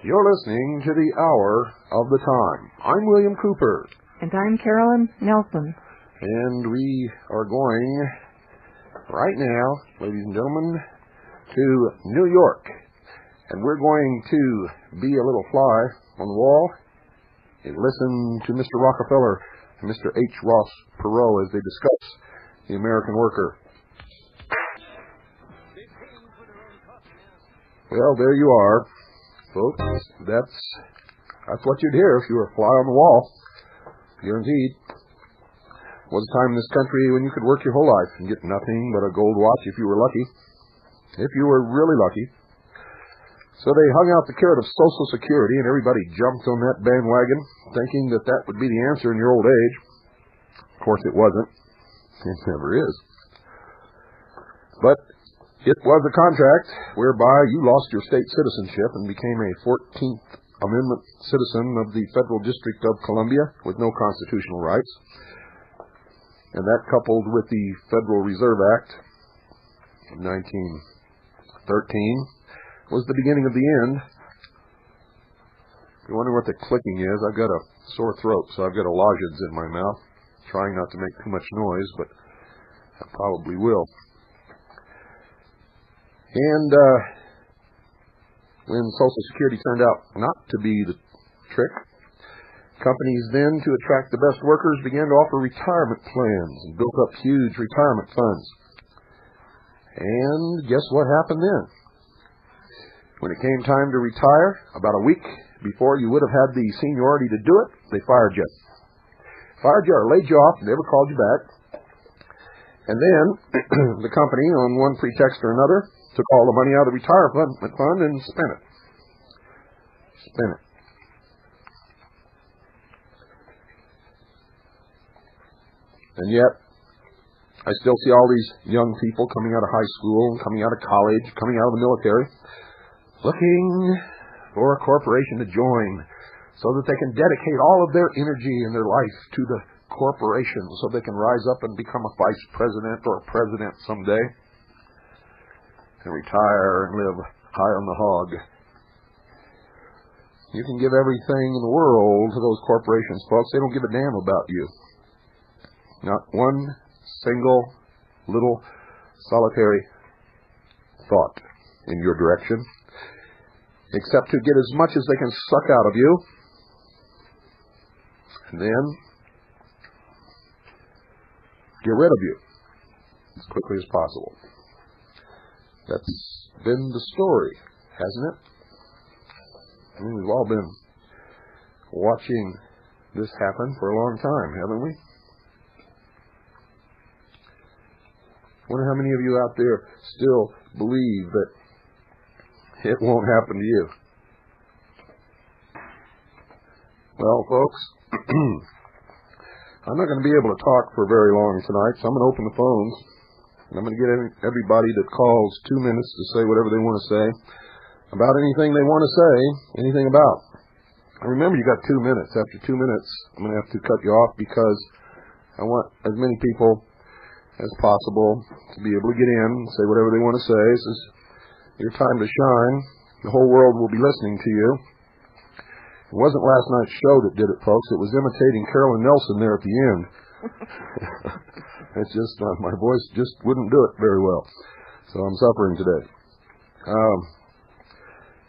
You're listening to the Hour of the Time. I'm William Cooper. And I'm Carolyn Nelson. And we are going right now, ladies and gentlemen, to New York. And we're going to be a little fly on the wall and listen to Mr. Rockefeller and Mr. H. Ross Perot as they discuss the American worker. Well, there you are, folks. That's what you'd hear if you were a fly on the wall. Guaranteed. Was a time in this country when you could work your whole life and get nothing but a gold watch if you were lucky. If you were really lucky. So they hung out the carrot of Social Security, and everybody jumped on that bandwagon, thinking that that would be the answer in your old age. Of course, it wasn't. It never is. But it was a contract whereby you lost your state citizenship and became a 14th Amendment citizen of the Federal District of Columbia with no constitutional rights. And that, coupled with the Federal Reserve Act of 1913, was the beginning of the end. If you wonder what the clicking is, I've got a sore throat, so I've got a lozenge in my mouth. Trying not to make too much noise, but I probably will. And when Social Security turned out not to be the trick, companies then, to attract the best workers, began to offer retirement plans and built up huge retirement funds. And guess what happened then? When it came time to retire, about a week before you would have had the seniority to do it, they fired you. Fired you or laid you off, never called you back. And then the company, on one pretext or another, took all the money out of the retirement fund and spent it. Spent it. And yet, I still see all these young people coming out of high school, coming out of college, coming out of the military, looking for a corporation to join so that they can dedicate all of their energy and their life to the corporation so they can rise up and become a vice president or a president someday and retire and live high on the hog. You can give everything in the world to those corporations, folks. They don't give a damn about you. Not one single little solitary thought in your direction, except to get as much as they can suck out of you, and then get rid of you as quickly as possible. That's been the story, hasn't it? I mean, we've all been watching this happen for a long time, haven't we? I wonder how many of you out there still believe that it won't happen to you. Well, folks, I'm not going to be able to talk for very long tonight, so I'm going to open the phones. And I'm going to get everybody that calls 2 minutes to say whatever they want to say about anything they want to say, anything about. And remember, you got 2 minutes. After 2 minutes, I'm going to have to cut you off because I want as many people as possible to be able to get in and say whatever they want to say. This is your time to shine. The whole world will be listening to you. It wasn't last night's show that did it, folks. It was imitating Carolyn Nelson there at the end. It's just, my voice just wouldn't do it very well. So I'm suffering today.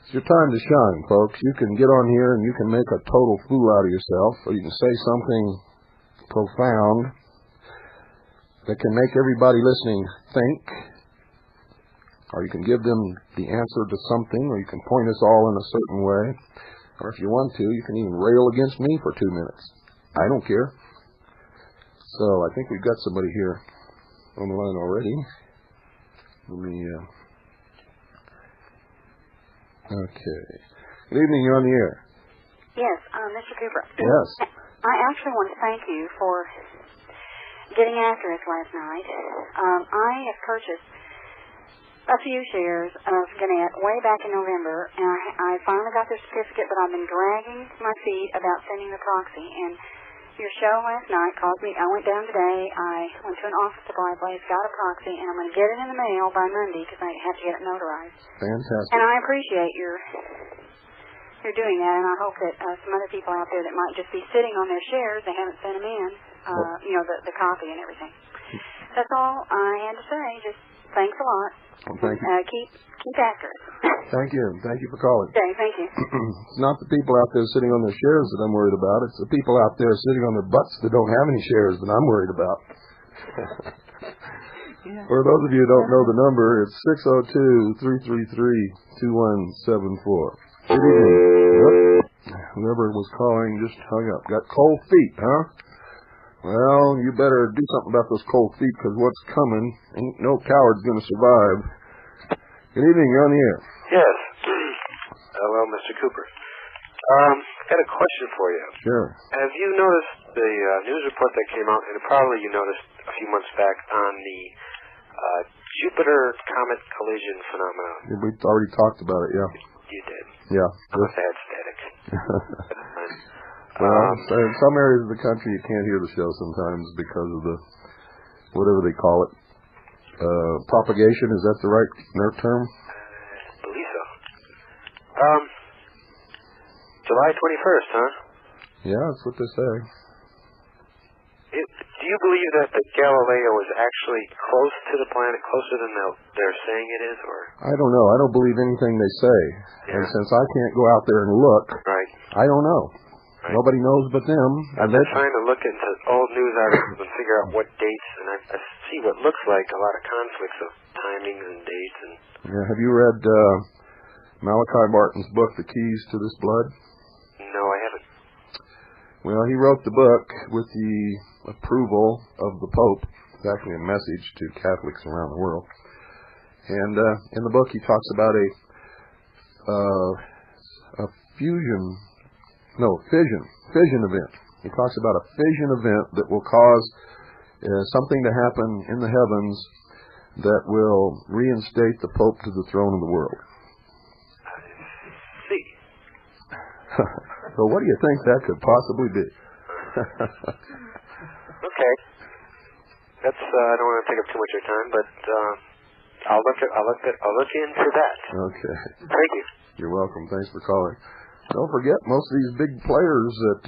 It's your time to shine, folks. You can get on here and you can make a total fool out of yourself, or you can say something profound that can make everybody listening think, or you can give them the answer to something, or you can point us all in a certain way, or if you want to, you can even rail against me for 2 minutes. I don't care. So I think we've got somebody here on the line already. Let me, okay. Good evening, you're on the air. Yes, Mr. Cooper. Yes. I actually want to thank you for getting after us last night. I have purchased a few shares of Gannett way back in November, and I finally got the certificate, but I've been dragging my feet about sending the proxy. And your show last night caused me. I went down today. I went to an office supply place, got a proxy, and I'm going to get it in the mail by Monday because I have to get it notarized. Fantastic. And I appreciate your doing that, and I hope that some other people out there that might just be sitting on their shares, they haven't sent them in, the copy and everything. That's all I had to say. Just thanks a lot. Well, thank you. Keep after it. Thank you. Thank you for calling. Okay, thank you. It's not the people out there sitting on their shares that I'm worried about. It's the people out there sitting on their butts that don't have any shares that I'm worried about. Yeah. For those of you who don't know the number, it's 602-333-2174. Good evening. Whoever was calling just hung up. Got cold feet, huh? Well, you better do something about those cold feet, because what's coming, ain't no coward's going to survive. Good evening. You're on the air. Yes. Hello, Mr. Cooper. Got a question for you. Sure. Have you noticed the news report that came out, and probably you noticed a few months back, on the Jupiter comet collision phenomenon? We've already talked about it, yeah. You did. Yeah. I must have had static. Well, in some areas of the country you can't hear the show sometimes because of the, whatever they call it, propagation. Is that the right term? I believe so. July 21st, huh? Yeah, that's what they say. Do you believe that the Galileo is actually close to the planet, closer than they're saying it is, or? I don't know. I don't believe anything they say. Yeah. And since I can't go out there and look, Right. I don't know. Right. Nobody knows but them. I'm just trying to look into old news articles and figure out what dates, and I see what looks like a lot of conflicts of timings and dates. And Yeah, have you read Malachi Martin's book, The Keys to This Blood? no, I haven't. Well, he wrote the book with the approval of the Pope. It's actually a message to Catholics around the world. And in the book, he talks about a fission event. He talks about a fission event that will cause something to happen in the heavens that will reinstate the Pope to the throne of the world. I see. So what do you think that could possibly be? Okay. That's I don't want to take up too much of your time, but I'll look into that. Okay. Thank you. You're welcome. Thanks for calling. Don't forget, most of these big players that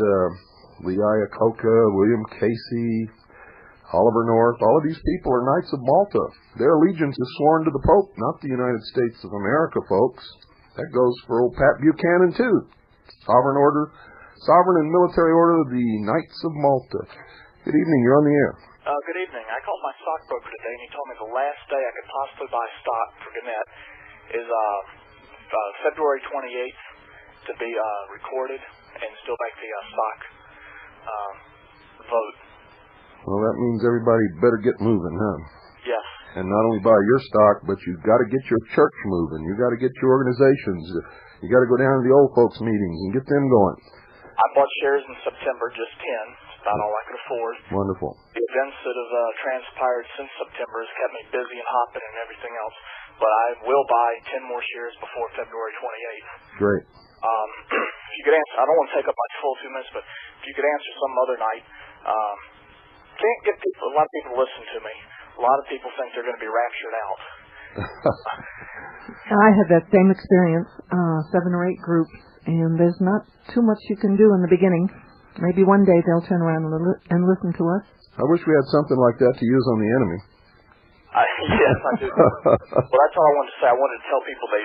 Lee Iacocca, William Casey, Oliver North, all of these people are Knights of Malta. Their allegiance is sworn to the Pope, not the United States of America, folks. That goes for old Pat Buchanan, too. Sovereign and military order of the Knights of Malta. Good evening. You're on the air. Good evening. I called my stockbroker today, and he told me the last day I could possibly buy stock for Gannett is February 28th to be recorded and still make the stock vote. Well, that means everybody better get moving, huh? Yes. And not only buy your stock, but you've got to get your church moving. You've got to get your organizations. You got to go down to the old folks meetings and get them going. I bought shares in September, just 10. It's about all I could afford. Wonderful. The events that have transpired since September has kept me busy and hopping and everything else. But I will buy 10 more shares before February 28th. Great. If you could answer, I don't want to take up my full 2 minutes, but if you could answer some other night. Can't get people. A lot of people listen to me. A lot of people think they're going to be raptured out. I had that same experience, 7 or 8 groups, and there's not too much you can do in the beginning. Maybe one day they'll turn around and listen to us. I wish we had something like that to use on the enemy. Yes, I do. Well, that's all I wanted to say. I wanted to tell people they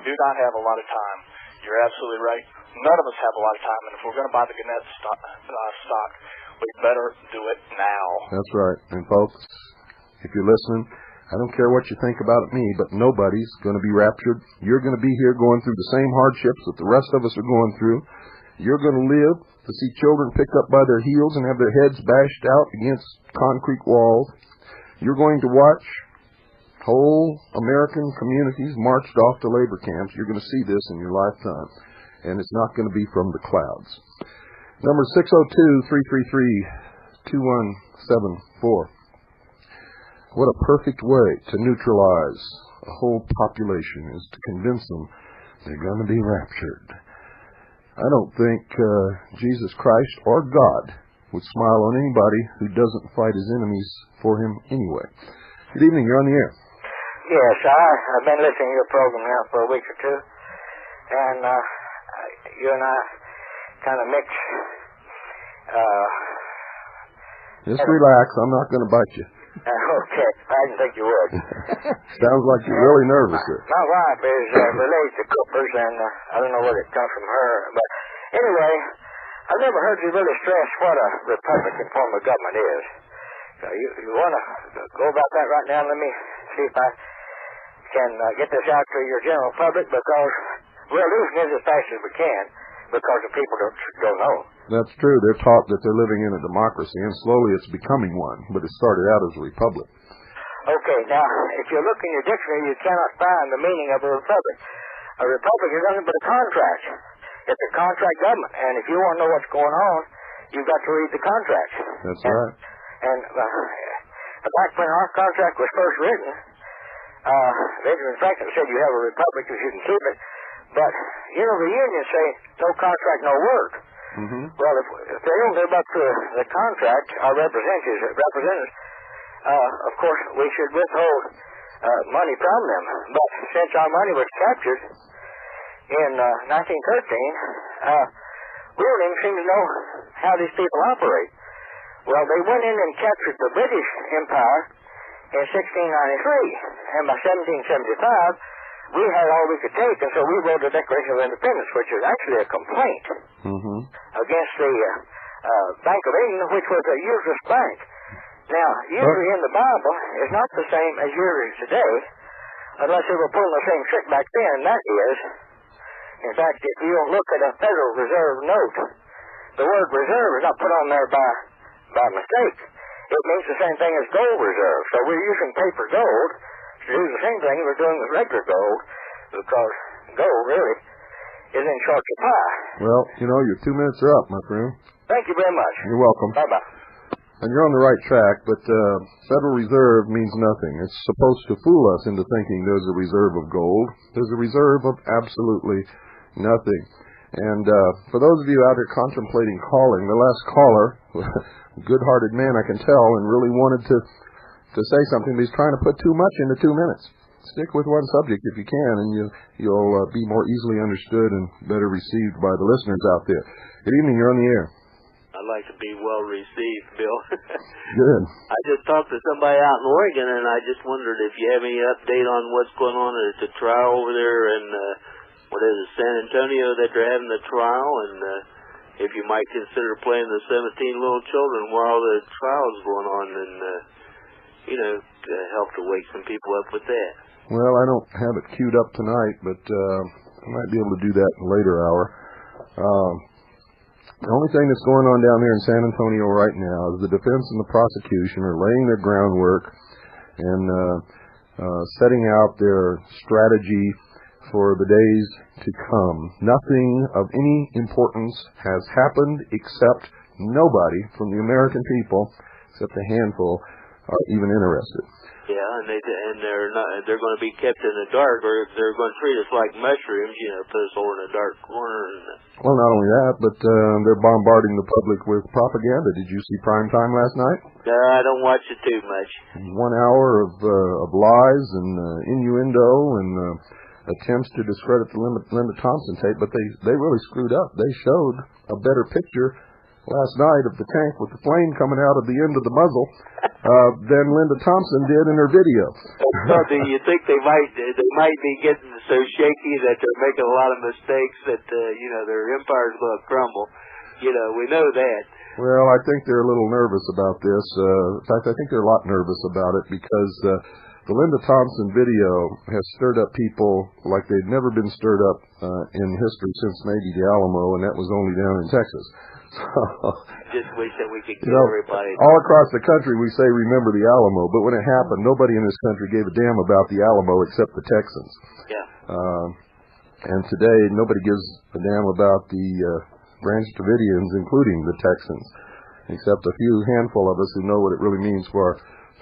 do not have a lot of time. You're absolutely right. None of us have a lot of time, and if we're going to buy the Gannett stock, we better do it now. That's right. And folks, if you're listening, I don't care what you think about me, but nobody's going to be raptured. You're going to be here going through the same hardships that the rest of us are going through. You're going to live to see children picked up by their heels and have their heads bashed out against concrete walls. You're going to watch whole American communities marched off to labor camps. You're going to see this in your lifetime, and it's not going to be from the clouds. Number 602-333-2174. What a perfect way to neutralize a whole population is to convince them they're going to be raptured. I don't think Jesus Christ or God would smile on anybody who doesn't fight his enemies for him anyway. Good evening. You're on the air. Yes, I've been listening to your program now for a week or two, and you and I kind of mix. Just relax. I'm not going to bite you. Okay, I didn't think you would. Sounds like you're really nervous there. My wife is related to Cooper's, and I don't know where it comes from her, but anyway, I've never heard you really stress what a Republican form of government is. So you want to go about that right now? Let me see if I can get this out to your general public, because we're losing it as fast as we can because the people don't know. That's true. They're taught that they're living in a democracy, and slowly it's becoming one, but it started out as a republic. Okay, now, if you look in your dictionary, you cannot find the meaning of a republic. A republic is nothing but a contract. It's a contract government, and if you want to know what's going on, you've got to read the contract. That's right. And back when our contract was first written, Benjamin Franklin said you have a republic if you can keep it. But, you know, the unions say no contract, no work. Mm-hmm. Well, if they don't live up to the contract, our representatives, of course, we should withhold money from them. But since our money was captured in 1913, we don't even seem to know how these people operate. Well, they went in and captured the British Empire in 1693, and by 1775, we had all we could take, and so we wrote the Declaration of Independence, which is actually a complaint against the Bank of England, which was a useless bank. Now, usury in the Bible is not the same as usury today, unless they were pulling the same trick back then, and that is, in fact, if you don't look at a Federal Reserve note, the word reserve is not put on there by mistake. It means the same thing as gold reserve. So we're using paper gold to do the same thing we're doing with regular gold, because gold really is in short supply. Well, you know, your 2 minutes are up, my friend. Thank you very much. You're welcome. Bye-bye. And you're on the right track, but Federal Reserve means nothing. It's supposed to fool us into thinking there's a reserve of gold. There's a reserve of absolutely nothing. And for those of you out here contemplating calling, the last caller, good-hearted man I can tell, and really wanted to say something, but he's trying to put too much into 2 minutes. Stick with one subject if you can, and you'll be more easily understood and better received by the listeners out there. Good evening. You're on the air. I'd like to be well received, Bill. Good. I just talked to somebody out in Oregon, and I just wondered if you have any update on what's going on at the trial over there in, San Antonio, that they're having the trial, and if you might consider playing the 17 little children while the trial's going on, and, help to wake some people up with that. Well, I don't have it queued up tonight, but I might be able to do that in a later hour. The only thing that's going on down there in San Antonio right now is the defense and the prosecution are laying their groundwork and setting out their strategy for the days to come. Nothing of any importance has happened, except nobody from the American people, except a handful, are even interested. Yeah, and they're going to be kept in the dark, or they're going to treat us like mushrooms, put us all in a dark corner. Well, not only that, but they're bombarding the public with propaganda. Did you see Prime Time last night? I don't watch it too much. 1 hour of lies and innuendo and attempts to discredit the Linda Thompson tape, but they really screwed up. They showed a better picture last night of the tank with the flame coming out of the end of the muzzle than Linda Thompson did in her video. So do you think they might be getting so shaky that they're making a lot of mistakes that their empire's going to crumble? We know that. Well, I think they're a little nervous about this. In fact, I think they're a lot nervous about it because the Linda Thompson video has stirred up people like they've never been stirred up in history since maybe the Alamo, and that was only down in Texas. Just wish that we could get everybody. All across the country we say remember the Alamo, but when it happened, nobody in this country gave a damn about the Alamo except the Texans. Yeah. And today nobody gives a damn about the Branch Davidians, including the Texans, except a few handful of us who know what it really means for our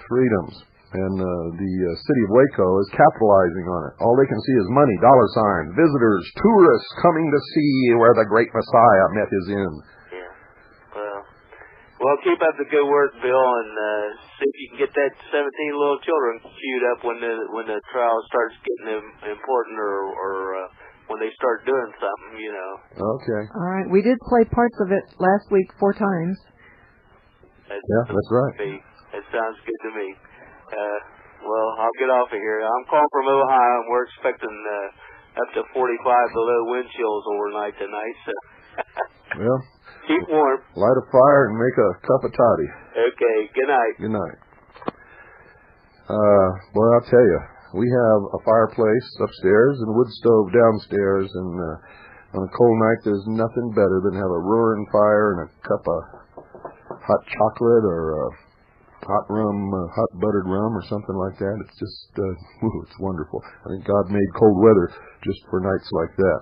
freedoms. And the city of Waco is capitalizing on it. All they can see is money, dollar signs, visitors, tourists coming to see where the great Messiah met his end. Well, keep up the good work, Bill, and see if you can get that 17 little children queued up when the trial starts getting important or when they start doing something, you know. Okay. All right. We did play parts of it last week 4 times. That's right. That sounds good to me. Well, I'll get off of here. I'm calling from Ohio, and we're expecting up to 45 below wind chills overnight tonight. So Well, keep warm. Light a fire and make a cup of toddy. Okay. Good night. Good night. Boy, I'll tell you, we have a fireplace upstairs and a wood stove downstairs, and on a cold night, there's nothing better than have a roaring fire and a cup of hot chocolate or hot rum, hot buttered rum or something like that. It's just, it's wonderful. I think God made cold weather just for nights like that.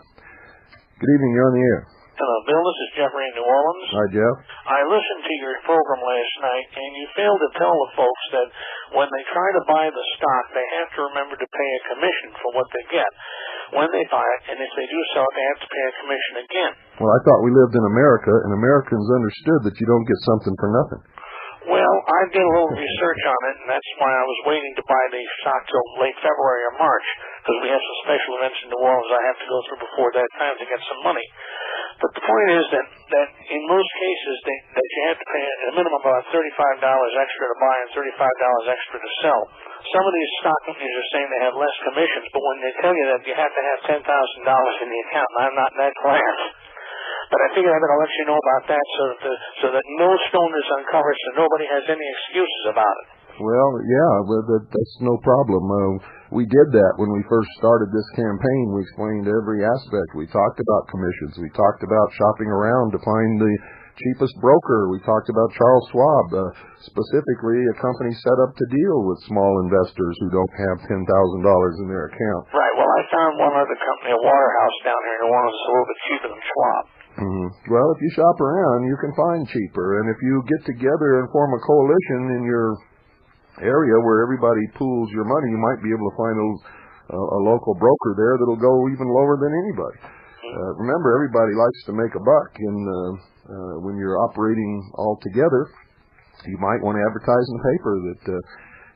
Good evening, you're on the air. Hello, Bill. This is Jeffrey in New Orleans. Hi, Jeff. I listened to your program last night, and you failed to tell the folks that when they try to buy the stock, they have to remember to pay a commission for what they get when they buy it, and if they do sell it, they have to pay a commission again. Well, I thought we lived in America, and Americans understood that you don't get something for nothing. Well, I did a little research on it, and that's why I was waiting to buy the stock till late February or March, because we have some special events in New Orleans I have to go through before that time to get some money. But the point is that in most cases that you have to pay a minimum of about $35 extra to buy and $35 extra to sell. Some of these stock companies are saying they have less commissions, but when they tell you that you have to have $10,000 in the account, and I'm not in that class. But I figured I better let you know about that so that no stone is uncovered, so nobody has any excuses about it. Well, yeah, that's no problem. We did that when we first started this campaign. We explained every aspect. We talked about commissions. We talked about shopping around to find the cheapest broker. We talked about Charles Schwab, specifically a company set up to deal with small investors who don't have $10,000 in their account. Right. Well, I found one other company, a Waterhouse down here in New Orleans, a little bit cheaper than Schwab. Mm-hmm. Well, if you shop around, you can find cheaper. And if you get together and form a coalition in your area where everybody pools your money, you might be able to find a local broker there that'll go even lower than anybody. Remember, everybody likes to make a buck, and when you're operating all together, you might want to advertise in the paper that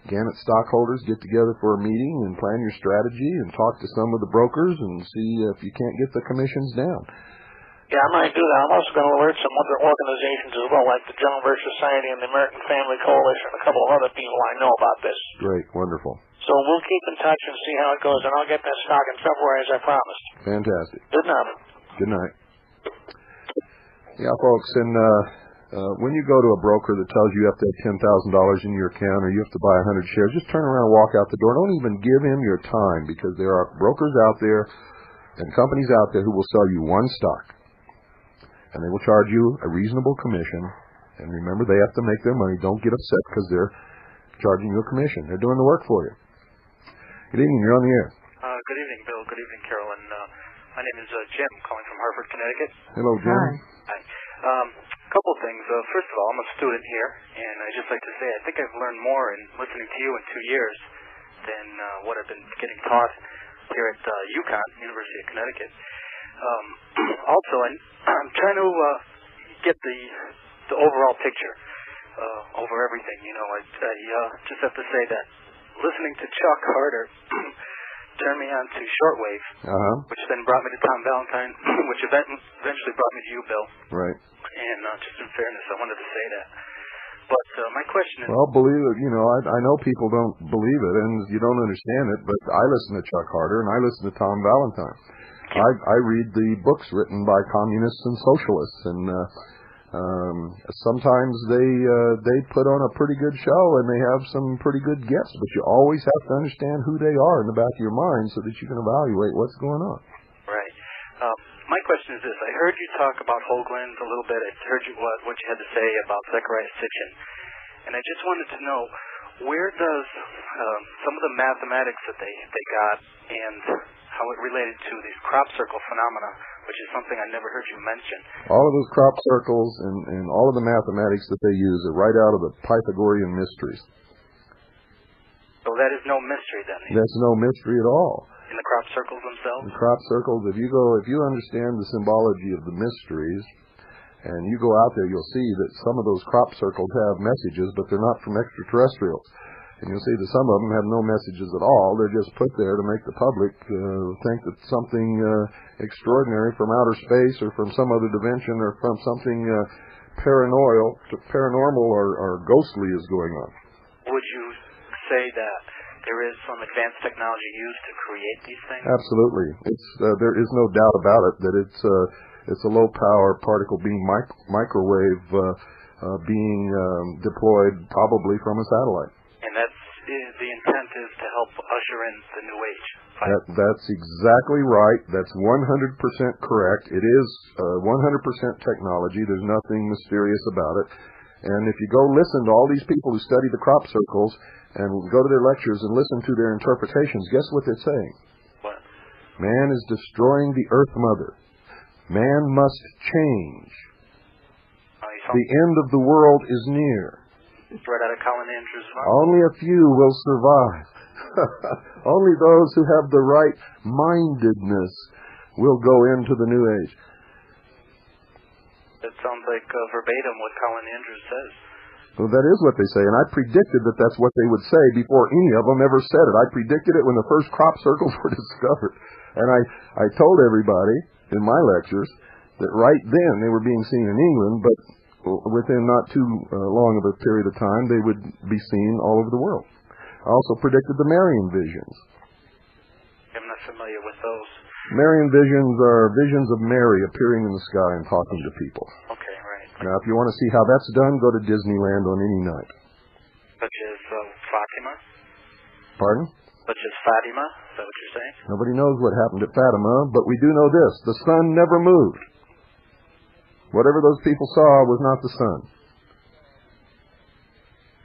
Gannett stockholders get together for a meeting and plan your strategy and talk to some of the brokers and see if you can't get the commissions down. Yeah, I might do that. I'm also going to alert some other organizations as well, like the General Birch Society and the American Family Coalition, and a couple of other people I know about this. Great, wonderful. So we'll keep in touch and see how it goes, and I'll get that stock in February as I promised. Fantastic. Good night. Good night. Yeah, folks, and when you go to a broker that tells you have to have $10,000 in your account or you have to buy 100 shares, just turn around and walk out the door. Don't even give him your time, because there are brokers out there and companies out there who will sell you one stock. And they will charge you a reasonable commission. And remember, they have to make their money. Don't get upset because they're charging you a commission. They're doing the work for you. Good evening. You're on the air. Good evening, Bill. Good evening, Carolyn. My name is Jim, calling from Hartford, Connecticut. Hello, Jim. Hi. A couple of things. First of all, I'm a student here, and I'd just like to say I think I've learned more in listening to you in 2 years than what I've been getting taught here at UConn, University of Connecticut. Also, I'm trying to get the overall picture over everything. You know, I just have to say that listening to Chuck Harder turned me on to shortwave, which then brought me to Tom Valentine, which eventually brought me to you, Bill. Right. And just in fairness, I wanted to say that. But my question is... Well, believe it, you know, I know people don't believe it, and you don't understand it, but I listen to Chuck Harder, and I listen to Tom Valentine. I read the books written by communists and socialists, and sometimes they put on a pretty good show, and they have some pretty good guests, but you always have to understand who they are in the back of your mind so that you can evaluate what's going on. Right. My question is this. I heard you talk about Hoagland a little bit. I heard what you had to say about Zecharia Sitchin, and I just wanted to know, where does some of the mathematics that they got and how it related to these crop circle phenomena, which is something I never heard you mention. All of those crop circles and all of the mathematics that they use are right out of the Pythagorean mysteries. So that is no mystery then? That's no mystery at all. In the crop circles themselves? The crop circles, if you understand the symbology of the mysteries And you go out there, you'll see that some of those crop circles have messages, but they're not from extraterrestrials. And you'll see that some of them have no messages at all. They're just put there to make the public think that something extraordinary from outer space or from some other dimension or from something paranormal or ghostly is going on. Would you say that there is some advanced technology used to create these things? Absolutely. There is no doubt about it that it's a low-power particle beam microwave being deployed probably from a satellite. And the intent is to help usher in the new age. That's exactly right. That's 100% correct. It is 100% technology. There's nothing mysterious about it. And if you go listen to all these people who study the crop circles and go to their lectures and listen to their interpretations, guess what they're saying? What? Man is destroying the Earth Mother. Man must change. The end of the world is near. It's right out of Colin Andrews' mouth. Only a few will survive. Only those who have the right mindedness will go into the new age. That sounds like verbatim what Colin Andrews says. Well, that is what they say, and I predicted that that's what they would say before any of them ever said it. I predicted it when the first crop circles were discovered. And I told everybody in my lectures that right then they were being seen in England, but within not too long of a period of time, they would be seen all over the world. I also predicted the Marian visions. I'm not familiar with those. Marian visions are visions of Mary appearing in the sky and talking to people. Okay, right. Now, if you want to see how that's done, go to Disneyland on any night. Such as Fatima? Pardon? Such as Fatima? Is that what you're saying? Nobody knows what happened at Fatima, but we do know this. The sun never moved. Whatever those people saw was not the sun.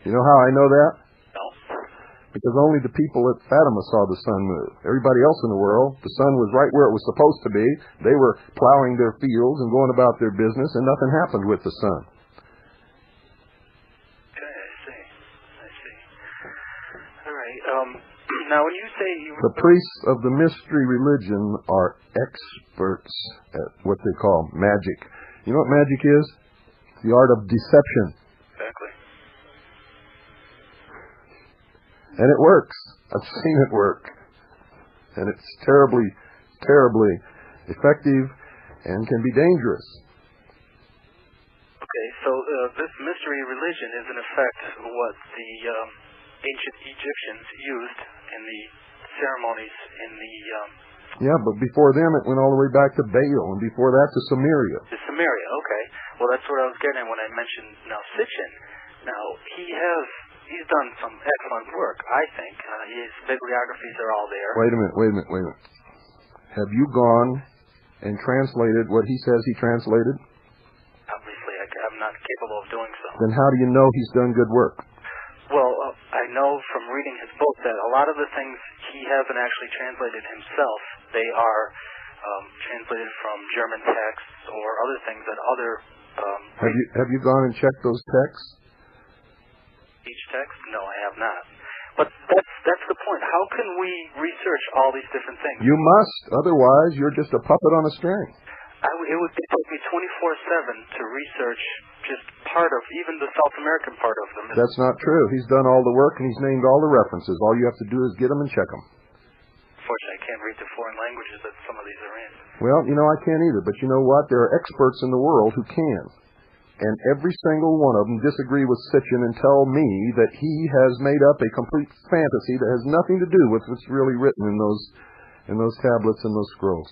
You know how I know that? No. Because only the people at Fatima saw the sun move. Everybody else in the world, the sun was right where it was supposed to be. They were plowing their fields and going about their business, and nothing happened with the sun. Okay, I see. All right. Now, when you say the priests of the mystery religion are experts at what they call magic. You know what magic is? The art of deception. Exactly. And it works. I've seen it work. And it's terribly, terribly effective and can be dangerous. Okay, so this mystery religion is in effect what the ancient Egyptians used in the ceremonies in the... Yeah, but before them it went all the way back to Baal, and before that to Sumeria. To Sumeria, okay. Well, that's what I was getting at when I mentioned now Sitchin. Now, he's done some excellent work, I think. His bibliographies are all there. Wait a minute. Have you gone and translated what he says he translated? Obviously, I'm not capable of doing so. Then how do you know he's done good work? Well, I know from reading his book that a lot of the things he hasn't actually translated himself. They are translated from German texts or other things that other... Have you gone and checked those texts? Each text? No, I have not. But that's the point. How can we research all these different things? You must. Otherwise, you're just a puppet on a string. It would take me 24/7 to research just part of, even the South American part of them. That's not true. He's done all the work and he's named all the references. All you have to do is get them and check them. Unfortunately, I can't read the foreign languages that some of these are in. Well, I can't either. But you know what? There are experts in the world who can. And every single one of them disagree with Sitchin and tell me that he has made up a complete fantasy that has nothing to do with what's really written in those tablets and those scrolls.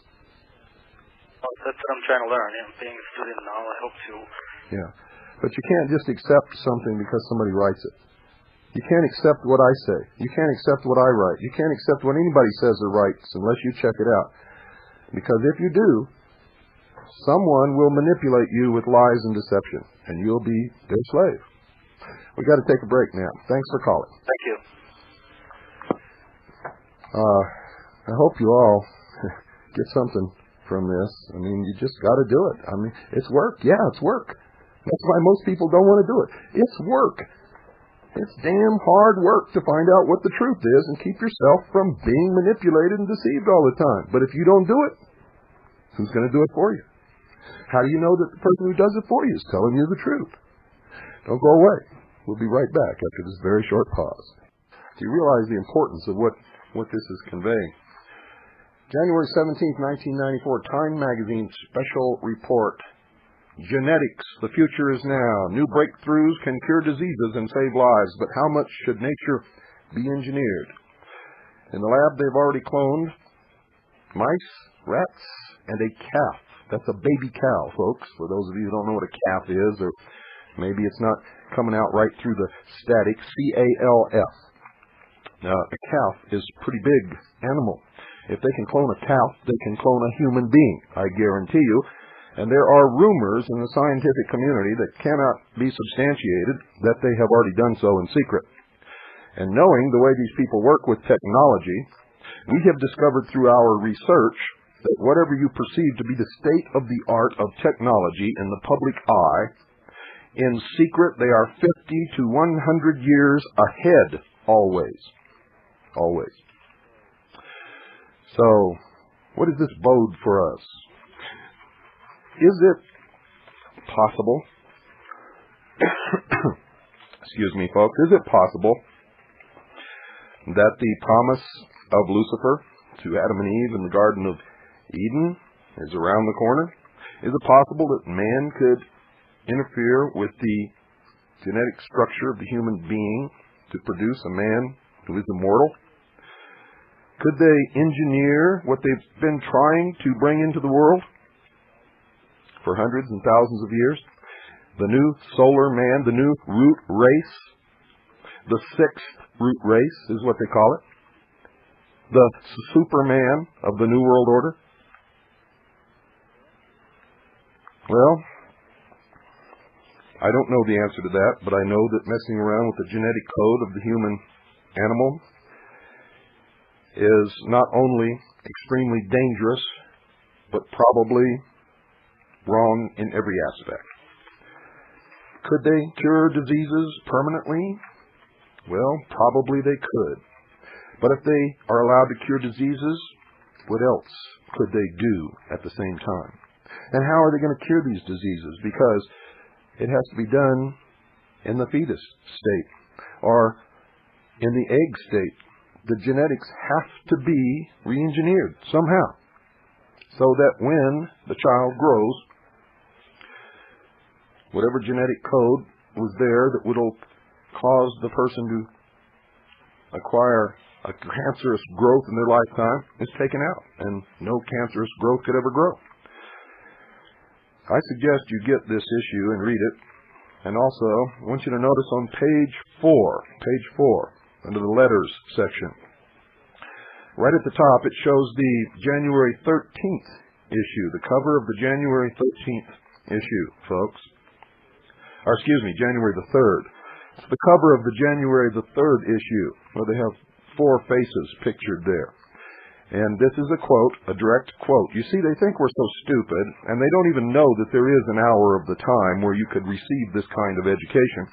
Well, that's what I'm trying to learn. Being a student now, I hope to. Yeah. But you can't just accept something because somebody writes it. You can't accept what I say. You can't accept what I write. You can't accept what anybody says or writes unless you check it out. Because if you do, someone will manipulate you with lies and deception, and you'll be their slave. We've got to take a break now. Thanks for calling. Thank you. I hope you all get something from this. I mean, you just got to do it. I mean, it's work. Yeah, it's work. That's why most people don't want to do it. It's work. It's damn hard work to find out what the truth is and keep yourself from being manipulated and deceived all the time. But if you don't do it, who's going to do it for you? How do you know that the person who does it for you is telling you the truth? Don't go away. We'll be right back after this very short pause. Do you realize the importance of what this is conveying? January 17th, 1994, Time Magazine special report. Genetics, the future is now. New breakthroughs can cure diseases and save lives, but how much should nature be engineered? In the lab, they've already cloned mice, rats, and a calf. That's a baby cow, folks, for those of you who don't know what a calf is, or maybe it's not coming out right through the static, C-A-L-F. Now, a calf is a pretty big animal. If they can clone a calf, they can clone a human being, I guarantee you. And there are rumors in the scientific community that cannot be substantiated that they have already done so in secret. And knowing the way these people work with technology, we have discovered through our research that whatever you perceive to be the state-of-the-art of technology in the public eye, in secret they are 50 to 100 years ahead, always. Always. So, what does this bode for us? Is it possible, excuse me, folks, is it possible that the promise of Lucifer to Adam and Eve in the Garden of Eden is around the corner? Is it possible that man could interfere with the genetic structure of the human being to produce a man who is immortal? Could they engineer what they've been trying to bring into the world for hundreds and thousands of years? The new solar man, the new root race, the sixth root race is what they call it. The Superman of the New World Order. Well, I don't know the answer to that, but I know that messing around with the genetic code of the human animal is not only extremely dangerous, but probably wrong in every aspect. Could they cure diseases permanently? Well, probably they could. But if they are allowed to cure diseases, what else could they do at the same time? And how are they going to cure these diseases? Because it has to be done in the fetus state or in the egg state. The genetics have to be re-engineered somehow so that when the child grows, whatever genetic code was there that would cause the person to acquire a cancerous growth in their lifetime is taken out, and no cancerous growth could ever grow. I suggest you get this issue and read it. And also, I want you to notice on page 4, under the letters section, right at the top, it shows the January 13th issue, the cover of the January 13th issue, folks. Or excuse me, January the 3rd. It's the cover of the January the 3rd issue, where they have 4 faces pictured there. And this is a quote, a direct quote. You see, they think we're so stupid, and they don't even know that there is an hour of the time where you could receive this kind of education.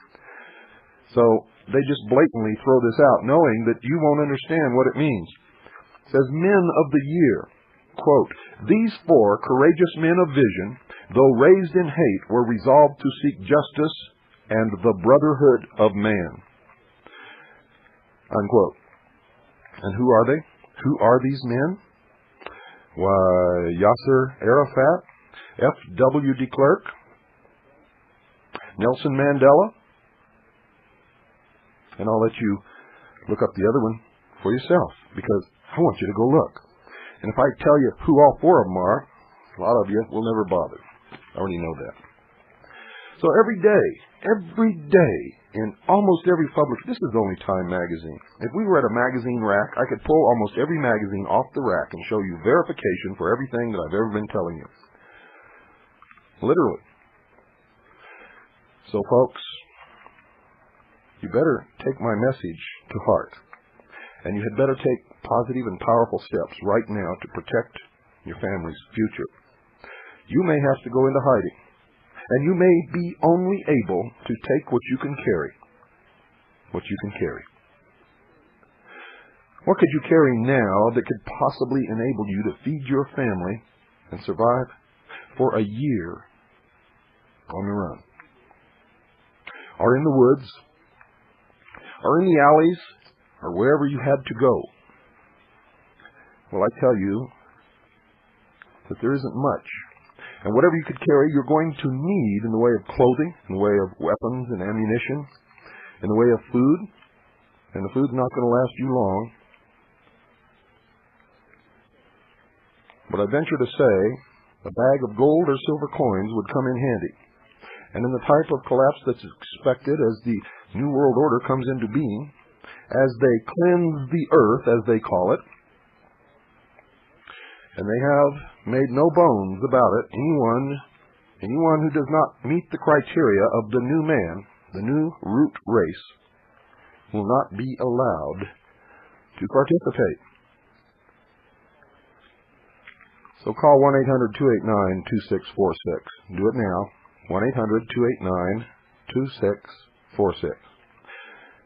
So they just blatantly throw this out, knowing that you won't understand what it means. It says, men of the year, quote, these 4 courageous men of vision, though raised in hate, were resolved to seek justice and the brotherhood of man. Unquote. And who are they? Who are these men? Why, Yasser Arafat, F.W. de Klerk, Nelson Mandela, and I'll let you look up the other one for yourself, because I want you to go look. And if I tell you who all 4 of them are, a lot of you will never bother. I already know that. So every day, in almost every publication, this is only Time Magazine. If we were at a magazine rack, I could pull almost every magazine off the rack and show you verification for everything that I've ever been telling you. Literally. So folks, you better take my message to heart. And you had better take positive and powerful steps right now to protect your family's future. You may have to go into hiding. And you may be only able to take what you can carry. What you can carry. What could you carry now that could possibly enable you to feed your family and survive? for a year on the run, or in the woods, or in the alleys, or wherever you had to go. Well, I tell you that there isn't much. And whatever you could carry, you're going to need in the way of clothing, in the way of weapons and ammunition, in the way of food, and the food's not going to last you long. But I venture to say a bag of gold or silver coins would come in handy. And in the type of collapse that's expected as the New World Order comes into being, as they cleanse the earth, as they call it, and they have made no bones about it, anyone who does not meet the criteria of the new man, the new root race, will not be allowed to participate. So call 1-800-289-2646. Do it now. 1-800-289-2646.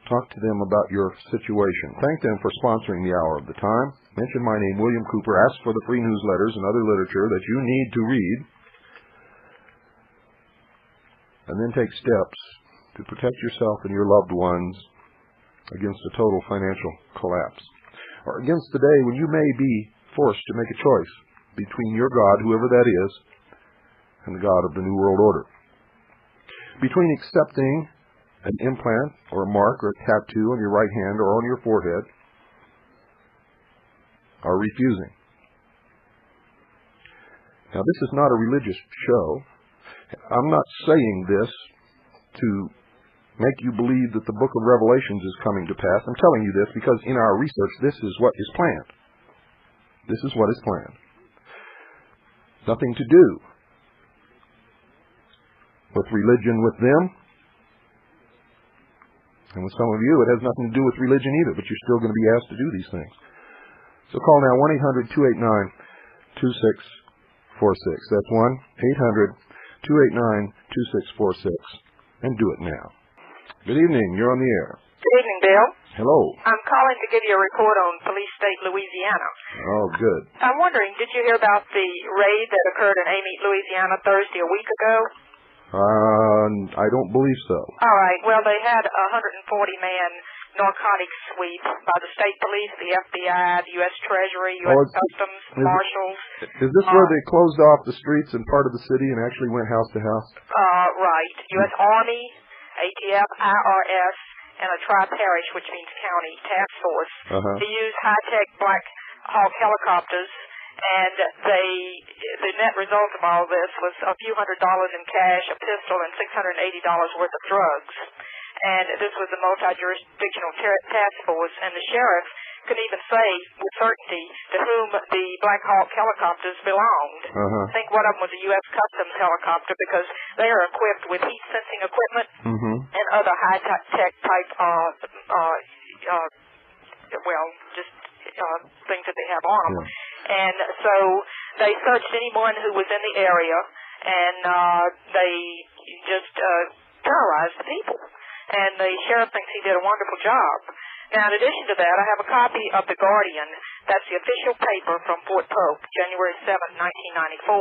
Talk to them about your situation. Thank them for sponsoring the Hour of the Time. Mention my name, William Cooper. Ask for the free newsletters and other literature that you need to read. And then take steps to protect yourself and your loved ones against a total financial collapse. Or against the day when you may be forced to make a choice between your God, whoever that is, and the God of the New World Order. Between accepting an implant or a mark or a tattoo on your right hand or on your forehead, or refusing. Now, this is not a religious show. I'm not saying this to make you believe that the book of Revelations is coming to pass. I'm telling you this because in our research, this is what is planned. This is what is planned. Nothing to do with religion with them. And with some of you, it has nothing to do with religion either, but you're still going to be asked to do these things. So call now 1-800-289-2646. That's 1-800-289-2646. And do it now. Good evening. You're on the air. Good evening, Bill. Hello. I'm calling to give you a report on Police State, Louisiana. Oh, good. I'm wondering, did you hear about the raid that occurred in Amite, Louisiana Thursday a week ago? I don't believe so. All right. Well, they had a 140-man narcotics sweep by the state police, the FBI, the U.S. Treasury, U.S. Customs, Marshals. Is this where they closed off the streets in part of the city and actually went house to house? Right. U.S. Army, ATF, IRS, and a tri-parish, which means county, task force. They used high-tech Black Hawk helicopters. And the net result of all this was a few $100s in cash, a pistol, and $680 worth of drugs. And this was a multi-jurisdictional task force, and the sheriff couldn't even say with certainty to whom the Black Hawk helicopters belonged. I think one of them was a U.S. Customs helicopter because they are equipped with heat-sensing equipment and other high-tech type, things that they have on them. And so they searched anyone who was in the area, and they just terrorized the people. And the sheriff thinks he did a wonderful job. Now, in addition to that, I have a copy of The Guardian. That's the official paper from Fort Polk, January 7, 1994.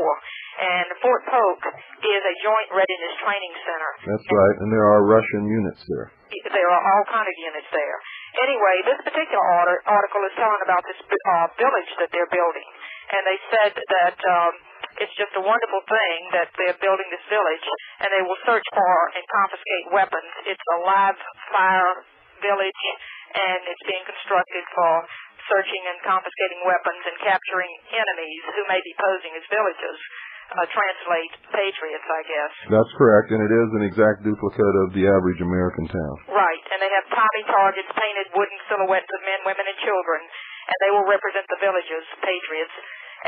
And Fort Polk is a joint readiness training center. That's right, and there are Russian units there. There are all kinds of units there. Anyway, this particular article is telling about this village that they're building. And they said that it's just a wonderful thing that they're building this village, and they will search for and confiscate weapons. It's a live fire village, and it's being constructed for searching and confiscating weapons and capturing enemies who may be posing as villages. Translate patriots, I guess. That's correct, and it is an exact duplicate of the average American town. Right, and they have Tommy targets, painted wooden silhouettes of men, women, and children, and they will represent the villages, patriots,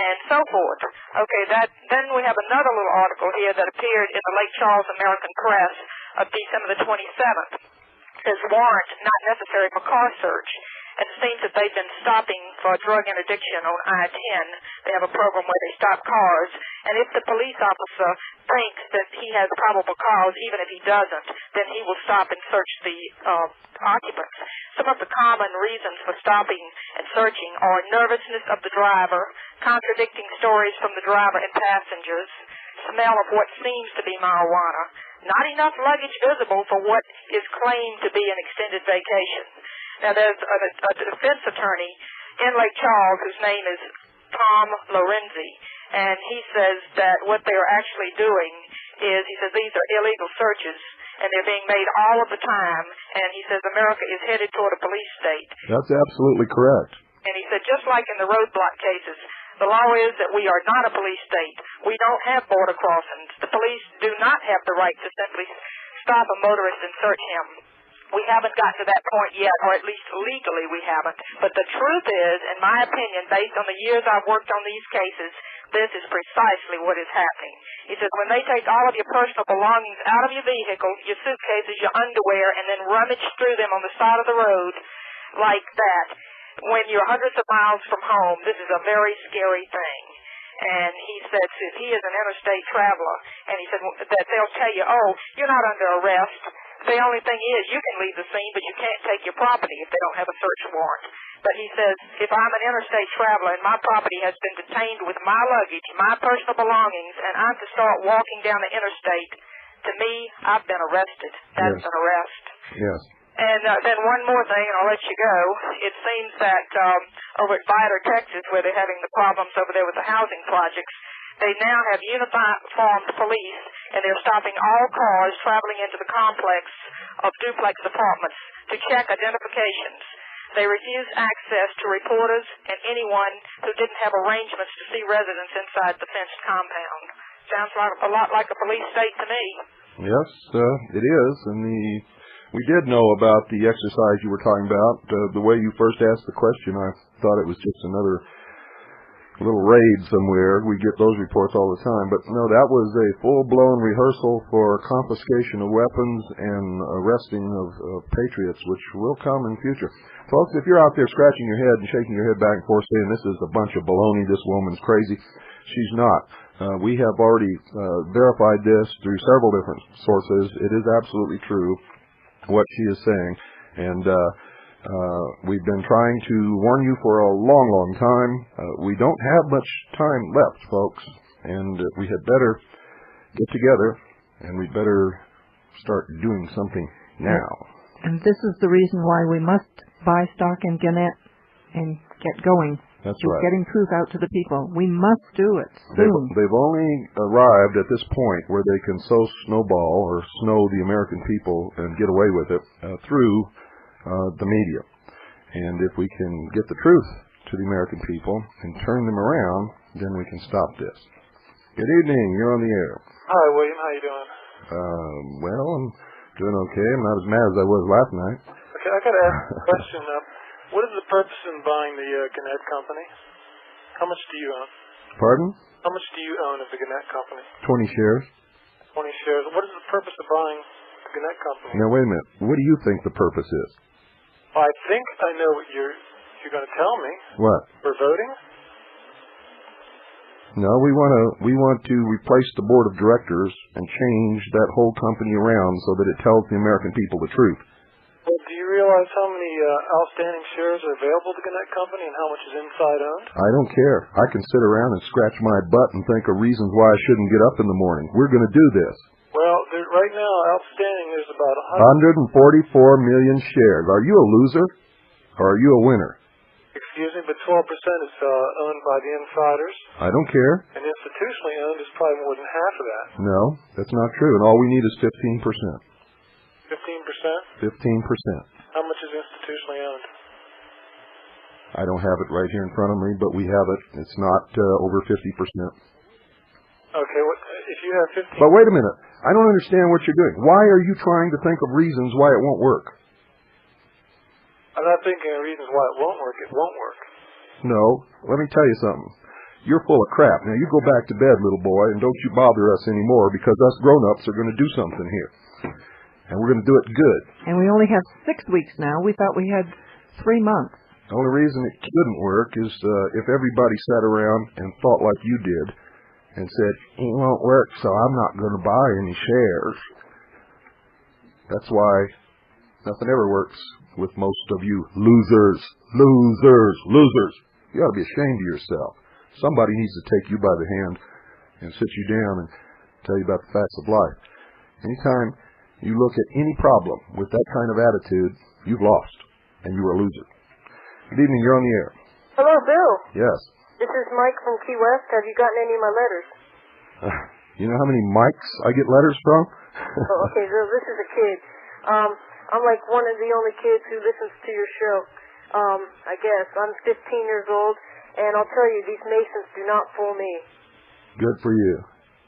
and so forth. Okay, then we have another little article here that appeared in the Lake Charles American Press of December the 27th. It says warrant not necessary for car search. And it seems that they've been stopping for drug interdiction on I-10. They have a program where they stop cars. And if the police officer thinks that he has probable cause, even if he doesn't, then he will stop and search the occupants. Some of the common reasons for stopping and searching are nervousness of the driver, contradicting stories from the driver and passengers, smell of what seems to be marijuana. Not enough luggage visible for what is claimed to be an extended vacation. Now, there's a defense attorney in Lake Charles whose name is Tom Lorenzi, and he says that what they are actually doing is, he says, these are illegal searches, and they're being made all of the time, and he says America is headed toward a police state. That's absolutely correct. And he said, just like in the roadblock cases, the law is that we are not a police state. We don't have border crossings. The police do not have the right to simply stop a motorist and search him. We haven't got to that point yet, or at least legally we haven't. But the truth is, in my opinion, based on the years I've worked on these cases, this is precisely what is happening. He says when they take all of your personal belongings out of your vehicle, your suitcases, your underwear, and then rummage through them on the side of the road like that, when you're hundreds of miles from home, this is a very scary thing. And he said if he is an interstate traveler, and he said that they'll tell you, oh, you're not under arrest. The only thing is you can leave the scene, but you can't take your property if they don't have a search warrant. But he says, if I'm an interstate traveler and my property has been detained with my luggage, my personal belongings, and I'm to start walking down the interstate, to me, I've been arrested. That's an arrest. Yes. And then one more thing, and I'll let you go. It seems that over at Vidor, Texas, where they're having the problems over there with the housing projects, they now have uniformed police, and they're stopping all cars traveling into the complex of duplex apartments to check identifications. They refuse access to reporters and anyone who didn't have arrangements to see residents inside the fenced compound. Sounds like a lot like a police state to me. Yes, it is, and we did know about the exercise you were talking about. The way you first asked the question, I thought it was just another little raid somewhere. We get those reports all the time. But no, that was a full-blown rehearsal for confiscation of weapons and arresting of patriots, which will come in future. Folks, if you're out there scratching your head and shaking your head back and forth saying this is a bunch of baloney, this woman's crazy, she's not. We have already verified this through several different sources. It is absolutely true what she is saying, and we've been trying to warn you for a long, long time. We don't have much time left, folks, and we had better get together, and we'd better start doing something now. And this is the reason why we must buy stock in Gannett and get going. That's with right. Getting truth out to the people. We must do it soon. They've only arrived at this point where they can sow snowball or snow the American people and get away with it through the media. And if we can get the truth to the American people and turn them around, then we can stop this. Good evening. You're on the air. Hi, William. How you doing? Well, I'm doing okay. I'm not as mad as I was last night. Okay, I got to ask a question. What is the purpose in buying the Gannett Company? How much do you own? Pardon? How much do you own of the Gannett Company? 20 shares. 20 shares. What is the purpose of buying the Gannett Company? Now, wait a minute. What do you think the purpose is? I think I know what you're going to tell me. What? For voting? No, we want to replace the board of directors and change that whole company around so that it tells the American people the truth. Well, do you realize how many outstanding shares are available to Gannett Company and how much is inside owned? I don't care. I can sit around and scratch my butt and think of reasons why I shouldn't get up in the morning. We're going to do this. Well, right now, outstanding is about 144 million shares. Are you a loser or are you a winner? Excuse me, but 12% is owned by the insiders. I don't care. And institutionally owned is probably more than half of that. No, that's not true. And all we need is 15%. 15%? 15%. How much is institutionally owned? I don't have it right here in front of me, but we have it. It's not over 50%. Okay, if you have 15... But wait a minute. I don't understand what you're doing. Why are you trying to think of reasons why it won't work? I'm not thinking of reasons why it won't work. It won't work. No. Let me tell you something. You're full of crap. Now, you go back to bed, little boy, and don't you bother us anymore because us grown-ups are going to do something here. And we're going to do it good. And we only have 6 weeks now. We thought we had 3 months. The only reason it couldn't work is if everybody sat around and thought like you did and said, it won't work, so I'm not going to buy any shares. That's why nothing ever works with most of you losers. Losers. Losers. You ought to be ashamed of yourself. Somebody needs to take you by the hand and sit you down and tell you about the facts of life. Anytime you look at any problem with that kind of attitude, you've lost, and you are a loser. Good evening, you're on the air. Hello, Bill. Yes. This is Mike from Key West. Have you gotten any of my letters? You know how many Mikes I get letters from? Oh, okay, so this is a kid. I'm like one of the only kids who listens to your show. I guess. I'm 15 years old, and I'll tell you, these Masons do not fool me. Good for you.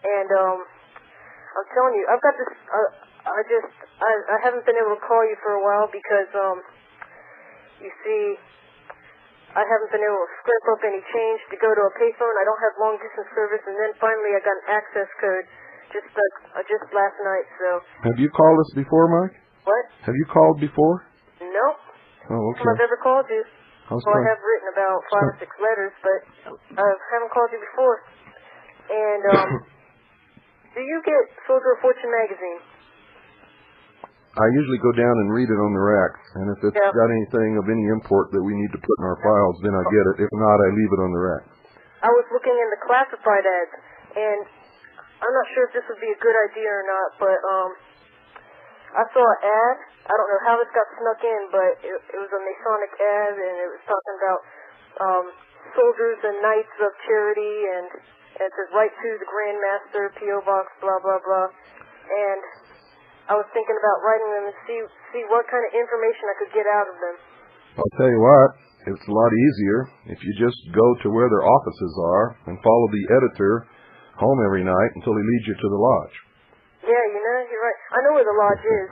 And, I'm telling you, I've got this, I haven't been able to call you for a while because, you see, I haven't been able to scrape up any change to go to a payphone. I don't have long distance service, and then finally I got an access code just last night, so. Have you called us before, Mike? What? Have you called before? Nope. Oh, okay. I've ever called you. Well, I have written about 5 or 6 letters, but I haven't called you before. And, do you get Soldier of Fortune magazine? I usually go down and read it on the rack, and if it's got anything of any import that we need to put in our files, then I get it. If not, I leave it on the rack. I was looking in the classified ads, and I'm not sure if this would be a good idea or not, but I saw an ad. I don't know how this got snuck in, but it was a Masonic ad, and it was talking about soldiers and knights of charity, and it says, "Write to the Grand Master, P.O. Box, blah, blah, blah." And I was thinking about writing them and see what kind of information I could get out of them. I'll tell you what, it's a lot easier if you just go to where their offices are and follow the editor home every night until he leads you to the lodge. Yeah, you know, you're right. I know where the lodge is.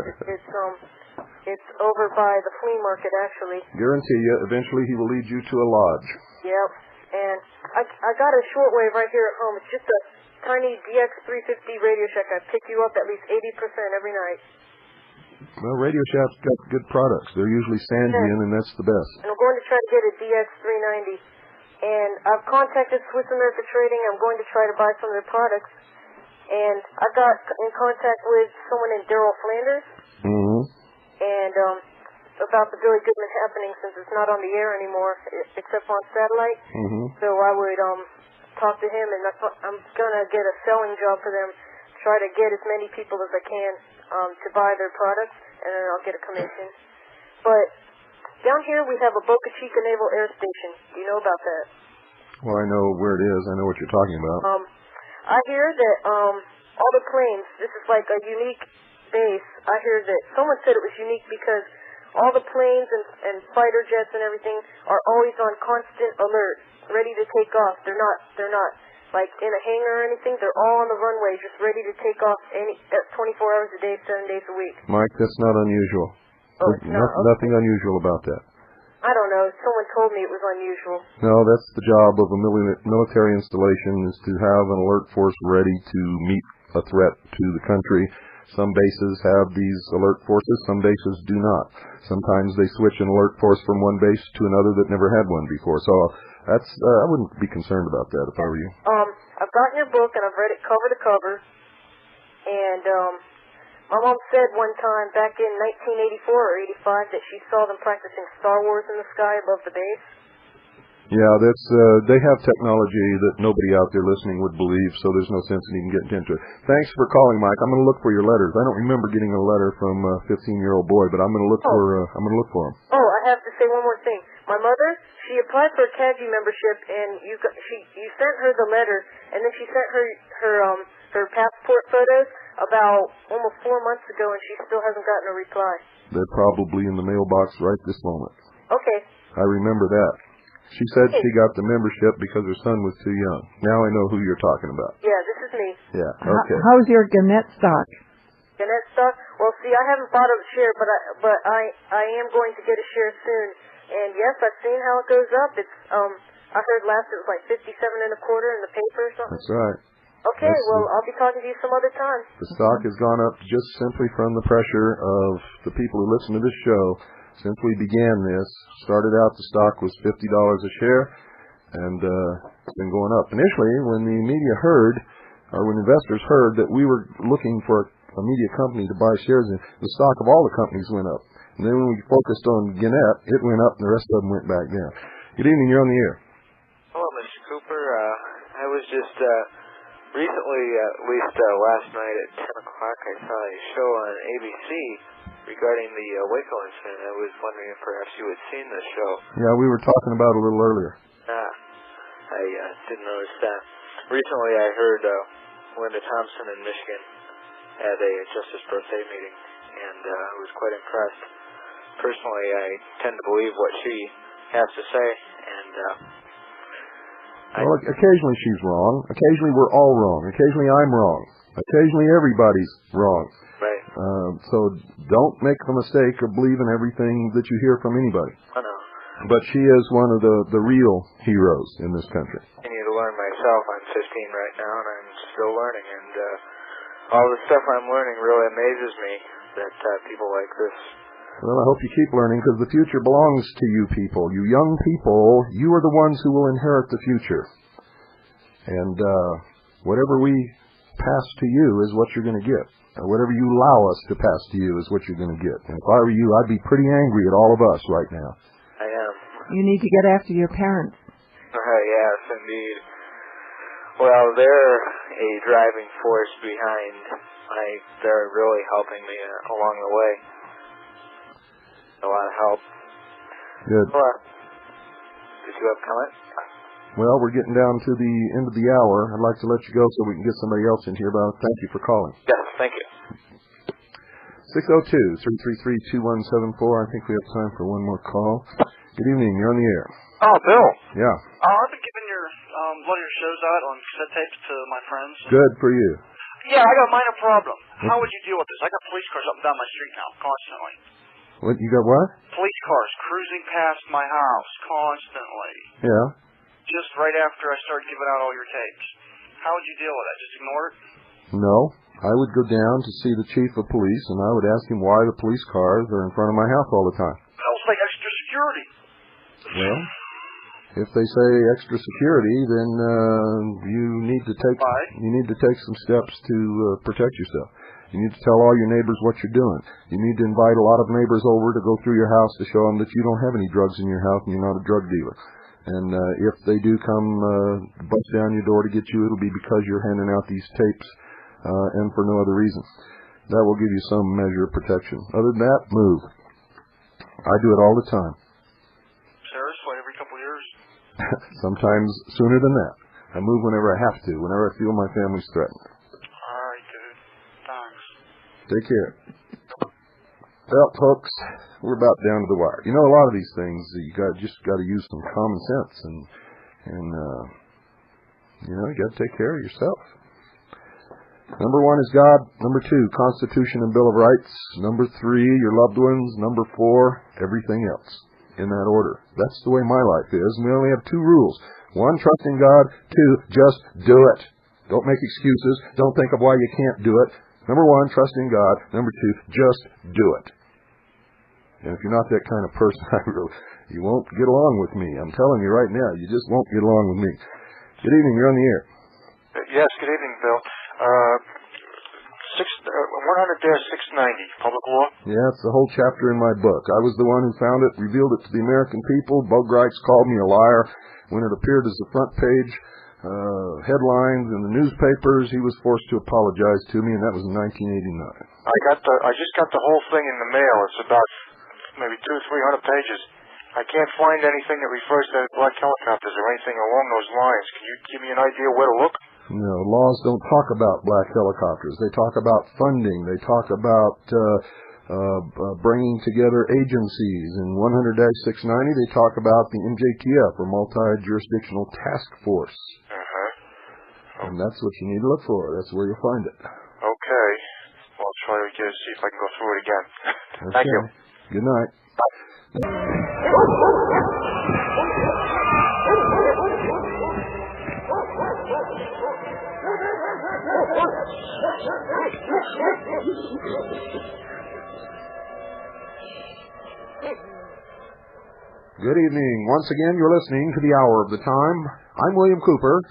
It's over by the flea market, actually. Guarantee you, eventually he will lead you to a lodge. Yep. And I got a shortwave right here at home. It's just a tiny DX350 Radio Shack. I pick you up at least 80% every night. Well, Radio Shack's got good products. They're usually Sandian, and that's the best. And I'm going to try to get a DX390. And I've contacted Swiss America Trading. I'm going to try to buy some of their products. And I got in contact with someone in Daryl Flanders. Mm-hmm. And about the Billy Goodman happening, since it's not on the air anymore, except on satellite. Mm-hmm. So I would talk to him, and I'm going to get a selling job for them, try to get as many people as I can to buy their products, and then I'll get a commission. But down here we have a Boca Chica Naval Air Station. Do you know about that? Well, I know where it is. I know what you're talking about. I hear that all the planes, this is like a unique base. I hear that someone said it was unique because all the planes and fighter jets and everything are always on constant alert, ready to take off. They're not like in a hangar or anything. They're all on the runway, just ready to take off 24 hours a day, 7 days a week. Mike, that's not unusual. Oh, it's not? Nothing unusual about that. I don't know. Someone told me it was unusual. No, that's the job of a military installation, is to have an alert force ready to meet a threat to the country. Some bases have these alert forces, some bases do not. Sometimes they switch an alert force from one base to another that never had one before. So that's I wouldn't be concerned about that if I were you. I've gotten your book and I've read it cover to cover. And my mom said one time back in 1984 or 85 that she saw them practicing Star Wars in the sky above the base. Yeah, that's they have technology that nobody out there listening would believe, so there's no sense in even getting into it. Thanks for calling, Mike. I'm going to look for your letters. I don't remember getting a letter from a 15-year-old boy, but I'm going to look for them. Oh, I have to say one more thing. My mother, she applied for a CAGI membership, and you sent her the letter, and then she sent her passport photos about almost 4 months ago, and she still hasn't gotten a reply. They're probably in the mailbox right this moment. Okay. I remember that. She said she got the membership because her son was too young. Now I know who you're talking about. Yeah, this is me. Yeah, okay. How's your Gannett stock? Gannett stock? Well, see, I haven't bought a share, but I am going to get a share soon. And yes, I've seen how it goes up. It's I heard last it was like 57 and a quarter in the paper or something. That's right. Okay, well, I'll be talking to you some other time. The stock has gone up just simply from the pressure of the people who listen to this show. Since we began this, started out the stock was $50 a share, and it's been going up. Initially, when the media heard, or when investors heard that we were looking for a media company to buy shares in, the stock of all the companies went up. And then when we focused on Gannett, it went up, and the rest of them went back down. Good evening, you're on the air. Hello, Mr. Cooper. I was just recently, at least last night at 10 o'clock, I saw a show on ABC regarding the Waco incident. I was wondering if perhaps you had seen this show. Yeah, we were talking about it a little earlier. I didn't notice that. Recently, I heard Linda Thompson in Michigan had a Justice Birthday meeting, and I was quite impressed. Personally, I tend to believe what she has to say, and well, occasionally she's wrong. Occasionally we're all wrong. Occasionally I'm wrong. Occasionally everybody's wrong. Right. So don't make the mistake of believing everything that you hear from anybody. I know. But she is one of the real heroes in this country. I need to learn myself. I'm 15 right now, and I'm still learning. And all the stuff I'm learning really amazes me, that people like this. Well, I hope you keep learning, because the future belongs to you people. You young people, you are the ones who will inherit the future. And whatever we pass to you is what you're going to get. Whatever you allow us to pass to you is what you're going to get. And if I were you, I'd be pretty angry at all of us right now. I am. You need to get after your parents. Yes, indeed. Well, they're a driving force behind. They're really helping me along the way. A lot of help. Good. Did you have a comment? Well, we're getting down to the end of the hour. I'd like to let you go so we can get somebody else in here, but thank you for calling. Yes, thank you. 602-333-2174. I think we have time for one more call. Good evening. You're on the air. Oh, Bill. Yeah. I've been giving one of your shows out on cassette tapes to my friends. Good for you. Yeah, I got a minor problem. How would you deal with this? I got police cars up and down my street now, constantly. What, you got what? Police cars cruising past my house constantly. Yeah. Just right after I started giving out all your tapes. How would you deal with that? Just ignore it? No. I would go down to see the chief of police, and I would ask him why the police cars are in front of my house all the time. It's like extra security. Well, if they say extra security, then you need to take some steps to protect yourself. You need to tell all your neighbors what you're doing. You need to invite a lot of neighbors over to go through your house to show them that you don't have any drugs in your house and you're not a drug dealer. And if they do come bust down your door to get you, it'll be because you're handing out these tapes and for no other reason. That will give you some measure of protection. Other than that, move. I do it all the time. Seriously, every couple of years? Sometimes sooner than that. I move whenever I have to, whenever I feel my family's threatened. All right, dude. Thanks. Take care. Well, folks, we're about down to the wire. You know, a lot of these things, you just got to use some common sense, and you know, you got to take care of yourself. Number 1 is God. Number 2, Constitution and Bill of Rights. Number 3, your loved ones. Number 4, everything else. In that order. That's the way my life is. And we only have 2 rules. 1, trust in God. 2, just do it. Don't make excuses. Don't think of why you can't do it. Number 1, trust in God. Number 2, just do it. And if you're not that kind of person, you won't get along with me. I'm telling you right now, you just won't get along with me. Good evening. You're on the air. Yes, good evening, Bill. 100-690, public law? Yeah, it's the whole chapter in my book. I was the one who found it, revealed it to the American people. Bogreich called me a liar. When it appeared as the front page headlines in the newspapers, he was forced to apologize to me, and that was in 1989. I just got the whole thing in the mail. It's about maybe 200 or 300 pages. I can't find anything that refers to black helicopters or anything along those lines. Can you give me an idea where to look? No, laws don't talk about black helicopters. They talk about funding. They talk about bringing together agencies. In 100-690, they talk about the MJTF, or Multi-Jurisdictional Task Force. And that's what you need to look for. That's where you'll find it. Okay. Well, I'll try to see if I can go through it again. Okay. Thank you. Good night. Good evening. Once again, you're listening to The Hour of the Time. I'm William Cooper.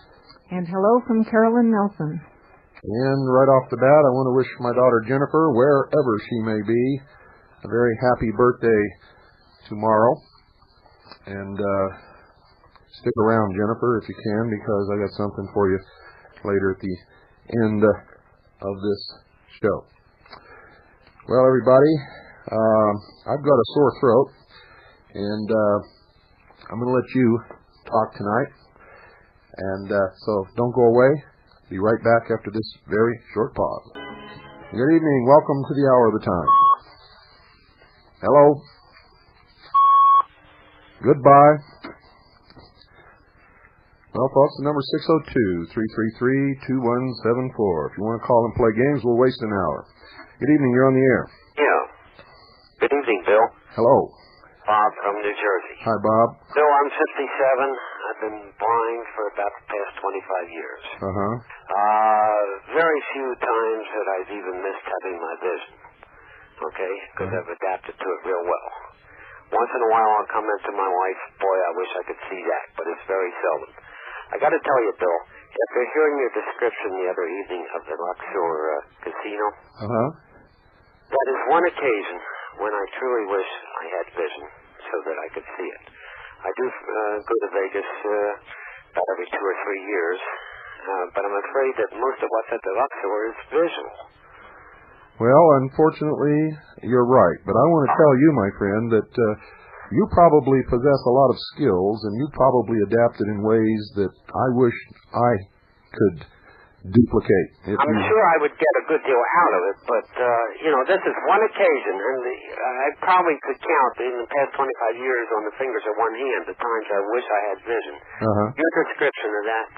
And hello from Carolyn Nelson. And right off the bat, I want to wish my daughter Jennifer, wherever she may be, a very happy birthday tomorrow. And stick around, Jennifer, if you can, because I got something for you later at the end of this show. Well, everybody, I've got a sore throat, and I'm going to let you talk tonight. And so don't go away. Be right back after this very short pause. Good evening. Welcome to the Hour of the Time. Hello. Goodbye. Well, folks, the number 602-333-2174. If you want to call and play games, we'll waste an hour. Good evening. You're on the air. Yeah. Good evening, Bill. Hello. Bob from New Jersey. Hi, Bob. Bill, I'm 57. I've been blind for about the past 25 years. Uh-huh. Very few times that I've even missed having my vision. Okay? Because I've adapted to it real well. Once in a while I'll come into my wife, boy, I wish I could see that, but it's very seldom. I got to tell you, Bill, after hearing your description the other evening of the Luxor casino, that is one occasion when I truly wish I had vision so that I could see it. I do go to Vegas about every 2 or 3 years, but I'm afraid that most of what's at the Luxor is visual. Well, unfortunately, you're right. But I want to tell you, my friend, that you probably possess a lot of skills, and you probably adapted in ways that I wish I could duplicate. I'm sure I would get a good deal out of it, but, this is one occasion, and I probably could count in the past 25 years on the fingers of one hand the times I wish I had vision. Your description of that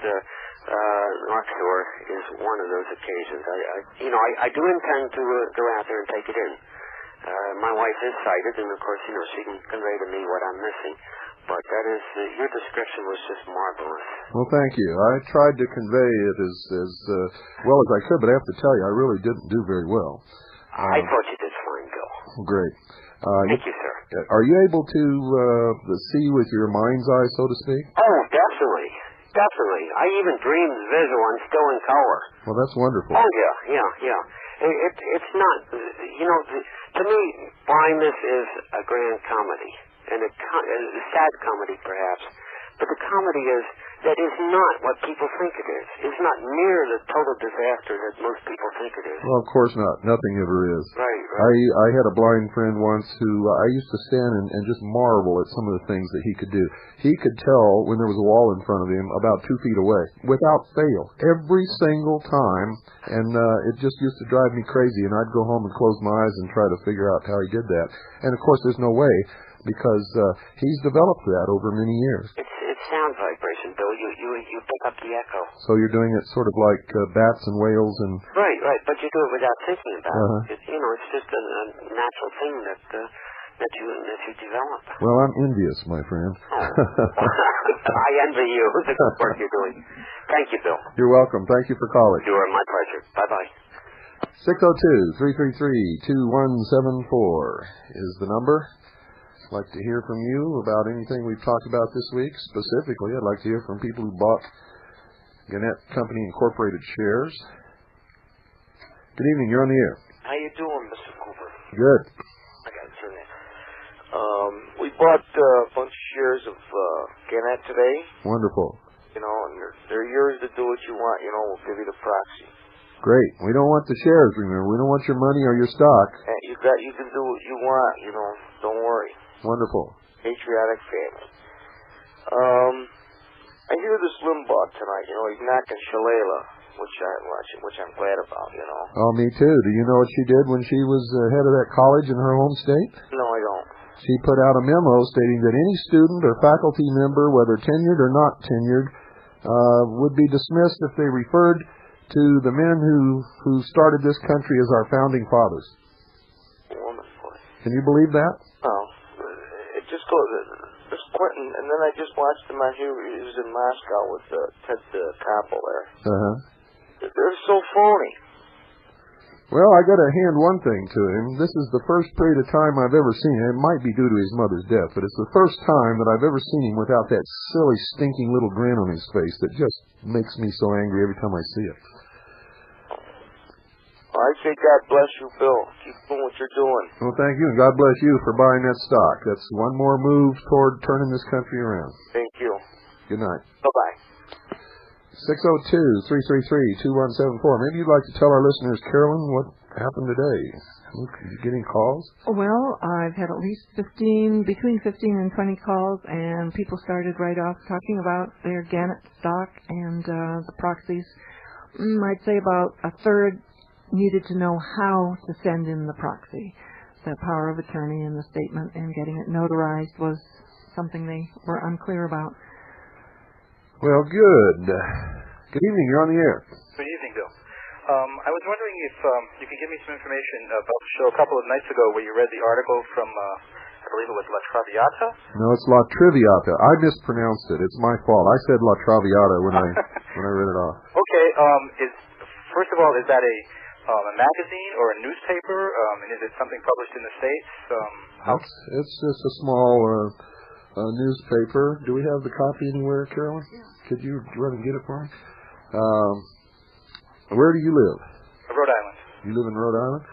Luxor is one of those occasions. I do intend to go out there and take it in. My wife is sighted, and of course, she can convey to me what I'm missing. But that is, your description was just marvelous. Well, thank you. I tried to convey it as well as I could, but I have to tell you, I really didn't do very well. I thought you did fine, Bill. Great. Thank you, sir. Are you able to see with your mind's eye, so to speak? Oh, definitely. Definitely. I even dreamed visual and still in color. Well, that's wonderful. Oh, yeah. It's not, to me, blindness is a grand comedy. And a sad comedy, perhaps. But the comedy that is not what people think it is. It's not near the total disaster that most people think it is. Well, of course not. Nothing ever is. Right. I had a blind friend once who I used to stand and just marvel at some of the things that he could do. He could tell when there was a wall in front of him about 2 feet away, without fail, every single time. And it just used to drive me crazy. And I'd go home and close my eyes and try to figure out how he did that. And, of course, there's no way, because he's developed that over many years. It's sound vibration, Bill. You pick up the echo. So you're doing it sort of like bats and whales and... Right. But you do it without thinking about it. It's just a natural thing that you develop. Well, I'm envious, my friend. I envy you, the good work you're doing. Thank you, Bill. You're welcome. Thank you for calling. You are my pleasure. Bye-bye. 602-333-2174 is the number. I'd like to hear from you about anything we've talked about this week. Specifically, I'd like to hear from people who bought Gannett Company Incorporated shares. Good evening. You're on the air. How you doing, Mr. Cooper? Good. I got to turn that. We bought a bunch of shares of Gannett today. Wonderful. And they're yours to do what you want. We'll give you the proxy. Great. We don't want the shares, remember. We don't want your money or your stock. And you can do what you want. Don't worry. Wonderful. Patriotic family. I hear this Limbaugh tonight. He's knocking Shalala, which I'm glad about. Oh, me too. Do you know what she did when she was head of that college in her home state? No, I don't. She put out a memo stating that any student or faculty member, whether tenured or not tenured, would be dismissed if they referred to the men who started this country as our founding fathers. Wonderful. Can you believe that? Oh, it just goes. This Clinton, and then I just watched him. He was in Moscow with Ted Koppel there. They're so phony. Well, I got to hand one thing to him. This is the first period of time I've ever seen him. It might be due to his mother's death, but it's the first time that I've ever seen him without that silly, stinking little grin on his face that just makes me so angry every time I see it. I say God bless you, Bill. Keep doing what you're doing. Well, thank you, and God bless you for buying that stock. That's one more move toward turning this country around. Thank you. Good night. Bye-bye. 602-333-2174. Maybe you'd like to tell our listeners, Carolyn, what happened today. Are you getting calls? Well, I've had at least between 15 and 20 calls, and people started right off talking about their Gannett stock and the proxies. I'd say about a third needed to know how to send in the proxy. The power of attorney and the statement and getting it notarized was something they were unclear about. Well, good. Good evening. You're on the air. Good evening, Bill. I was wondering if you could give me some information about the show a couple of nights ago where you read the article from, I believe it was La Traviata? No, it's La Traviata. I mispronounced it. It's my fault. I said La Traviata when I read it off. Okay. First of all, is that a magazine or a newspaper? And is it something published in the States? It's just a small newspaper. Do we have the copy anywhere, Carolyn? Yeah. Could you run and get it for me? Where do you live? Rhode Island. You live in Rhode Island?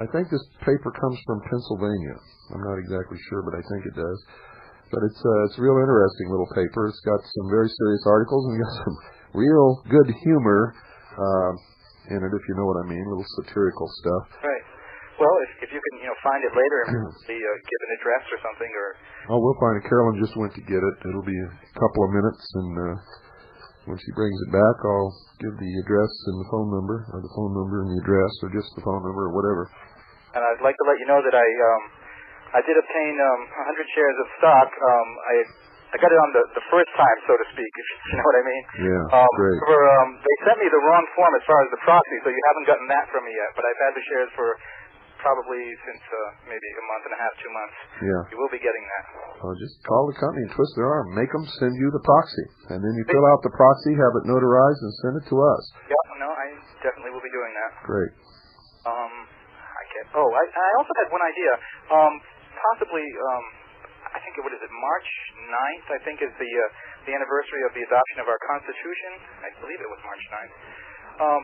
I think this paper comes from Pennsylvania. I'm not exactly sure, but I think it does. But it's a real interesting little paper. It's got some very serious articles and got some real good humor in it, if you know what I mean, little satirical stuff. Right. Well, if you can, find it later and give an address or something, or... Oh, we'll find it. Carolyn just went to get it. It'll be a couple of minutes, and when she brings it back, I'll give the address and the phone number, or the phone number and the address, or just the phone number, or whatever. And I'd like to let you know that I did obtain 100 shares of stock. I got it on the first time, so to speak, if you know what I mean. Yeah, great. They sent me the wrong form as far as the proxy, so you haven't gotten that from me yet. But I've had the shares for probably since maybe a month and a half, 2 months. Yeah. You will be getting that. Well, just call the company and twist their arm. Make them send you the proxy. And then you fill out the proxy, have it notarized, and send it to us. Yeah, no, I definitely will be doing that. Great. I also had one idea. Possibly, I think, what is it, March 9th, I think, is the anniversary of the adoption of our Constitution. I believe it was March 9th.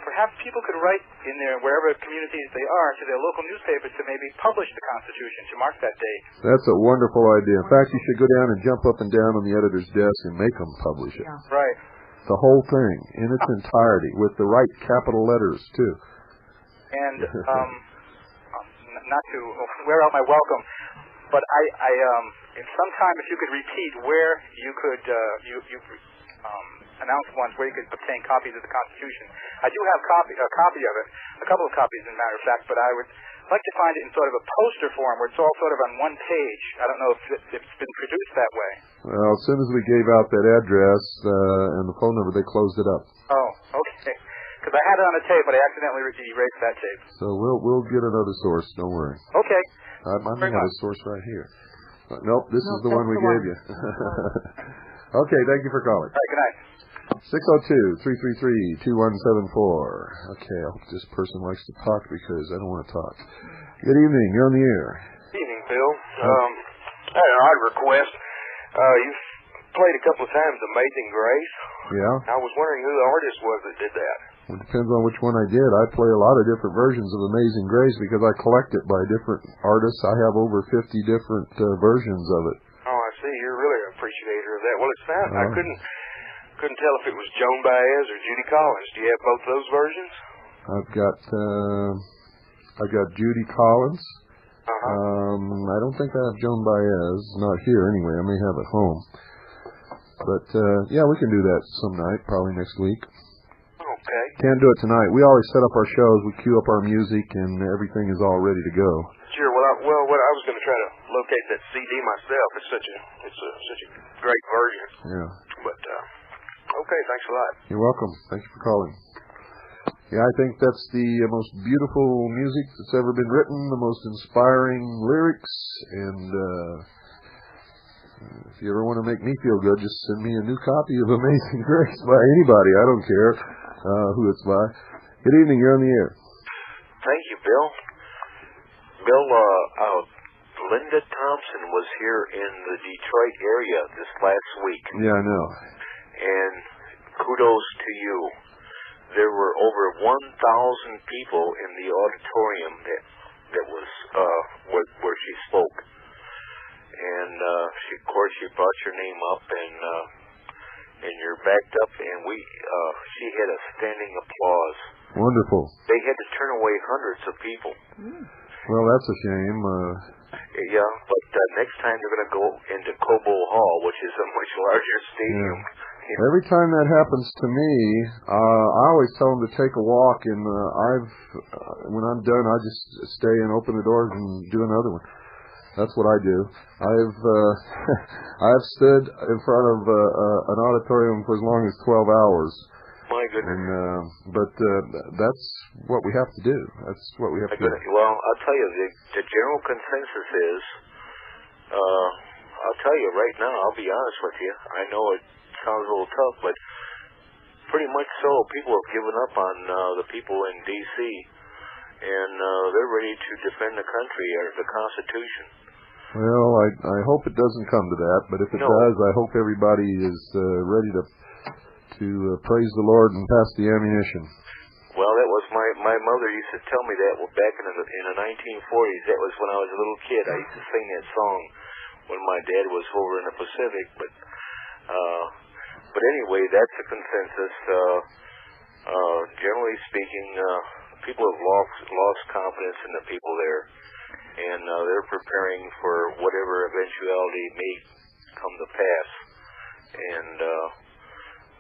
Perhaps people could write in their, wherever communities they are, to their local newspapers to maybe publish the Constitution to mark that date. That's a wonderful idea. In fact, you should go down and jump up and down on the editor's desk and make them publish it. Yeah. Right. The whole thing in its entirety with the right capital letters, too. And not to wear out my welcome, but if sometime if you could repeat where you could announce once where you could obtain copies of the Constitution. I do have a copy of it, a couple of copies, as a matter of fact, but I would like to find it in sort of a poster form where it's all sort of on one page. I don't know if it's been produced that way. Well, as soon as we gave out that address and the phone number, they closed it up. Oh, okay. Because I had it on a tape, but I accidentally erased that tape. So we'll get another source. Don't worry. Okay. I may have a source right here. Nope, this is the one we gave you. Okay, thank you for calling. All right, good night. 602-333-2174. Okay, I hope this person likes to talk because I don't want to talk. Good evening. You're on the air. Evening, Bill. I had an odd request. You've played a couple of times Amazing Grace. Yeah? I was wondering who the artist was that did that. Well, it depends on which one I did. I play a lot of different versions of Amazing Grace because I collect it by different artists. I have over 50 different versions of it. Oh, I see. You're really an appreciator of that. Well, it's found. I couldn't tell if it was Joan Baez or Judy Collins. Do you have both those versions? I've got Judy Collins. I don't think I have Joan Baez. Not here anyway. I may have it home. But yeah, we can do that some night, probably next week. Okay. Can't do it tonight. We always set up our shows. We cue up our music, and everything is all ready to go. Sure. Well, what I was going to try to locate that CD myself. It's such a great version. Yeah. But okay, thanks a lot. You're welcome. Thank you for calling. Yeah, I think that's the most beautiful music that's ever been written, the most inspiring lyrics, and if you ever want to make me feel good, just send me a new copy of Amazing Grace by anybody. I don't care who it's by. Good evening. You're on the air. Thank you, Bill. Bill, Linda Thompson was here in the Detroit area this last week. Yeah, I know. And kudos to you. There were over 1,000 people in the auditorium that was where she spoke. And of course she brought your name up, and and you're backed up, and she had a standing applause. Wonderful. They had to turn away hundreds of people. Well, that's a shame. Yeah, but next time they're going to go into Cobo Hall, which is a much larger stadium. Yeah. Every time that happens to me, I always tell them to take a walk, and when I'm done, I just stay and open the doors and do another one. That's what I do. I've stood in front of an auditorium for as long as 12 hours. My goodness. But that's what we have to do. That's what we have to do. Well, I'll tell you, the general consensus is, I'll tell you right now, I'll be honest with you, I know it sounds a little tough, but pretty much so, people have given up on the people in D.C., and they're ready to defend the country or the Constitution. Well, I hope it doesn't come to that, but if it does, I hope everybody is ready to praise the Lord and pass the ammunition. Well, that was my mother used to tell me that back in the 1940s. That was when I was a little kid. I used to sing that song when my dad was over in the Pacific. But anyway, that's the consensus. Generally speaking, people have lost confidence in the people there, and they're preparing for whatever eventuality may come to pass.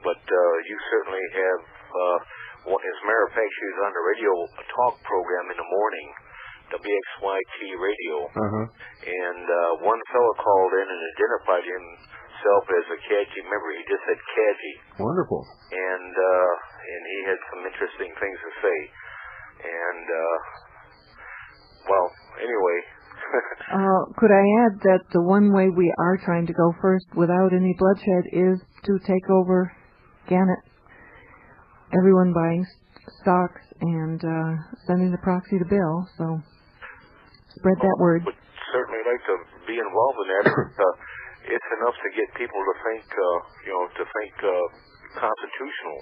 But you certainly have, as a matter of fact, she was on the radio talk program in the morning, WXYT radio, and one fellow called in and identified himself as a Kaji member. He just said Kaji. Wonderful. And he had some interesting things to say. And, well, anyway. Could I add that the one way we are trying to go first without any bloodshed is to take over Gannett, everyone buying stocks and sending the proxy to Bill. So spread that word. I would certainly like to be involved in that. It's enough to get people to think, constitutional.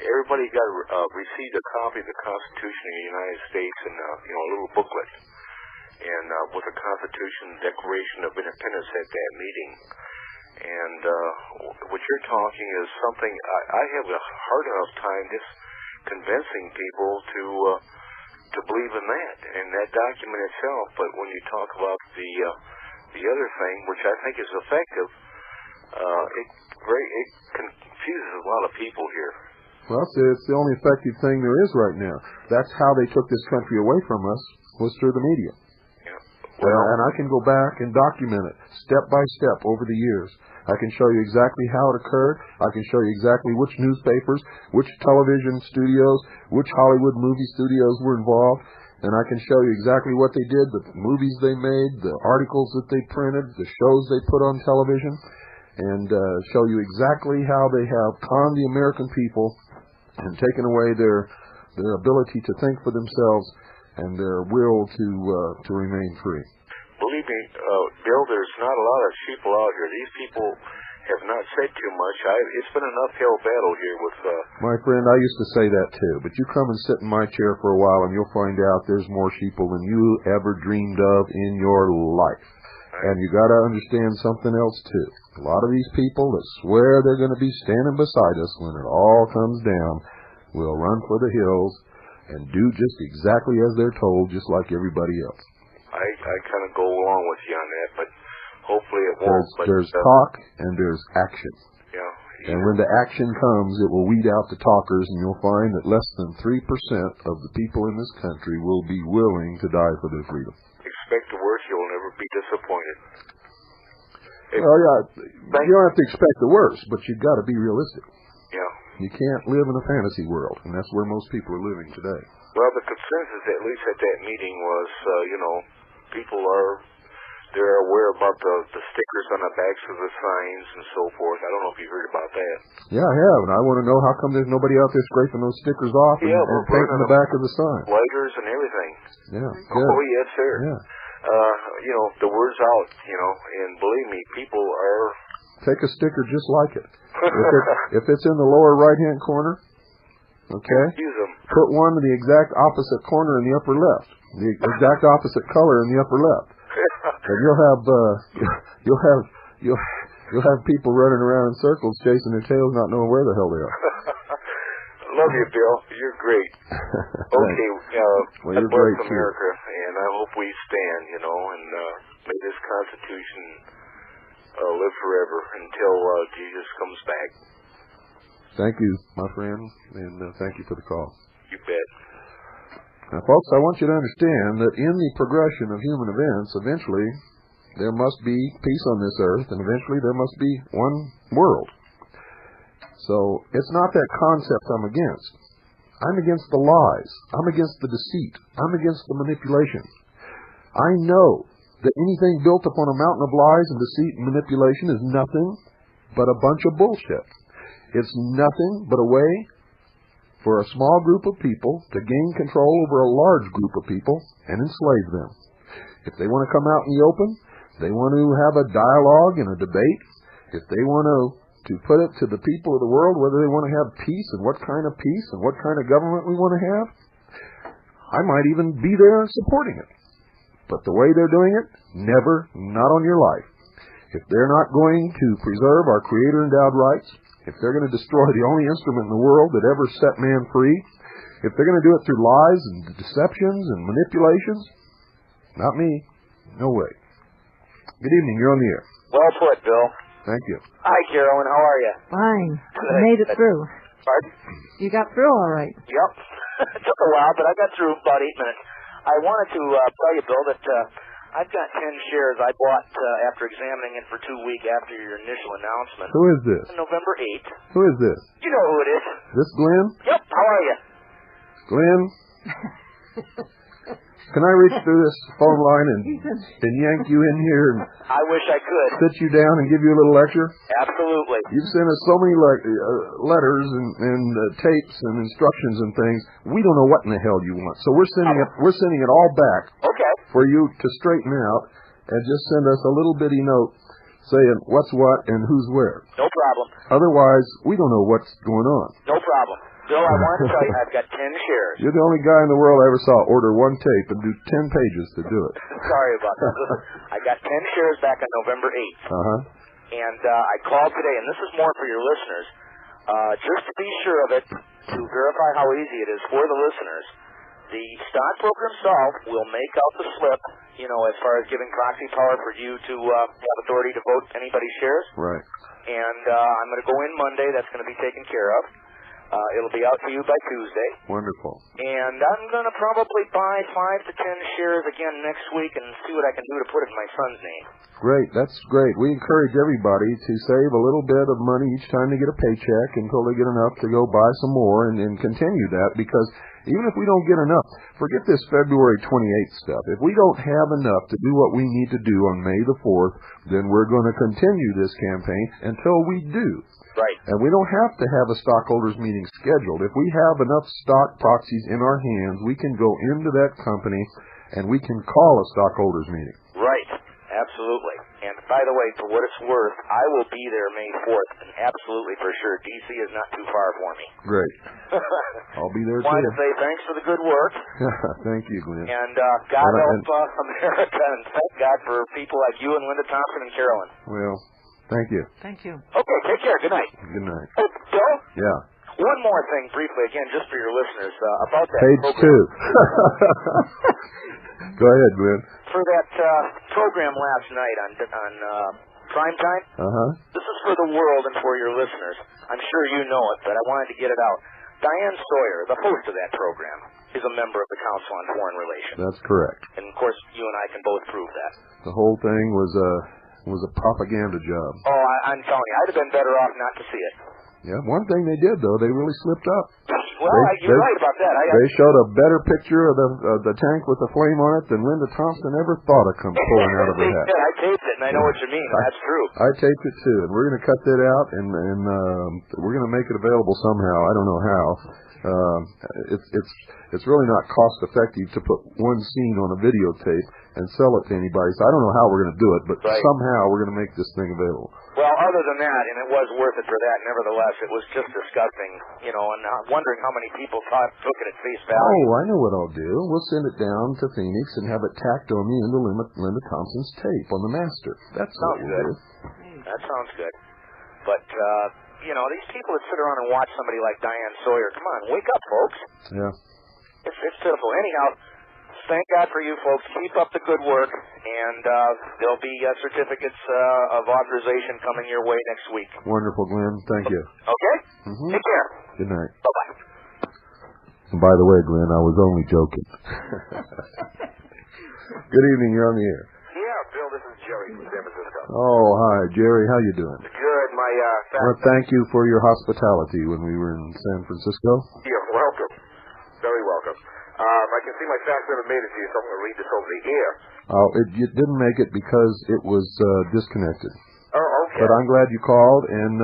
Everybody got received a copy of the Constitution of the United States in a little booklet, and with the Constitution Declaration of Independence at that meeting. And what you're talking is something I have a hard enough time just convincing people to believe in that and that document itself. But when you talk about the other thing, which I think is effective, it confuses a lot of people here. Well, it's the only effective thing there is right now. That's how they took this country away from us, was through the media. And I can go back and document it step by step over the years. I can show you exactly how it occurred. I can show you exactly which newspapers, which television studios, which Hollywood movie studios were involved. And I can show you exactly what they did, the movies they made, the articles that they printed, the shows they put on television, and show you exactly how they have conned the American people and taken away their ability to think for themselves and their will to remain free. Believe me, Bill, there's not a lot of sheeple out here. These people have not said too much. It's been an uphill battle here with... My friend, I used to say that too, but you come and sit in my chair for a while and you'll find out there's more sheeple than you ever dreamed of in your life. And you got to understand something else too. A lot of these people that swear they're going to be standing beside us when it all comes down will run for the hills and do just exactly as they're told, just like everybody else. I kind of go along with you on that, but hopefully it won't. There's talk and there's action. Yeah. And when the action comes, it will weed out the talkers, and you'll find that less than 3% of the people in this country will be willing to die for their freedom. Expect the worst, you'll never be disappointed. Well, yeah, you don't have to expect the worst, but you've got to be realistic. Yeah. You can't live in a fantasy world, and that's where most people are living today. Well, the consensus, at least at that meeting, was, people they're aware about the stickers on the backs of the signs and so forth. I don't know if you heard about that. Yeah, I have, and I want to know how come there's nobody out there scraping those stickers off and painting the back of the sign. Lighters and everything. Yeah, good. Oh, yes, sir. Yeah. The word's out, and believe me, people are... Take a sticker just like it. If it's in the lower right-hand corner, okay, use them. Put one in the exact opposite corner in the upper left, the exact opposite color in the upper left, and you'll You'll have people running around in circles chasing their tails, not knowing where the hell they are. Love you, Bill. You're great. Okay, well, you're God bless great, America, and I hope we stand, and may this Constitution live forever until Jesus comes back. Thank you, my friend, and thank you for the call. You bet. Now, folks, I want you to understand that in the progression of human events, eventually there must be peace on this earth, and eventually there must be one world. So it's not that concept I'm against. I'm against the lies. I'm against the deceit. I'm against the manipulation. I know that anything built upon a mountain of lies and deceit and manipulation is nothing but a bunch of bullshit. It's nothing but a way for a small group of people to gain control over a large group of people and enslave them. If they want to come out in the open, they want to have a dialogue and a debate. If they want to put it to the people of the world whether they want to have peace and what kind of peace and what kind of government we want to have, I might even be there supporting it. But the way they're doing it, never, not on your life. If they're not going to preserve our Creator-endowed rights, if they're going to destroy the only instrument in the world that ever set man free, if they're going to do it through lies and deceptions and manipulations, not me. No way. Good evening. You're on the air. Well put, Bill. Thank you. Hi, Carolyn. How are you? Fine. I made it through. Pardon? You got through all right. Yep. It took a while, but I got through about 8 minutes. I wanted to tell you, Bill, that I've got 10 shares I bought after examining it for 2 weeks after your initial announcement. Who is this? November 8th. Who is this? You know who it is. This Glenn? Yep. How are you? Glenn? Can I reach through this phone line and yank you in here and I wish I could. sit you down and give you a little lecture? Absolutely. You've sent us so many letters and tapes and instructions and things. We don't know what in the hell you want, so we're sending it all back. Okay. For you to straighten out and just send us a little bitty note saying what's what and who's where. No problem. Otherwise, we don't know what's going on. No problem. Bill, I wanted to tell you I've got 10 shares. You're the only guy in the world I ever saw order one tape and do 10 pages to do it. Sorry about that. I got 10 shares back on November 8th. Uh-huh. And I called today, and this is more for your listeners, just to be sure of it, to verify how easy it is for the listeners. The stockbroker himself will make out the slip, as far as giving proxy power for you to have authority to vote anybody's shares. Right. And I'm going to go in Monday. That's going to be taken care of. It'll be out to you by Tuesday. Wonderful. And I'm going to probably buy 5 to 10 shares again next week and see what I can do to put it in my son's name. Great. That's great. We encourage everybody to save a little bit of money each time they get a paycheck until they get enough to go buy some more and continue that, because even if we don't get enough, forget this February 28th stuff. If we don't have enough to do what we need to do on May the 4th, then we're going to continue this campaign until we do. Right. And we don't have to have a stockholders meeting scheduled. If we have enough stock proxies in our hands, we can go into that company and we can call a stockholders meeting. Right. Absolutely. And by the way, for what it's worth, I will be there May 4th, and absolutely for sure, D.C. is not too far for me. Great. I'll be there too. Wanted to say thanks for the good work. Thank you, Glenn. And God help America, and thank God for people like you and Linda Thompson and Carolyn. Well, thank you. Thank you. Okay, take care. Good night. Good night. Oh, Bill? Yeah. One more thing, briefly, again, just for your listeners, about that Page program. 2. Go ahead, Glenn. For that program last night on Prime Time, this is for the world and for your listeners. I'm sure you know it, but I wanted to get it out. Diane Sawyer, the host of that program, is a member of the Council on Foreign Relations. That's correct. And, of course, you and I can both prove that. The whole thing was a propaganda job. Oh, I'm telling you, I'd have been better off not to see it. Yeah, one thing they did, though, they really slipped up. Well, you're right about that. They showed a better picture of the tank with the flame on it than Linda Thompson ever thought of pulling out of her hat. I taped it, and I know what you mean. That's true. I taped it, too, and we're going to cut that out, and we're going to make it available somehow. I don't know how. It's really not cost effective to put one scene on a videotape and sell it to anybody. So I don't know how we're going to do it, but somehow we're going to make this thing available. Well, other than that, and it was worth it for that, nevertheless, it was just disgusting, and wondering how many people took it at face value. Oh, I know what I'll do. We'll send it down to Phoenix and have it tacked on the end of Linda Thompson's tape on the master. That's what we'll do. That sounds good. But, these people that sit around and watch somebody like Diane Sawyer, come on, wake up, folks. Yeah. It's pitiful. Anyhow, thank God for you folks. Keep up the good work, and there'll be certificates of authorization coming your way next week. Wonderful, Glenn. Thank you. Okay? Mm-hmm. Take care. Good night. Bye-bye. And by the way, Glenn, I was only joking. Good evening. You're on the air. Yeah, Bill, this is Jerry from San Francisco. Oh, hi, Jerry. How you doing? Good. My I want to thank you for your hospitality when we were in San Francisco. You're welcome. Very welcome. I can see my fax never made it to you, so I'm going to read this over the air. Oh, it didn't make it because it was disconnected. Oh, okay. But I'm glad you called, and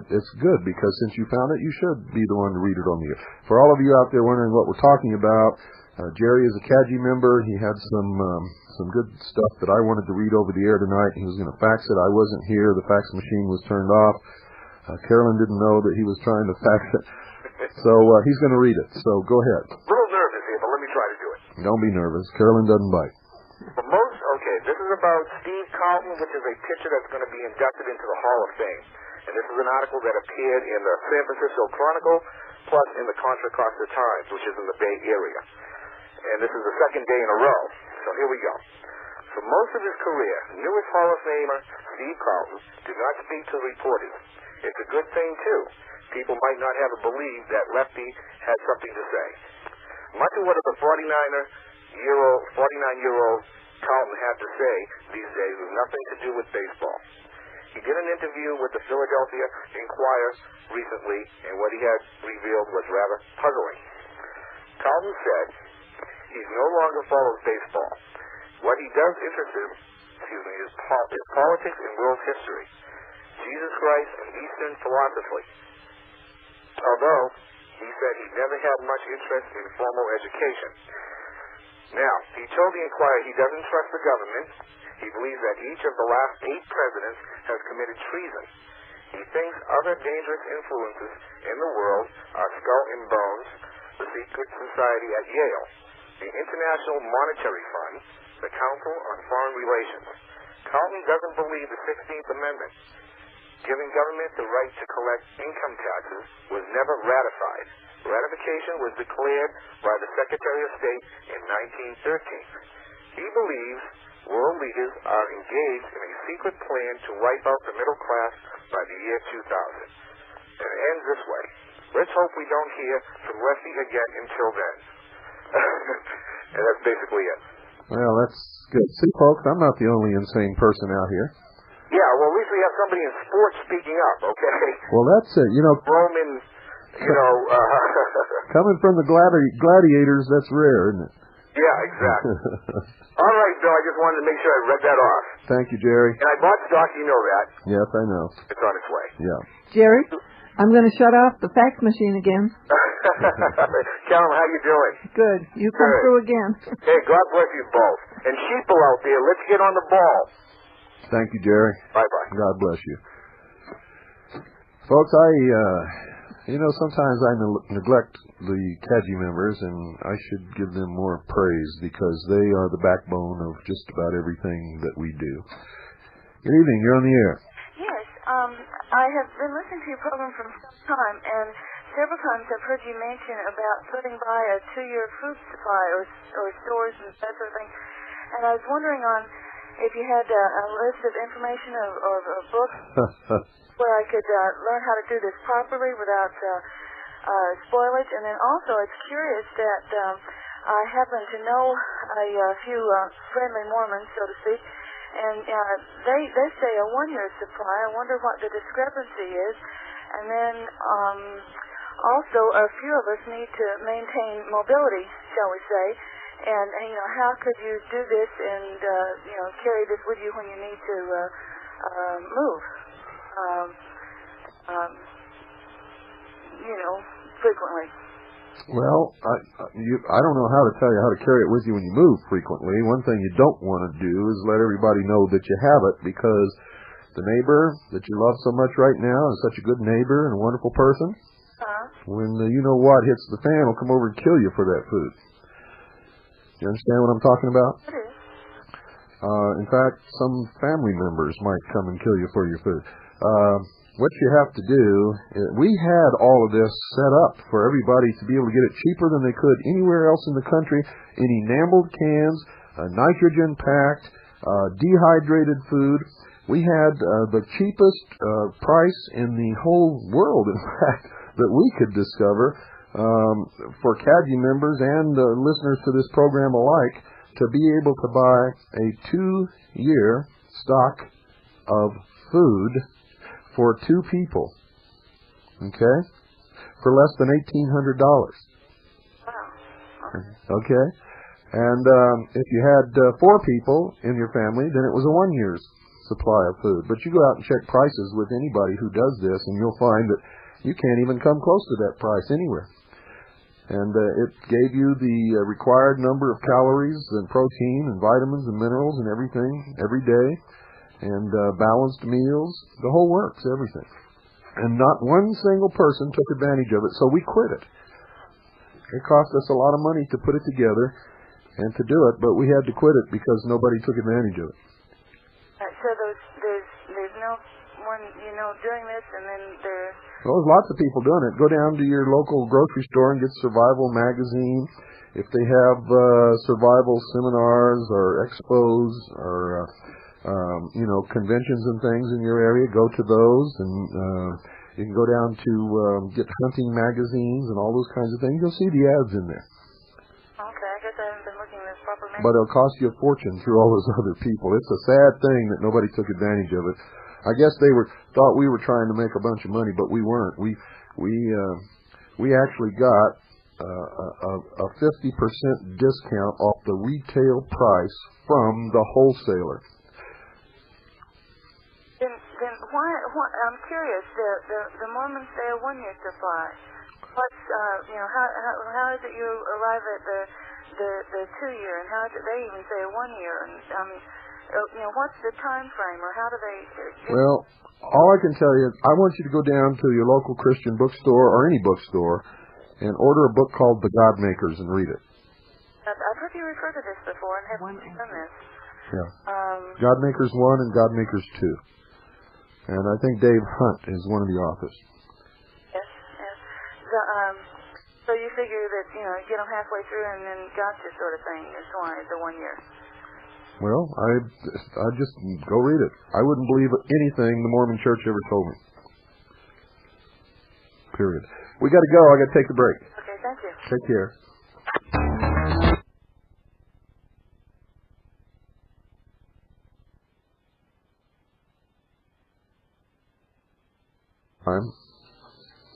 it's good because since you found it, you should be the one to read it on the air. For all of you out there wondering what we're talking about, Jerry is a CAGI member. He had some good stuff that I wanted to read over the air tonight. He was going to fax it. I wasn't here. The fax machine was turned off. Carolyn didn't know that he was trying to fax it. So he's going to read it. So go ahead. A little nervous here, but let me try to do it. Don't be nervous. Carolyn doesn't bite. This is about Steve Carlton, which is a pitcher that's going to be inducted into the Hall of Fame. And this is an article that appeared in the San Francisco Chronicle, plus in the Contra Costa Times, which is in the Bay Area. And this is the second day in a row. So here we go. For most of his career, newest Hall of Famer Steve Carlton did not speak to reporters. It's a good thing, too. People might not have believed that Lefty had something to say. Much of what the 49-year-old Carlton had to say these days was nothing to do with baseball. He did an interview with the Philadelphia Inquirer recently, and what he had revealed was rather puzzling. Carlton said he no longer follows baseball. What he does interest him, is politics and world history, Jesus Christ and Eastern philosophy. Although he said he never had much interest in formal education. Now, he told the Inquirer he doesn't trust the government. He believes that each of the last 8 presidents has committed treason. He thinks other dangerous influences in the world are Skull and Bones, the secret society at Yale, the International Monetary Fund, the Council on Foreign Relations. Carlton doesn't believe the 16th Amendment, giving government the right to collect income taxes, was never ratified. Ratification was declared by the Secretary of State in 1913. He believes world leaders are engaged in a secret plan to wipe out the middle class by the year 2000. And it ends this way. Let's hope we don't hear from Lefty again until then. And that's basically it. Well, that's good. See, folks, I'm not the only insane person out here. Yeah, well, at least we have somebody in sports speaking up, okay? Well, that's it. Roman, coming from the gladiators, that's rare, isn't it? Yeah, exactly. All right, Bill, I just wanted to make sure I read that off. Thank you, Jerry. And I bought stock, you know that. Yes, I know. It's on its way. Yeah. Jerry, I'm going to shut off the fax machine again. Carolyn, how you doing? Good. You come through again. Hey, God bless you both. And sheeple out there, let's get on the ball. Thank you, Jerry. Bye-bye. God bless you. Folks, sometimes I neglect the CAGI members, and I should give them more praise because they are the backbone of just about everything that we do. Good evening. You're on the air. Yes. I have been listening to your program for some time, and several times I've heard you mention about putting by a 2-year food supply or stores and that sort of thing. And I was wondering if you had a list of information or books where I could learn how to do this properly without spoilage. And then also, it's curious that I happen to know a few friendly Mormons, so to speak, and they say a 1-year supply. I wonder what the discrepancy is. And then also, a few of us need to maintain mobility, shall we say. And how could you do this and carry this with you when you need to move? Frequently. Well, I don't know how to tell you how to carry it with you when you move frequently. One thing you don't want to do is let everybody know that you have it, because the neighbor that you love so much right now is such a good neighbor and a wonderful person. When you-know-what hits the fan, will come over and kill you for that food. You understand what I'm talking about? In fact, some family members might come and kill you for your food. What you have to do, we had all of this set up for everybody to be able to get it cheaper than they could anywhere else in the country in enameled cans, nitrogen-packed, dehydrated food. We had the cheapest price in the whole world, in fact, that we could discover for CADU members and listeners to this program alike to be able to buy a 2-year stock of food for 2 people, okay, for less than $1,800. Okay, and if you had 4 people in your family, then it was a 1 year's supply of food. But you go out and check prices with anybody who does this, and you'll find that you can't even come close to that price anywhere. And it gave you the required number of calories and protein and vitamins and minerals and everything every day, and balanced meals, the whole works, everything. And not one single person took advantage of it, so we quit it. It cost us a lot of money to put it together and to do it, but we had to quit it because nobody took advantage of it. So there's no one, doing this, and then there's... Well, there's lots of people doing it. Go down to your local grocery store and get Survival Magazine. If they have survival seminars or expos or, conventions and things in your area, go to those. And you can go down to get hunting magazines and all those kinds of things. You'll see the ads in there. Okay, I guess I haven't been looking at this properly. But it'll cost you a fortune through all those other people. It's a sad thing that nobody took advantage of it. I guess they thought we were trying to make a bunch of money, but we weren't. We actually got a 50% discount off the retail price from the wholesaler. Then why? I'm curious. The Mormons say a 1-year supply. What's how is it you arrive at the 2-year, and how is it they even say a 1 year? And what's the time frame, or how do they... Well, all I can tell you is I want you to go down to your local Christian bookstore or any bookstore and order a book called The God Makers and read it. I've heard you refer to this before and haven't done this. Yeah. God Makers 1 and God Makers 2. And I think Dave Hunt is one of the authors. Yes. So you figure that, you get them halfway through and then gotcha sort of thing is why it's a 1 year. Well, I just go read it. I wouldn't believe anything the Mormon Church ever told me. Period. We got to go. I got to take the break. Okay, thank you. Take care.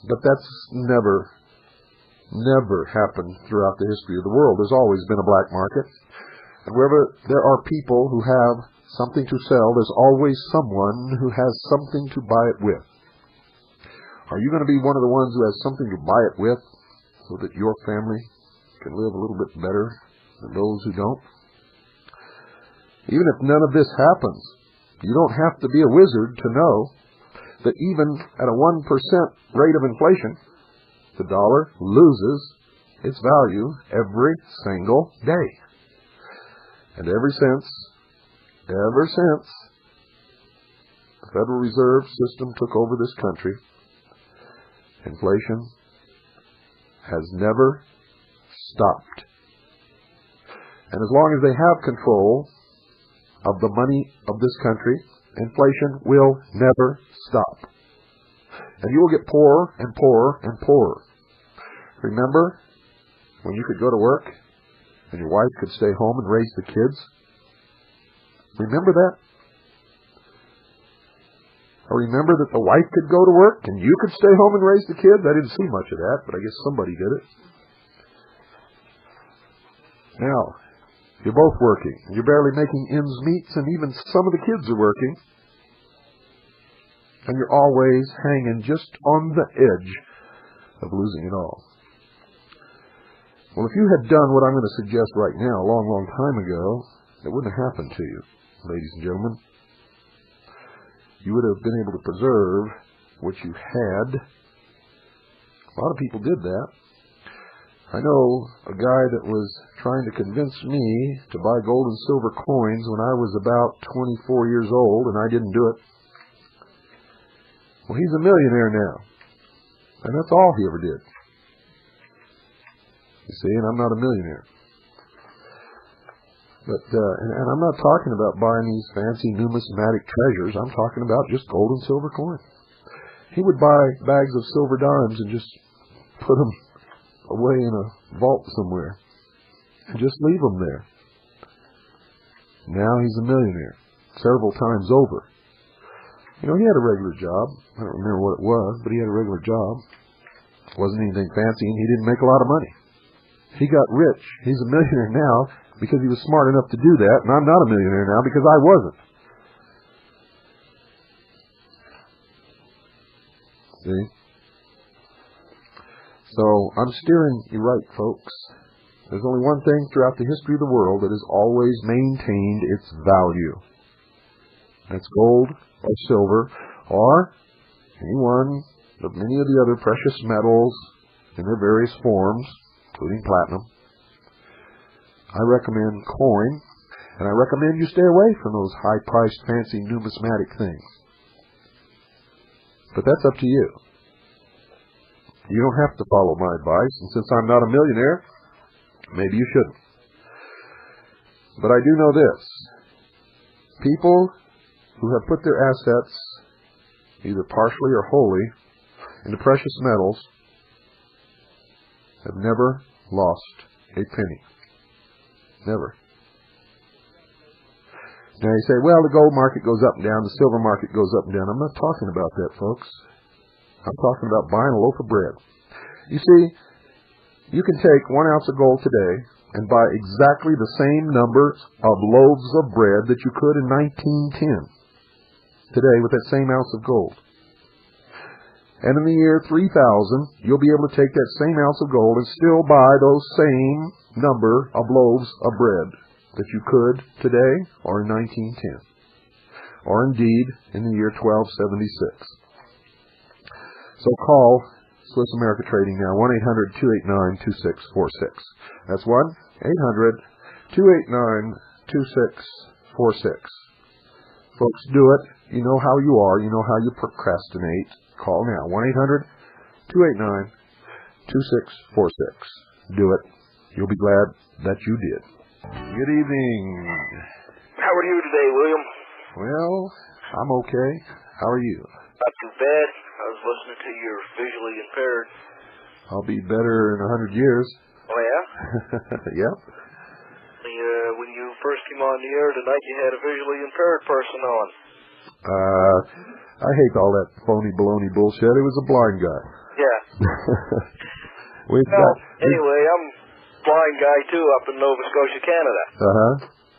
But that's never happened throughout the history of the world. There's always been a black market. And wherever there are people who have something to sell, there's always someone who has something to buy it with. Are you going to be one of the ones who has something to buy it with so that your family can live a little bit better than those who don't? Even if none of this happens, you don't have to be a wizard to know that even at a 1% rate of inflation, the dollar loses its value every single day. And ever since the Federal Reserve System took over this country, inflation has never stopped. And as long as they have control of the money of this country, inflation will never stop. And you will get poorer and poorer and poorer. Remember when you could go to work and your wife could stay home and raise the kids? Remember that? Or remember that the wife could go to work and you could stay home and raise the kids? I didn't see much of that, but I guess somebody did it. Now, you're both working. You're barely making ends meet, and even some of the kids are working. And you're always hanging just on the edge of losing it all. Well, if you had done what I'm going to suggest right now a long, long time ago, it wouldn't have happened to you, ladies and gentlemen. You would have been able to preserve what you had. A lot of people did that. I know a guy that was trying to convince me to buy gold and silver coins when I was about 24 years old, and I didn't do it. Well, he's a millionaire now, and that's all he ever did. You see, and I'm not a millionaire. But and I'm not talking about buying these fancy numismatic treasures. I'm talking about just gold and silver coin. He would buy bags of silver dimes and just put them away in a vault somewhere and just leave them there. Now he's a millionaire several times over. You know, he had a regular job. I don't remember what it was, but he had a regular job. It wasn't anything fancy, and he didn't make a lot of money. He got rich. He's a millionaire now because he was smart enough to do that, and I'm not a millionaire now because I wasn't. See? So I'm steering you right, folks. There's only one thing throughout the history of the world that has always maintained its value. That's gold or silver or any one of many of the other precious metals in their various forms, including platinum. I recommend coin, and I recommend you stay away from those high-priced, fancy numismatic things. But that's up to you. You don't have to follow my advice, and since I'm not a millionaire, maybe you shouldn't. But I do know this. People who have put their assets, either partially or wholly, into precious metals have never lost a penny. Never. Now you say, well, the gold market goes up and down, the silver market goes up and down. I'm not talking about that, folks. I'm talking about buying a loaf of bread. You see, you can take 1 ounce of gold today and buy exactly the same number of loaves of bread that you could in 1910 today with that same ounce of gold. And in the year 3000, you'll be able to take that same ounce of gold and still buy those same number of loaves of bread that you could today or in 1910, or indeed in the year 1276. So call Swiss America Trading now, 1-800-289-2646. That's 1-800-289-2646. Folks, do it. You know how you are. You know how you procrastinate. Call now, 1-800-289-2646. Do it. You'll be glad that you did. Good evening. How are you today, William? Well, I'm okay. How are you? Not too bad. I was listening to your visually impaired. I'll be better in 100 years. Oh, yeah? Yep. When you first came on the air tonight, you had a visually impaired person on. I hate all that phony baloney bullshit. It was a blind guy. Yeah. Anyway, I'm a blind guy, too, up in Nova Scotia, Canada. Uh-huh.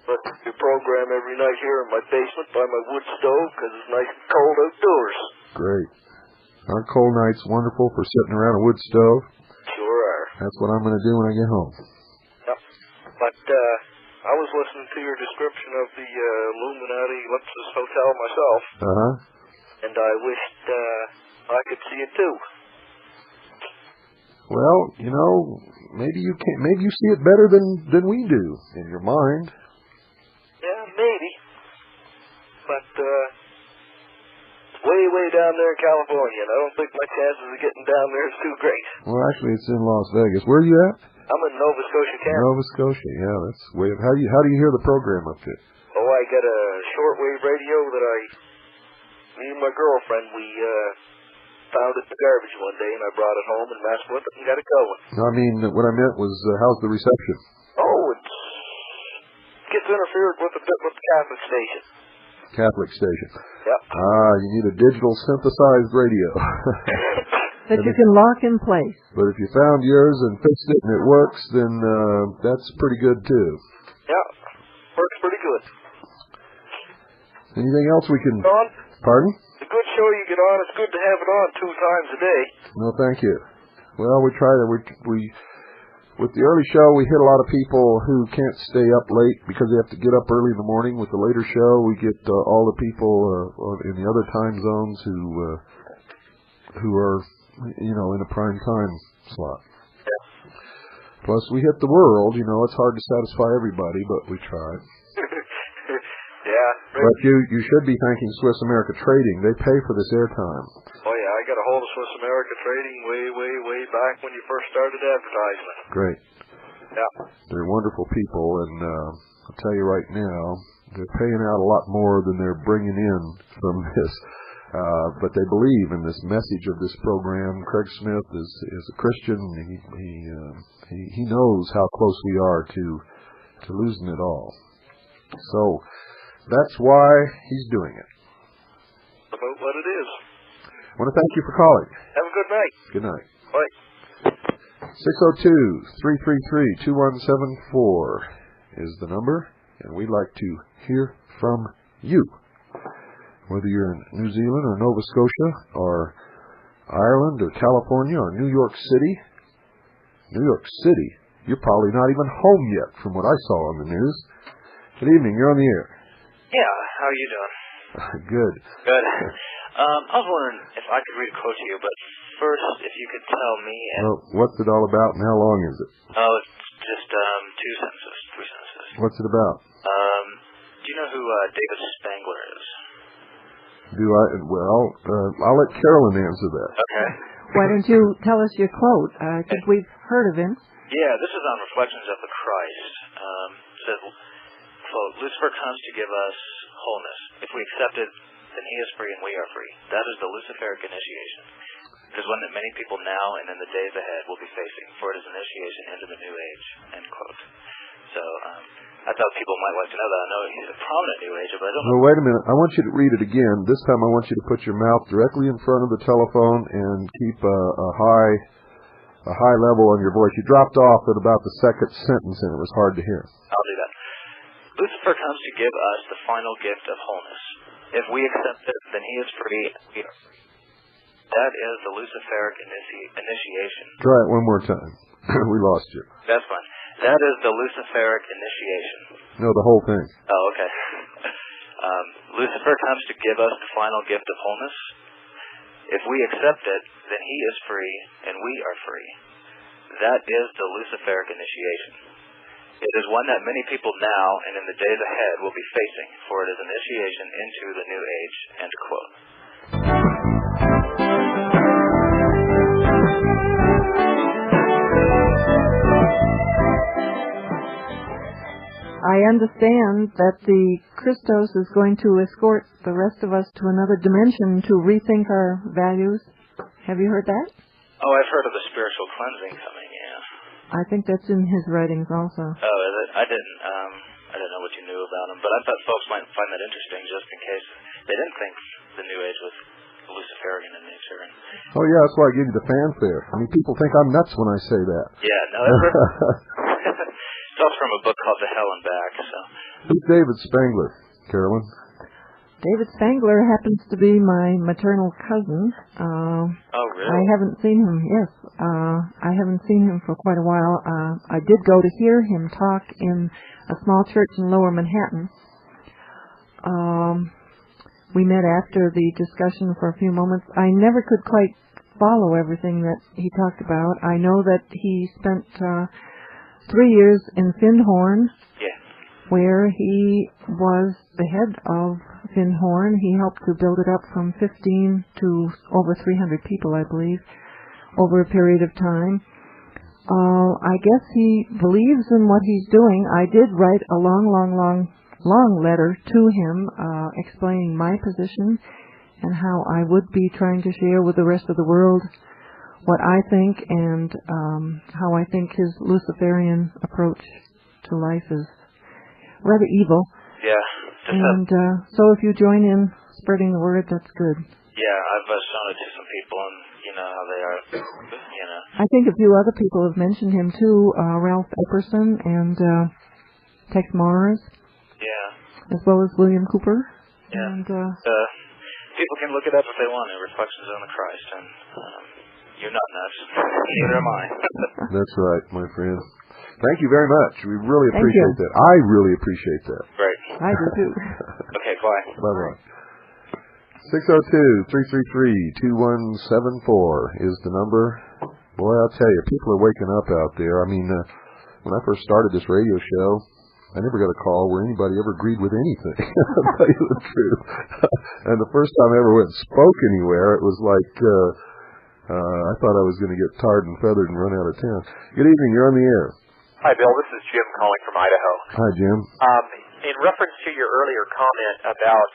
But your program every night here in my basement by my wood stove because it's nice and cold outdoors. Great. Aren't cold nights wonderful for sitting around a wood stove? Sure are. That's what I'm going to do when I get home. Yep. But I was listening to your description of the Illuminati Ellipsis Hotel myself. Uh-huh. And I wished I could see it too. Well, you know, maybe you can't. Maybe you see it better than we do in your mind. Yeah, maybe. But it's way down there in California, and I don't think my chances of getting down there is too great. Well, actually, it's in Las Vegas. Where are you at? I'm in Nova Scotia, Canada. Nova Scotia, yeah, that's way. How do you hear the program up there? Oh, I got a shortwave radio that me and my girlfriend, we found at the garbage one day, and I brought it home and messed with it and got it going. No, I mean, what I meant was, how's the reception? Oh, it gets interfered with a bit with the Catholic station. Catholic station. Yep. You need a digital synthesized radio. That you can lock in place. But if you found yours and fixed it and it works, then that's pretty good too. Yeah, works pretty good. Anything else we can... On? Pardon? It's a good show you get on. It's good to have it on 2 times a day. No, thank you. Well, we try to... With the early show, we hit a lot of people who can't stay up late because they have to get up early in the morning. With the later show, we get all the people in the other time zones who are, you know, in a prime time slot. Yeah. Plus, we hit the world. You know, it's hard to satisfy everybody, but we try. Yeah. But you should be thanking Swiss America Trading. They pay for this airtime. Oh, yeah, I got a hold of Swiss America Trading way back when you first started advertisement. Great. Yeah. They're wonderful people, and I'll tell you right now, they're paying out a lot more than they're bringing in from this. But they believe in this message of this program. Craig Smith is a Christian. He knows how close we are to losing it all. So that's why he's doing it. About what it is. I want to thank you for calling. Have a good night. Good night. Bye. 602-333-2174 is the number, and we'd like to hear from you. Whether you're in New Zealand or Nova Scotia or Ireland or California or New York City. New York City? You're probably not even home yet from what I saw on the news. Good evening. You're on the air. Yeah, how are you doing? Good. Good. I was wondering if I could read a quote to you, but first, if you could tell me... Well, what's it all about and how long is it? Oh, it's just 2 sentences, 3 sentences. What's it about? Do you know who David Spangler is? I'll let Carolyn answer that. Okay. Why don't you tell us your quote? I think we've heard of him. Yeah, this is on Reflections of the Christ. It says, quote, Lucifer comes to give us wholeness. If we accept it, then he is free and we are free. That is the Luciferic initiation. It is one that many people now and in the days ahead will be facing, for it is initiation into the new age, end quote. So, I thought people might like to know that. I know he's a prominent new age, but I don't know. Well, wait a minute. I want you to read it again. This time I want you to put your mouth directly in front of the telephone and keep a high level on your voice. You dropped off at about the second sentence and it was hard to hear. I'll do that. Lucifer comes to give us the final gift of wholeness. If we accept it, then he is free. That is the Luciferic initiation. Try it one more time. We lost you. That's fine. That is the Luciferic initiation. No, the whole thing. Oh, okay. Lucifer comes to give us the final gift of wholeness. If we accept it, then he is free and we are free. That is the Luciferic initiation. It is one that many people now and in the days ahead will be facing, for it is initiation into the new age, end quote. I understand that the Christos is going to escort the rest of us to another dimension to rethink our values. Have you heard that? Oh, I've heard of the spiritual cleansing coming, yeah. I think that's in his writings also. Oh, is it? I didn't know what you knew about him, but I thought folks might find that interesting just in case they didn't think the New Age was Luciferian in nature. Oh, yeah, that's why I give you the fanfare. I mean, people think I'm nuts when I say that. Yeah, no, that's it's also from a book called The Hell and Back, so. Who's David Spangler, Carolyn? David Spangler happens to be my maternal cousin. Oh, really? I haven't seen him, yes. I haven't seen him for quite a while. I did go to hear him talk in a small church in Lower Manhattan. We met after the discussion for a few moments. I never could quite follow everything that he talked about. I know that he spent 3 years in Findhorn, where he was the head of Findhorn. He helped to build it up from 15 to over 300 people, I believe, over a period of time. I guess he believes in what he's doing. I did write a long letter to him explaining my position and how I would be trying to share with the rest of the world what I think and how I think his Luciferian approach to life is rather evil. Yeah. And so if you join in spreading the word, that's good. Yeah, I've shown it to some people, and you know how they are. You know. I think a few other people have mentioned him too, Ralph Epperson and Tex Mars. Yeah. As well as William Cooper. Yeah. And people can look it up if they want. Reflections on the Christ, and you're not nuts. Neither am I. That's right, my friend. Thank you very much. We really appreciate that. I really appreciate that. Great. I do too. Okay, bye. Bye-bye. 602-333-2174 is the number. Boy, I'll tell you, people are waking up out there. I mean, when I first started this radio show, I never got a call where anybody ever agreed with anything. I'll tell you the truth. And the first time I ever went and spoke anywhere, it was like I thought I was going to get tarred and feathered and run out of town. Good evening. You're on the air. Hi, Bill. This is Jim calling from Idaho. Hi, Jim. In reference to your earlier comment about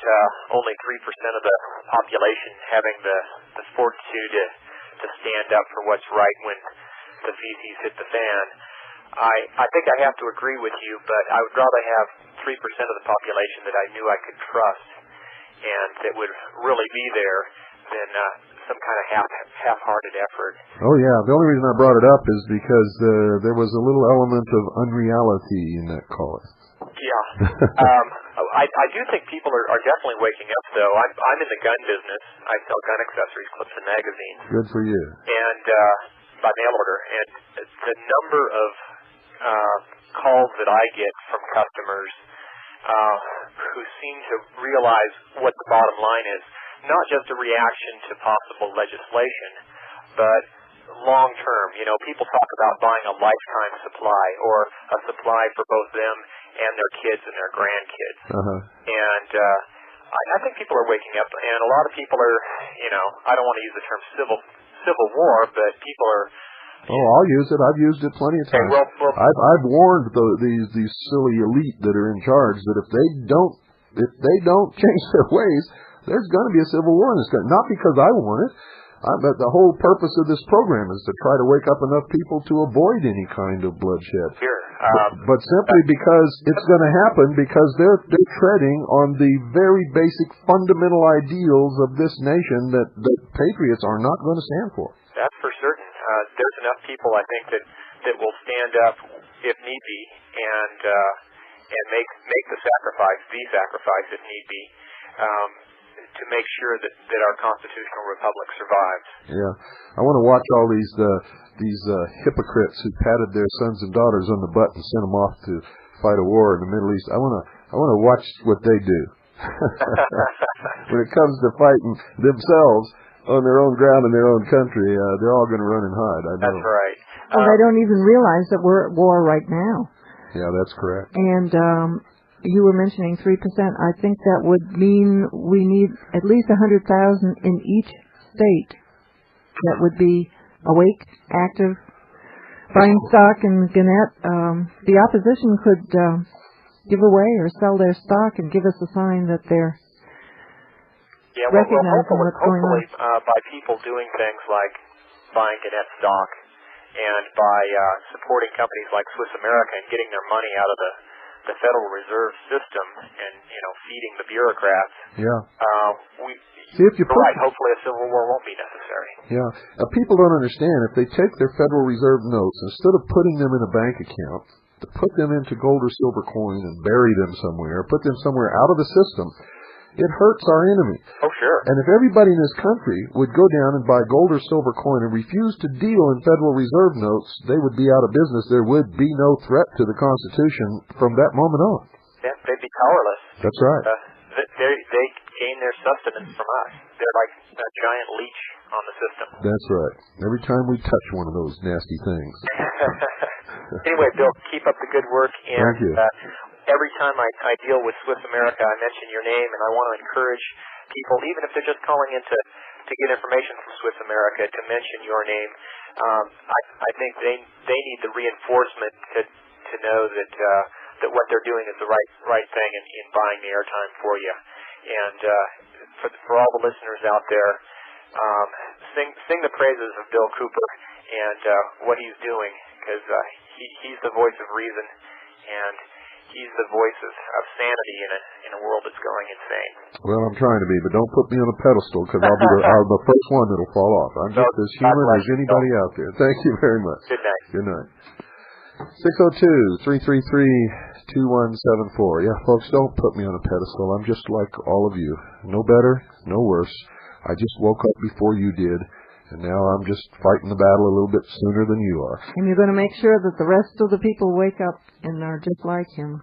only 3% of the population having the fortitude to stand up for what's right when the feces hit the fan, I think I have to agree with you, but I would rather have 3% of the population that I knew I could trust and that would really be there than some kind of half-hearted effort. Oh, yeah. The only reason I brought it up is because there was a little element of unreality in that caller. Yeah. I do think people are definitely waking up, though. I'm in the gun business. I sell gun accessories, clips, and magazines. Good for you. And by mail order. And the number of calls that I get from customers who seem to realize what the bottom line is, not just a reaction to possible legislation, but long term. You know, people talk about buying a lifetime supply or a supply for both them and their kids and their grandkids. And I think people are waking up, and a lot of people are, you know, I don't want to use the term civil war, but people are. Oh, I'll use it. I've used it plenty of times. I've warned these silly elite that are in charge that if they don't change their ways, there's going to be a civil war in this country. Not because I want it. But the whole purpose of this program is to try to wake up enough people to avoid any kind of bloodshed. Sure. But simply because it's going to happen because they're treading on the very basic fundamental ideals of this nation that patriots are not going to stand for. That's for certain. There's enough people, I think, that will stand up if need be and make the sacrifice if need be, to make sure that our constitutional republic survives. Yeah, I want to watch all these hypocrites who patted their sons and daughters on the butt and sent them off to fight a war in the Middle East. I want to watch what they do when it comes to fighting themselves on their own ground in their own country. They're all going to run and hide. I know. That's right. Well, they don't even realize that we're at war right now. Yeah, that's correct. And you were mentioning 3%. I think that would mean we need at least 100,000 in each state that would be awake, active, buying stock in Gannett. The opposition could give away or sell their stock and give us a sign that they're recognizing what's going on. Hopefully, by people doing things like buying Gannett stock and by supporting companies like Swiss America and getting their money out of the Federal Reserve System and, you know, feeding the bureaucrats. Yeah. See, if you hopefully a civil war won't be necessary. Yeah. People don't understand. If they take their Federal Reserve notes, instead of putting them in a bank account, to put them into gold or silver coin and bury them somewhere, put them somewhere out of the system, it hurts our enemy. Oh, sure. And if everybody in this country would go down and buy gold or silver coin and refuse to deal in Federal Reserve notes, they would be out of business. There would be no threat to the Constitution from that moment on. Yeah, they'd be powerless. That's right. They gain their sustenance from us. They're like a giant leech on the system. That's right. Every time we touch one of those nasty things. Anyway, Bill, keep up the good work. And, thank you. Every time I deal with Swiss America, I mention your name, and I want to encourage people, even if they're just calling in to get information from Swiss America, to mention your name. I think they need the reinforcement to know that what they're doing is the right thing in buying the airtime for you. And for all the listeners out there, sing the praises of Bill Cooper and what he's doing, because he's the voice of reason, and he's the voice of sanity in a world that's going insane. Well, I'm trying to be, but don't put me on a pedestal, because I'll be the first one that'll fall off. I'm just as human as anybody out there. Thank you very much. Good night. Good night. 602-333-2174. Yeah, folks, don't put me on a pedestal. I'm just like all of you. No better, no worse. I just woke up before you did, and now I'm just fighting the battle a little bit sooner than you are. And you're going to make sure that the rest of the people wake up and are just like him.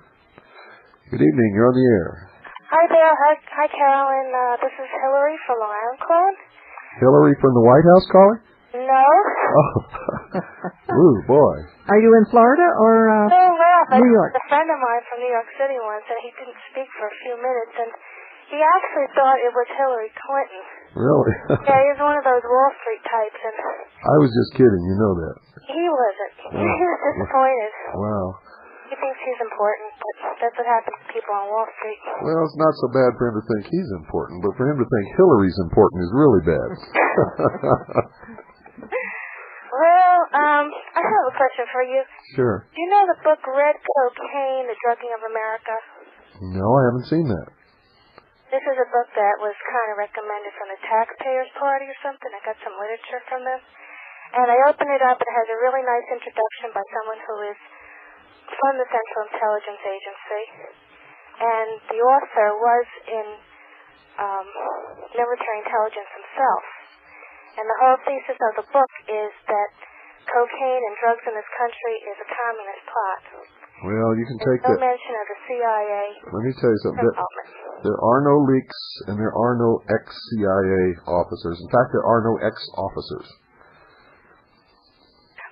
Good evening. You're on the air. Hi there. Hi, Carolyn. This is Hillary from Long Island calling. Hillary from the White House calling? No. Ooh, boy. Are you in Florida or New York? A friend of mine from New York City once, and he didn't speak for a few minutes, and he actually thought it was Hillary Clinton. Really? Yeah, he was one of those Wall Street types, and I was just kidding. You know that. he wasn't. He was disappointed. Wow. He thinks he's important, but that's what happens to people on Wall Street. Well, it's not so bad for him to think he's important, but for him to think Hillary's important is really bad. Well, I have a question for you. Sure. Do you know the book Red Cocaine, The Drugging of America? No, I haven't seen that. This is a book that was kind of recommended from the Taxpayers Party or something. I got some literature from them. And I opened it up. It has a really nice introduction by someone who is from the Central Intelligence Agency. And the author was in military intelligence himself. And the whole thesis of the book is that cocaine and drugs in this country is a communist plot. Well, you can take There's no that. mention of the CIA. Let me tell you something. There are no leaks and there are no ex-CIA officers. In fact, there are no ex-officers.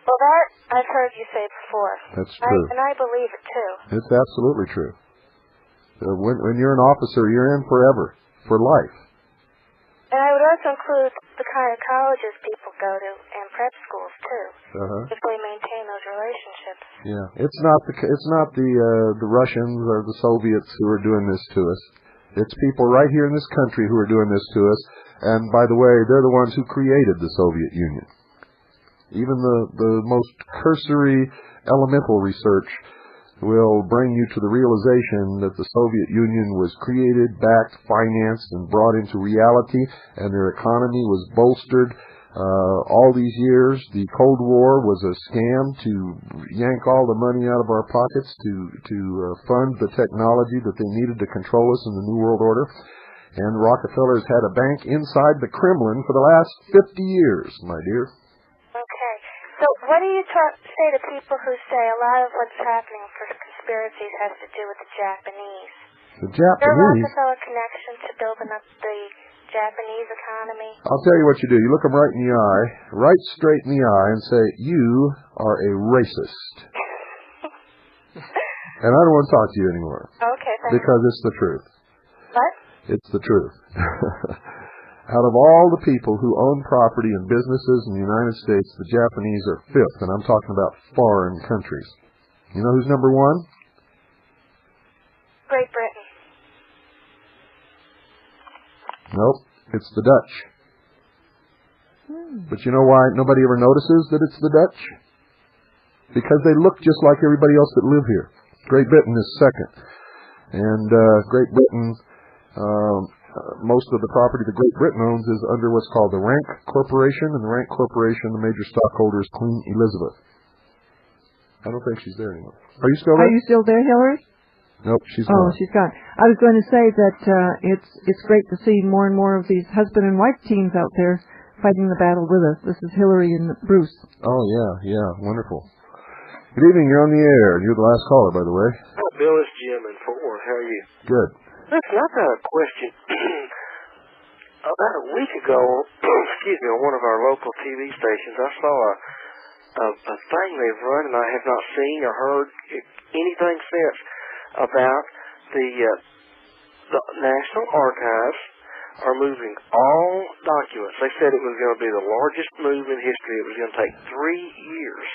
Well, that I've heard you say before. That's true. And I believe it, too. It's absolutely true. When you're an officer, you're in forever, for life. And I would also include the kind of colleges people go to and prep schools, too, if they maintain those relationships. Yeah, it's not the Russians or the Soviets who are doing this to us. It's people right here in this country who are doing this to us. And by the way, they're the ones who created the Soviet Union. Even the most cursory elemental research will bring you to the realization that the Soviet Union was created, backed, financed, and brought into reality, and their economy was bolstered all these years. The Cold War was a scam to yank all the money out of our pockets to fund the technology that they needed to control us in the New World Order. And the Rockefellers had a bank inside the Kremlin for the last 50 years, my dear. Okay. So what do you say to people who say a lot of what's happening for conspiracies has to do with the Japanese? The Japanese? Is there a Rockefeller connection to building up the Japanese economy? I'll tell you what you do. You look them right in the eye, right straight in the eye, and say, you are a racist. And I don't want to talk to you anymore. Okay, thanks. Because it's the truth. What? It's the truth. Out of all the people who own property and businesses in the United States, the Japanese are fifth, and I'm talking about foreign countries. You know who's number one? Great Britain. Nope, it's the Dutch. But you know why nobody ever notices that it's the Dutch? Because they look just like everybody else that live here. Great Britain is second. And Great Britain, most of the property that Great Britain owns is under what's called the Rank Corporation, and the Rank Corporation, the major stockholder is Queen Elizabeth. I don't think she's there anymore. Are you still there? Are you still there, Hillary? Nope, she's gone. Oh, she's gone. I was going to say that it's great to see more and more of these husband and wife teams out there fighting the battle with us. This is Hillary and Bruce. Oh, yeah, wonderful. Good evening, you're on the air. You're the last caller, by the way. Oh, Bill, it's Jim in Fort Worth. How are you? Good. Listen, I've got a question. About a week ago, excuse me, on one of our local TV stations, I saw a thing they've run, and I have not seen or heard anything since, about the National Archives are moving all documents. They said it was going to be the largest move in history. It was going to take 3 years.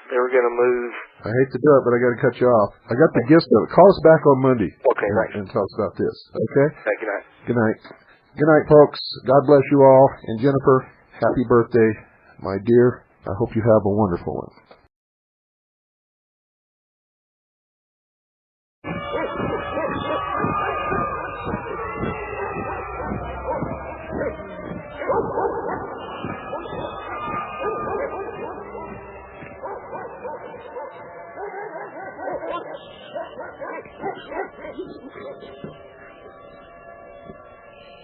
They were going to move. I hate to do it, but I got to cut you off. I got the gist of it. Call us back on Monday. Okay, thanks. And tell us about this. Okay? Good night. Good night. Good night, folks. God bless you all. And Jennifer, happy birthday, my dear. I hope you have a wonderful one.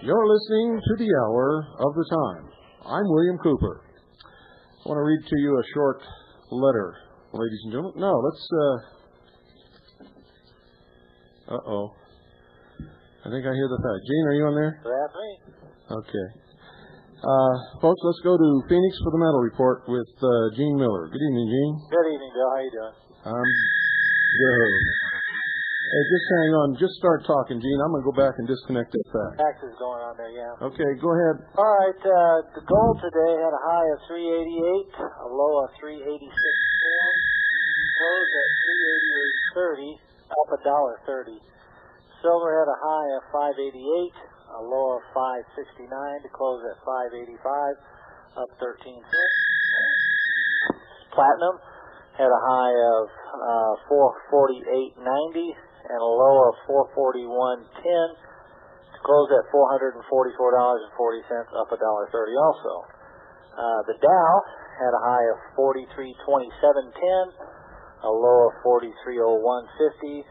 You're listening to the Hour of the Time. I'm William Cooper. I want to read to you a short letter, ladies and gentlemen. No, let's, I think I hear the fact. Gene, are you on there? That's me. Okay. Folks, let's go to Phoenix for the Metal Report with Gene Miller. Good evening, Gene. Good evening, Bill. How you doing? Good. Hey, just hang on. Just start talking, Gene. I'm going to go back and disconnect this fax. Fax is going on there, yeah. Okay, go ahead. All right, the gold today had a high of 388, a low of 386. Closed at 388.30, up $1.30. Silver had a high of 588, a low of 569 to close at 585, up 13 cents. Platinum had a high of 448.90 and a low of 441.10 to close at $444.40, up $1.30 also. The Dow had a high of 4327.10, a low of 4301.50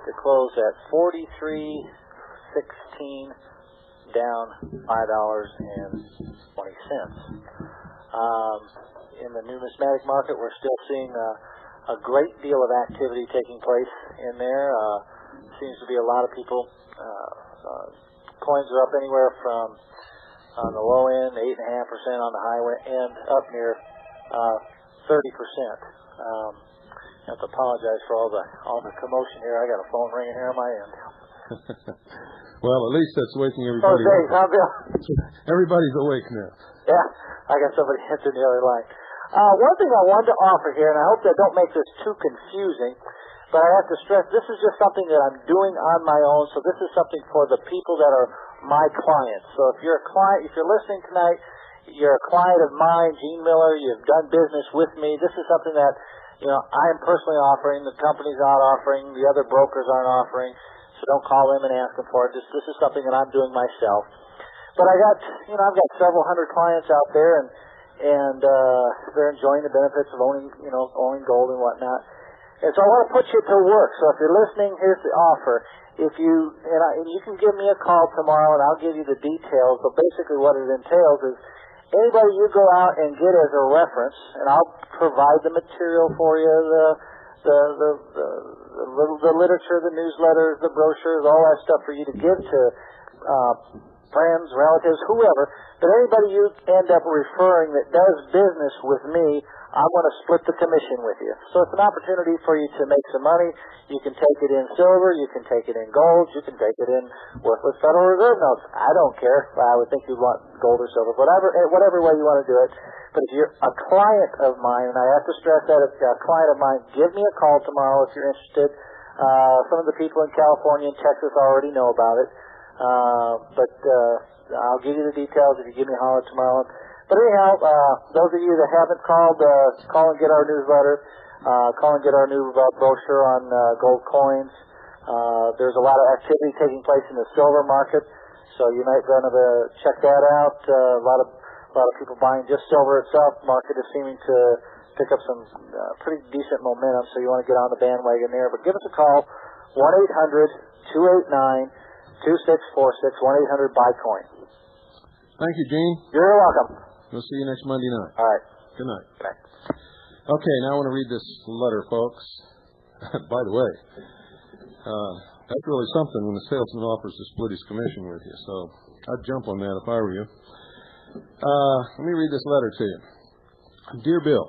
to close at 4316, down $5.20. In the numismatic market, we're still seeing a great deal of activity taking place in there. Seems to be a lot of people. Coins are up anywhere from on the low end 8.5%, on the high end up near 30%. I have to apologize for all the commotion here. I got a phone ringing here on my end. Well, at least that's waking everybody up. Huh, Bill? Everybody's awake now. Yeah, I got somebody answering the other line. One thing I wanted to offer here, and I hope that don't make this too confusing, but I have to stress this is just something that I'm doing on my own, so this is something for the people that are my clients. So if you're a client, if you're listening tonight, you're a client of mine, Gene Miller, you've done business with me, this is something that I am personally offering, the company's not offering, the other brokers aren't offering, so don't call them and ask them for it. This is something that I'm doing myself. But I've got several hundred clients out there, and they're enjoying the benefits of owning gold and whatnot. And so I want to put you to work. So if you're listening, here's the offer. And you can give me a call tomorrow, and I'll give you the details. But basically, what it entails is anybody you go out and get as a reference, and I'll provide the material for you, the literature, the newsletters, the brochures, all that stuff for you to give to friends, relatives, whoever. But anybody you end up referring that does business with me, I'm going to split the commission with you. So it's an opportunity for you to make some money. You can take it in silver, you can take it in gold, you can take it in worthless Federal Reserve notes. I don't care. I would think you'd want gold or silver, whatever way you want to do it. But if you're a client of mine, and I have to stress that, if you're a client of mine, give me a call tomorrow if you're interested. Some of the people in California and Texas already know about it. But I'll give you the details if you give me a holler tomorrow. But anyhow, those of you that haven't called, call and get our newsletter. Call and get our new brochure on gold coins. There's a lot of activity taking place in the silver market, so you might want to check that out. A lot of people buying just silver itself. Market is seeming to pick up some pretty decent momentum, so you want to get on the bandwagon there. But give us a call, 1-800-289-2646, 1-800-BUY-COIN. Thank you, Gene. You're welcome. We'll see you next Monday night. All right. Good night. Good night. Okay, now I want to read this letter, folks. By the way, that's really something when the salesman offers to split his commission with you. So I'd jump on that if I were you. Let me read this letter to you. Dear Bill,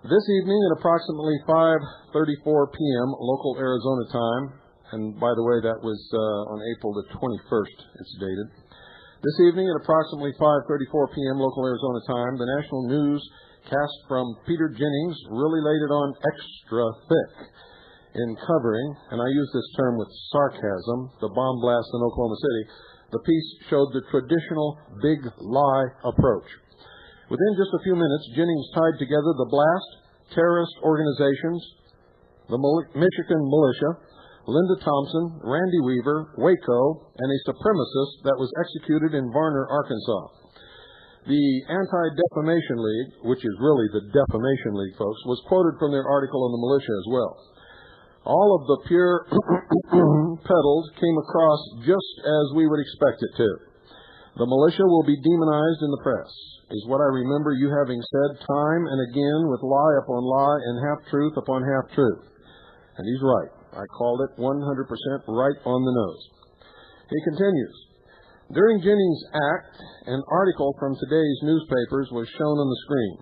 this evening at approximately 5:34 p.m. local Arizona time, and by the way, that was on April the 21st, it's dated. This evening at approximately 5:34 p.m. local Arizona time, the national newscast from Peter Jennings really laid it on extra thick in covering, and I use this term with sarcasm, the bomb blast in Oklahoma City. The piece showed the traditional big lie approach. Within just a few minutes, Jennings tied together the blast, terrorist organizations, the Michigan militia, Linda Thompson, Randy Weaver, Waco, and a supremacist that was executed in Varner, Arkansas. The Anti-Defamation League, which is really the Defamation League, folks, was quoted from their article on the militia as well. All of the pure peddles came across just as we would expect it to. The militia will be demonized in the press, is what I remember you having said time and again with lie upon lie and half-truth upon half-truth. And he's right. I called it 100% right on the nose. He continues, During Jennings' act, an article from today's newspapers was shown on the screen.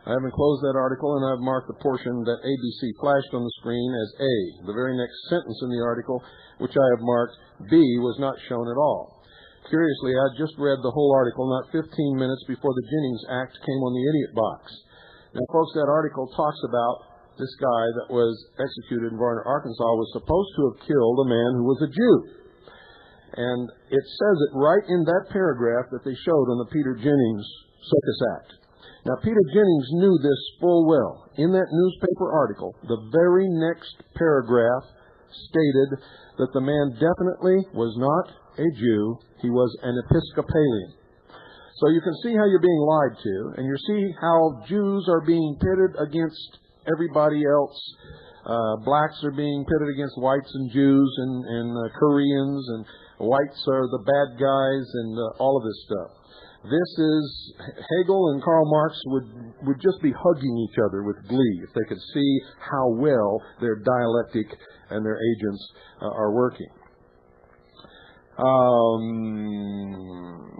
I have enclosed that article, and I've marked the portion that ABC flashed on the screen as A. The very next sentence in the article, which I have marked B, was not shown at all. Curiously, I had just read the whole article not 15 minutes before the Jennings Act came on the idiot box. Now, folks, that article talks about this guy that was executed in Varna, Arkansas, was supposed to have killed a man who was a Jew. And it says it right in that paragraph that they showed on the Peter Jennings Circus Act. Now, Peter Jennings knew this full well. In that newspaper article, the very next paragraph stated that the man definitely was not a Jew. He was an Episcopalian. So you can see how you're being lied to, and you see how Jews are being pitted against everybody else. Blacks are being pitted against whites and Jews and Koreans, and whites are the bad guys, and all of this stuff. This is, Hegel and Karl Marx would just be hugging each other with glee if they could see how well their dialectic and their agents are working.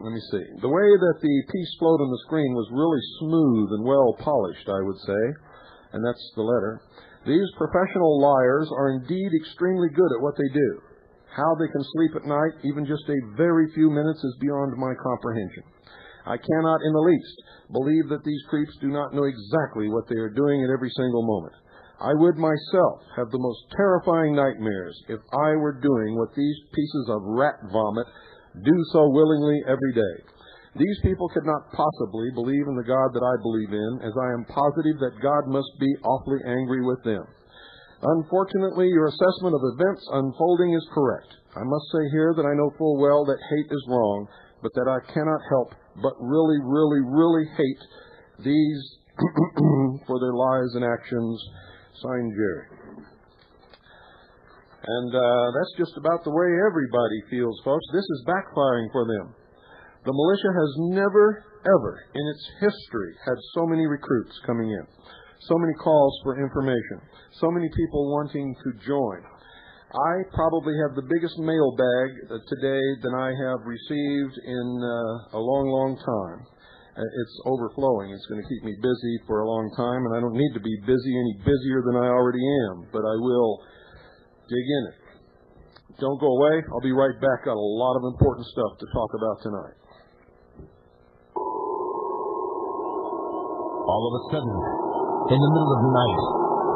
Let me see. The way that the piece flowed on the screen was really smooth and well polished, I would say, and that's the letter. These professional liars are indeed extremely good at what they do. How they can sleep at night, even just a very few minutes, is beyond my comprehension. I cannot in the least believe that these creeps do not know exactly what they are doing at every single moment. I would myself have the most terrifying nightmares if I were doing what these pieces of rat vomit do so willingly every day. These people could not possibly believe in the God that I believe in, as I am positive that God must be awfully angry with them. Unfortunately, your assessment of events unfolding is correct. I must say here that I know full well that hate is wrong, but that I cannot help but really, really, really hate these for their lies and actions. Signed, Jerry. And that's just about the way everybody feels, folks. This is backfiring for them. The militia has never, ever in its history had so many recruits coming in, so many calls for information, so many people wanting to join. I probably have the biggest mailbag today than I have received in a long, long time. It's overflowing. It's going to keep me busy for a long time, and I don't need to be busy any busier than I already am, but I will dig in it. Don't go away. I'll be right back. Got a lot of important stuff to talk about tonight. All of a sudden, in the middle of the night,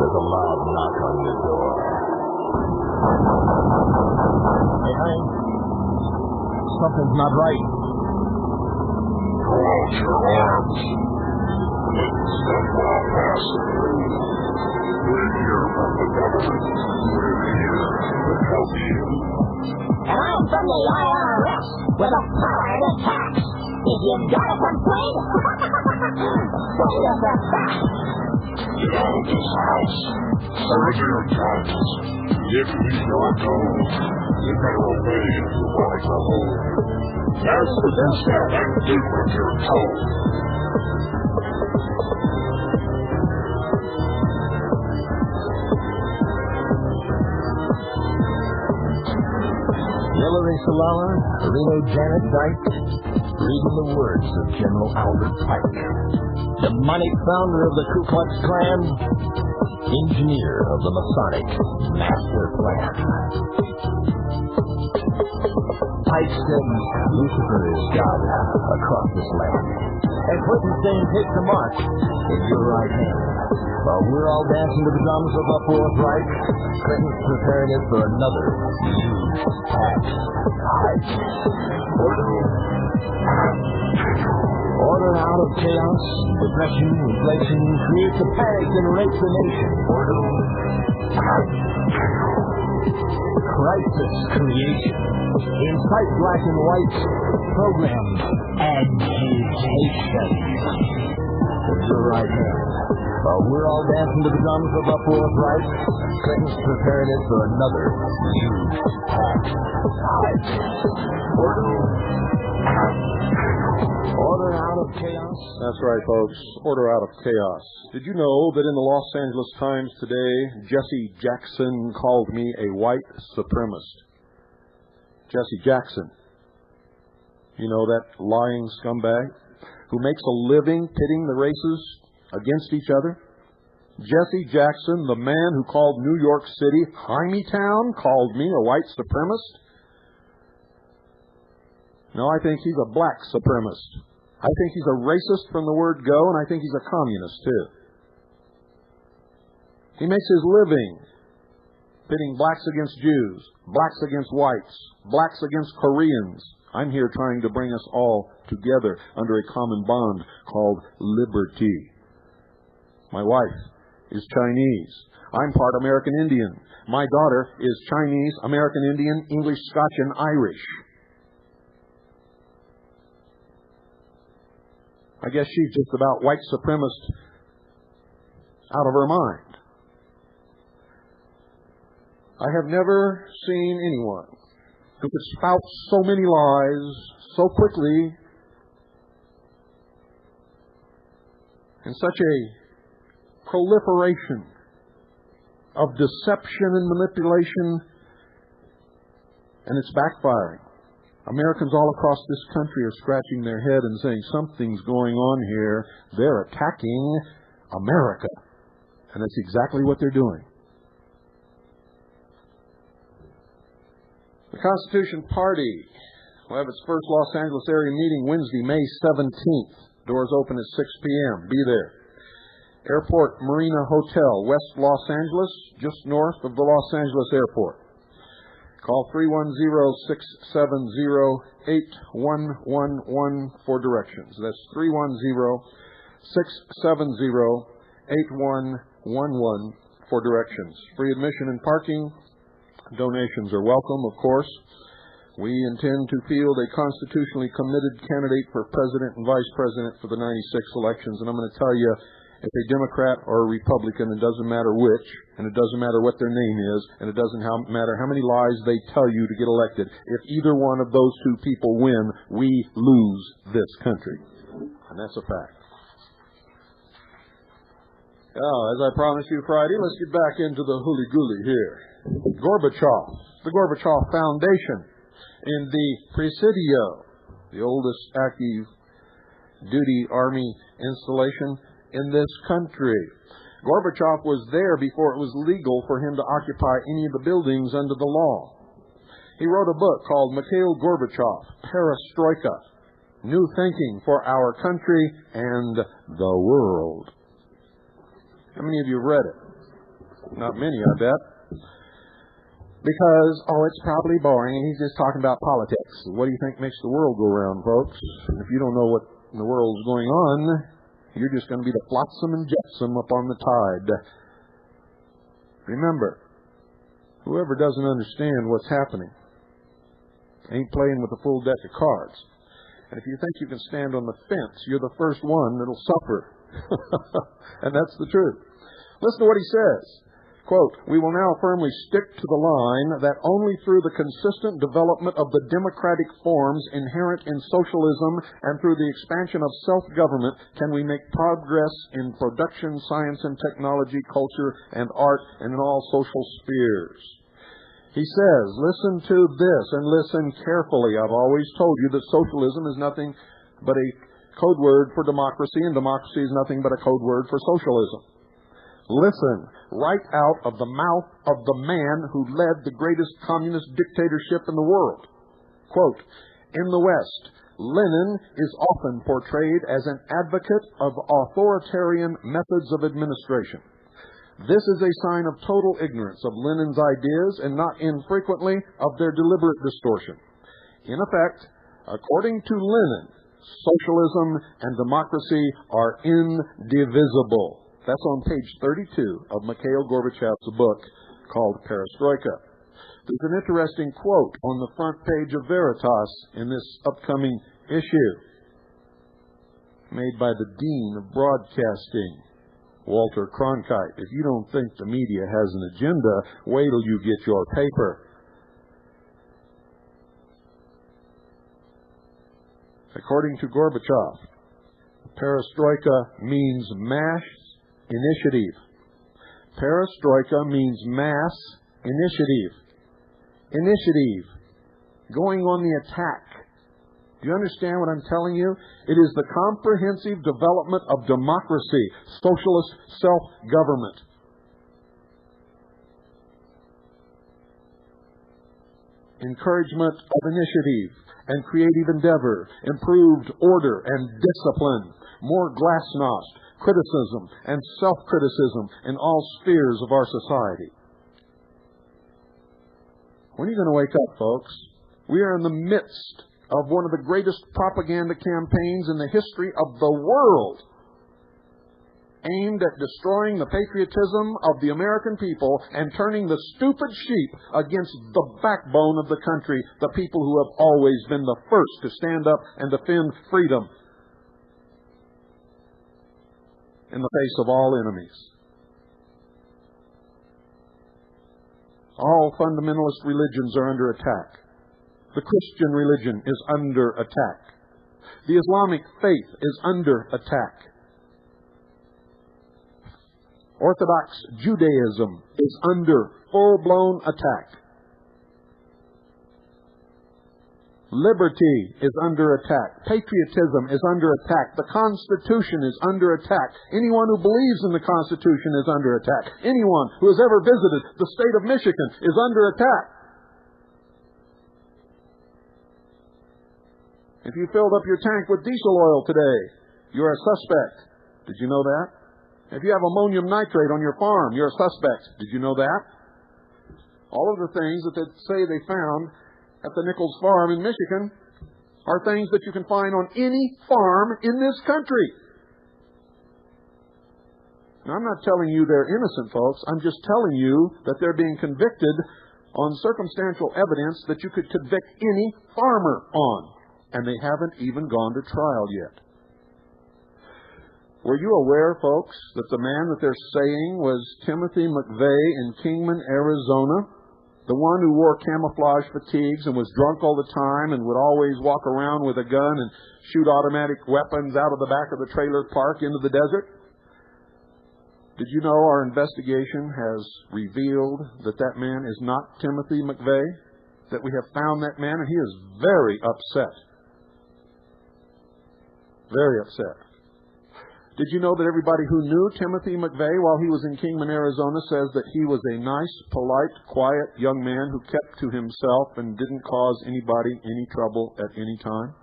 there's a loud knock on your door. Hey, honey, something's not right. Throw out your arms. Let the snowball pass through. We're here from the government. We're here to help you. And I'm from the IRS with a power to tax. If you've got a complaint, send us a fax. Get out of this house. Serve your taxes. Give me your gold. You better obey if you want to go home. That's the best thing I can do with your toes. Hillary Salama, Reno Janet Dyke, reading the words of General Albert Pike, demonic founder of the Ku Klux Klan, engineer of the Masonic Master Plan. Pike said Lucifer is God across this land, and Clinton saying take the mark in your right hand. While we're all dancing to the drums of a Fourth Reich, Clinton's preparing it for another huge tax hike. Order out of chaos, depression, inflation, creates a panic and rapes the nation. Crisis creation, incite black and white, program agitation. With your right hand. While we're all dancing to the drums of a Fourth Reich, Clinton's preparing it for another huge tax hike. Order out of chaos. That's right, folks. Order out of chaos. Did you know that in the Los Angeles Times today, Jesse Jackson called me a white supremacist? Jesse Jackson. You know, that lying scumbag who makes a living pitting the races against each other? Jesse Jackson, the man who called New York City Hymietown, called me a white supremacist. No, I think he's a black supremacist. I think he's a racist from the word go, and I think he's a communist, too. He makes his living pitting blacks against Jews, blacks against whites, blacks against Koreans. I'm here trying to bring us all together under a common bond called liberty. My wife is Chinese. I'm part American Indian. My daughter is Chinese, American Indian, English, Scotch, and Irish. I guess she's just about white supremacist out of her mind. I have never seen anyone who could spout so many lies so quickly and such a proliferation of deception and manipulation, and it's backfiring. Americans all across this country are scratching their head and saying, something's going on here. They're attacking America. And that's exactly what they're doing. The Constitution Party will have its first Los Angeles area meeting Wednesday, May 17th. Doors open at 6 p.m. Be there. Airport Marina Hotel, West Los Angeles, just north of the Los Angeles Airport. Call 310-670-8111 for directions. That's 310-670-8111 for directions. Free admission and parking. Donations are welcome, of course. We intend to field a constitutionally committed candidate for president and vice president for the 96 elections. And I'm going to tell you, if a Democrat or a Republican, it doesn't matter which, and it doesn't matter what their name is, and it doesn't matter how many lies they tell you to get elected. If either one of those two people win, we lose this country. And that's a fact. Now, as I promised you Friday, let's get back into the hooly-gooly here. Gorbachev, the Gorbachev Foundation in the Presidio, the oldest active duty army installation in this country. Gorbachev was there before it was legal for him to occupy any of the buildings under the law. He wrote a book called Mikhail Gorbachev, Perestroika, New Thinking for Our Country and the World. How many of you have read it? Not many, I bet. Because, it's probably boring and he's just talking about politics. What do you think makes the world go round, folks? And if you don't know what in the world's going on, you're just going to be the flotsam and jetsam up on the tide. Remember, whoever doesn't understand what's happening ain't playing with a full deck of cards. And if you think you can stand on the fence, you're the first one that'll suffer. And that's the truth. Listen to what he says. Quote, we will now firmly stick to the line that only through the consistent development of the democratic forms inherent in socialism and through the expansion of self-government can we make progress in production, science and technology, culture and art, and in all social spheres. He says, listen to this and listen carefully. I've always told you that socialism is nothing but a code word for democracy, and democracy is nothing but a code word for socialism. Listen, right out of the mouth of the man who led the greatest communist dictatorship in the world. Quote, in the West, Lenin is often portrayed as an advocate of authoritarian methods of administration. This is a sign of total ignorance of Lenin's ideas and not infrequently of their deliberate distortion. In effect, according to Lenin, socialism and democracy are indivisible. That's on page 32 of Mikhail Gorbachev's book called Perestroika. There's an interesting quote on the front page of Veritas in this upcoming issue, made by the Dean of Broadcasting, Walter Cronkite. If you don't think the media has an agenda, wait till you get your paper. According to Gorbachev, Perestroika means mass initiative. Perestroika means mass initiative. Initiative. Going on the attack. Do you understand what I'm telling you? It is the comprehensive development of democracy, socialist self-government. Encouragement of initiative and creative endeavor, improved order and discipline, more glasnost, criticism and self-criticism in all spheres of our society. When are you going to wake up, folks? We are in the midst of one of the greatest propaganda campaigns in the history of the world, aimed at destroying the patriotism of the American people and turning the stupid sheep against the backbone of the country, the people who have always been the first to stand up and defend freedom in the face of all enemies. All fundamentalist religions are under attack. The Christian religion is under attack. The Islamic faith is under attack. Orthodox Judaism is under full-blown attack. Liberty is under attack. Patriotism is under attack. The Constitution is under attack. Anyone who believes in the Constitution is under attack. Anyone who has ever visited the state of Michigan is under attack. If you filled up your tank with diesel oil today, you're a suspect. Did you know that? If you have ammonium nitrate on your farm, you're a suspect. Did you know that? All of the things that they say they found at the Nichols Farm in Michigan are things that you can find on any farm in this country. Now, I'm not telling you they're innocent, folks. I'm just telling you that they're being convicted on circumstantial evidence that you could convict any farmer on. And they haven't even gone to trial yet. Were you aware, folks, that the man that they're saying was Timothy McVeigh in Kingman, Arizona? The one who wore camouflage fatigues and was drunk all the time and would always walk around with a gun and shoot automatic weapons out of the back of the trailer park into the desert? Did you know our investigation has revealed that that man is not Timothy McVeigh? That we have found that man, and he is very upset. Very upset. Did you know that everybody who knew Timothy McVeigh while he was in Kingman, Arizona, says that he was a nice, polite, quiet young man who kept to himself and didn't cause anybody any trouble at any time?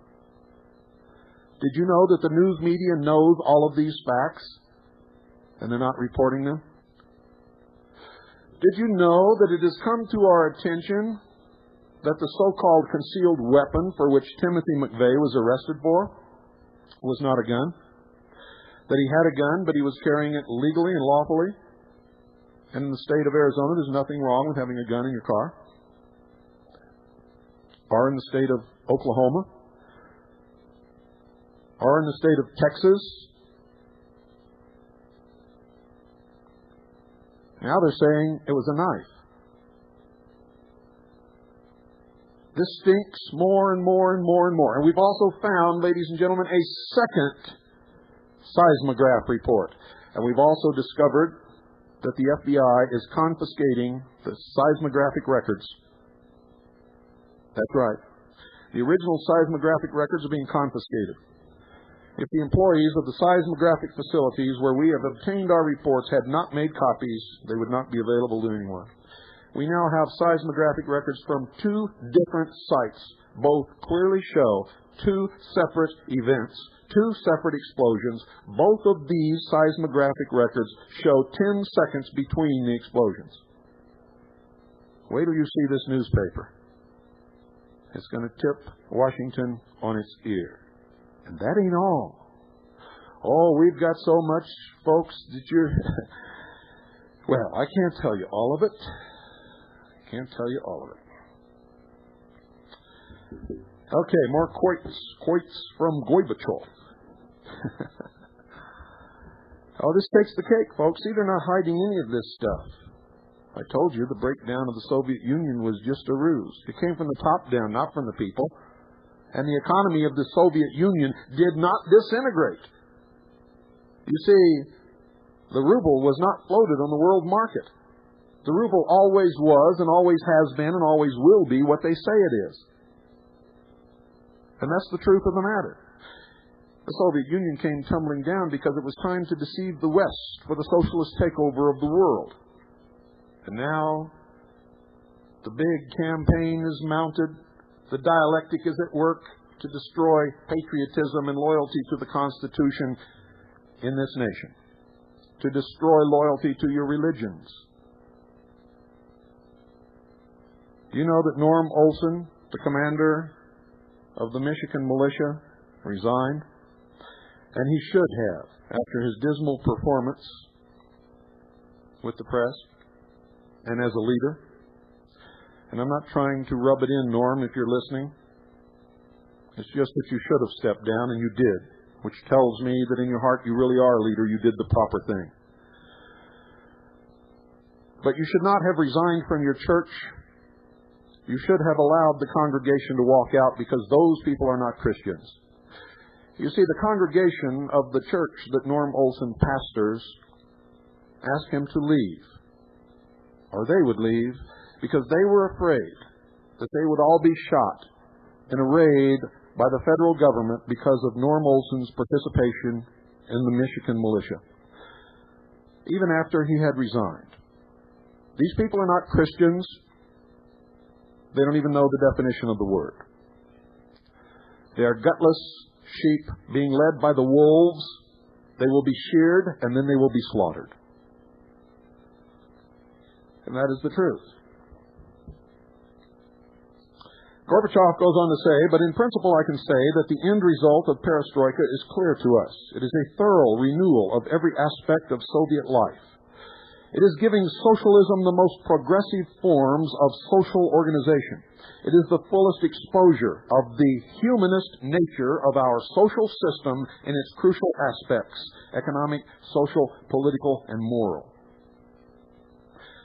Did you know that the news media knows all of these facts and they're not reporting them? Did you know that it has come to our attention that the so-called concealed weapon for which Timothy McVeigh was arrested for was not a gun? That he had a gun, but he was carrying it legally and lawfully. And in the state of Arizona, there's nothing wrong with having a gun in your car. Or in the state of Oklahoma. Or in the state of Texas. Now they're saying it was a knife. This stinks more and more and more and more. And we've also found, ladies and gentlemen, a second seismograph report. And we've also discovered that the FBI is confiscating the seismographic records. That's right. The original seismographic records are being confiscated. If the employees of the seismographic facilities where we have obtained our reports had not made copies, they would not be available to anyone. We now have seismographic records from two different sites. Both clearly show two separate events, two separate explosions. Both of these seismographic records show 10 seconds between the explosions. Wait till you see this newspaper. It's going to tip Washington on its ear. And that ain't all. Oh, we've got so much, folks, that you're... Well, I can't tell you all of it. Can't tell you all of it. Okay, more quotes from Gorbachev. Oh, this takes the cake, folks. See, they're not hiding any of this stuff. I told you the breakdown of the Soviet Union was just a ruse. It came from the top down, not from the people. And the economy of the Soviet Union did not disintegrate. You see, the ruble was not floated on the world market. The ruble always was and always has been and always will be what they say it is. And that's the truth of the matter. The Soviet Union came tumbling down because it was time to deceive the West for the socialist takeover of the world. And now the big campaign is mounted. The dialectic is at work to destroy patriotism and loyalty to the Constitution in this nation, to destroy loyalty to your religions. Do you know that Norm Olson, the commander of the Michigan militia, resigned? And he should have, after his dismal performance with the press and as a leader. And I'm not trying to rub it in, Norm, if you're listening. It's just that you should have stepped down, and you did, which tells me that in your heart you really are a leader. You did the proper thing. But you should not have resigned from your church. You should have allowed the congregation to walk out, because those people are not Christians. You see, the congregation of the church that Norm Olson pastors asked him to leave, or they would leave, because they were afraid that they would all be shot in a raid by the federal government because of Norm Olson's participation in the Michigan militia, even after he had resigned. These people are not Christians. They don't even know the definition of the word. They are gutless sheep being led by the wolves. They will be sheared, and then they will be slaughtered. And that is the truth. Gorbachev goes on to say, but in principle I can say that the end result of perestroika is clear to us. It is a thorough renewal of every aspect of Soviet life. It is giving socialism the most progressive forms of social organization. It is the fullest exposure of the humanist nature of our social system in its crucial aspects: economic, social, political, and moral.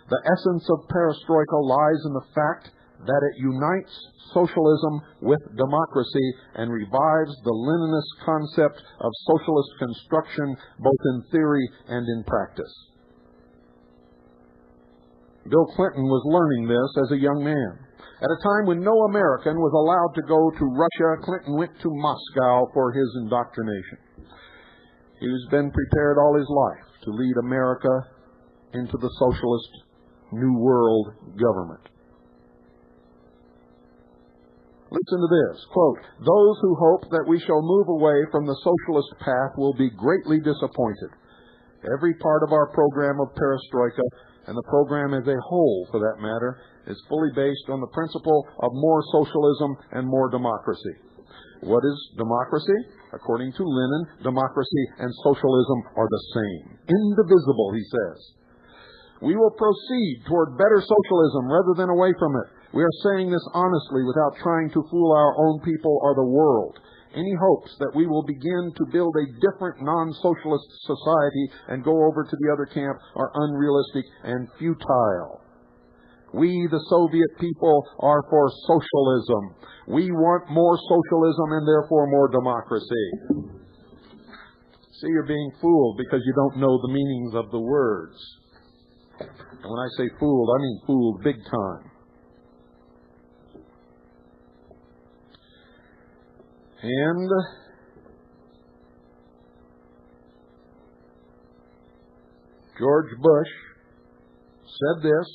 The essence of perestroika lies in the fact that it unites socialism with democracy and revives the Leninist concept of socialist construction both in theory and in practice. Bill Clinton was learning this as a young man. At a time when no American was allowed to go to Russia, Clinton went to Moscow for his indoctrination. He's been prepared all his life to lead America into the socialist New World government. Listen to this, quote, "Those who hope that we shall move away from the socialist path will be greatly disappointed. Every part of our program of perestroika, and the program as a whole for that matter, is fully based on the principle of more socialism and more democracy." What is democracy? According to Lenin, democracy and socialism are the same. Indivisible, he says. We will proceed toward better socialism rather than away from it. We are saying this honestly without trying to fool our own people or the world. Any hopes that we will begin to build a different non-socialist society and go over to the other camp are unrealistic and futile. We, the Soviet people, are for socialism. We want more socialism and therefore more democracy. See, you're being fooled because you don't know the meanings of the words. And when I say fooled, I mean fooled big time. And George Bush said this,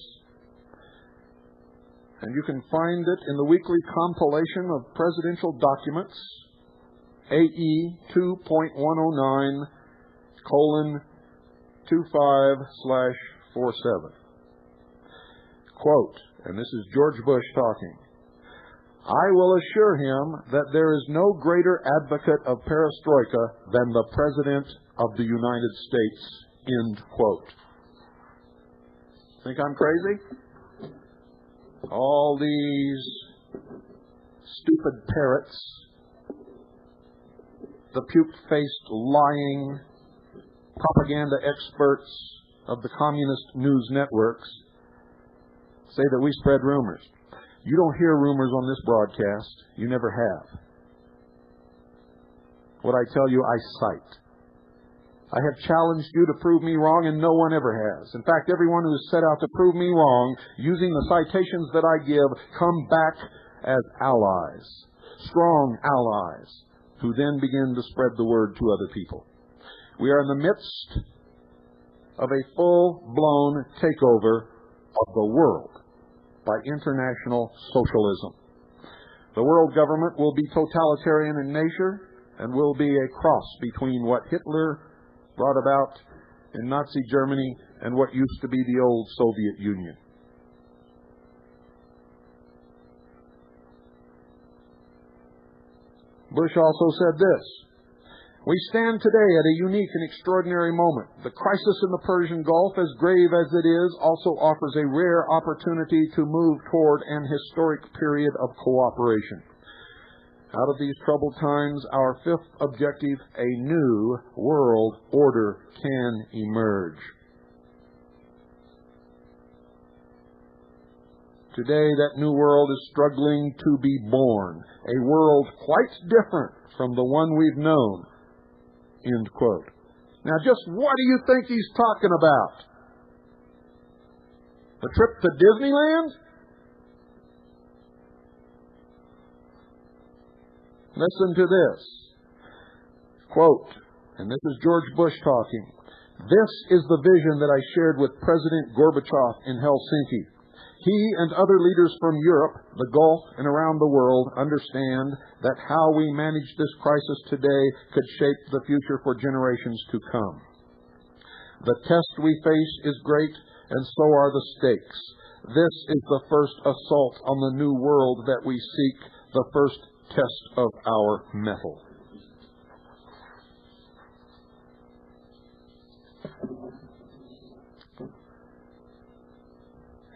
and you can find it in the weekly compilation of presidential documents, AE 2.109:25/47. Quote, and this is George Bush talking, "I will assure him that there is no greater advocate of perestroika than the President of the United States." End quote. Think I'm crazy? All these stupid parrots, the puke-faced, lying propaganda experts of the communist news networks say that we spread rumors. You don't hear rumors on this broadcast. You never have. What I tell you, I cite. I have challenged you to prove me wrong, and no one ever has. In fact, everyone who has set out to prove me wrong, using the citations that I give, come back as allies. strong allies who then begin to spread the word to other people. We are in the midst of a full-blown takeover of the world by international socialism. The world government will be totalitarian in nature and will be a cross between what Hitler brought about in Nazi Germany and what used to be the old Soviet Union. Bush also said this: "We stand today at a unique and extraordinary moment. The crisis in the Persian Gulf, as grave as it is, also offers a rare opportunity to move toward an historic period of cooperation. Out of these troubled times, our fifth objective, a new world order, can emerge." Today, that new world is struggling to be born, a world quite different from the one we've known. End quote. Now, just what do you think he's talking about? A trip to Disneyland? Listen to this. Quote, and this is George Bush talking, "This is the vision that I shared with President Gorbachev in Helsinki. He and other leaders from Europe, the Gulf, and around the world understand that how we manage this crisis today could shape the future for generations to come. The test we face is great, and so are the stakes. This is the first assault on the new world that we seek, the first test of our mettle."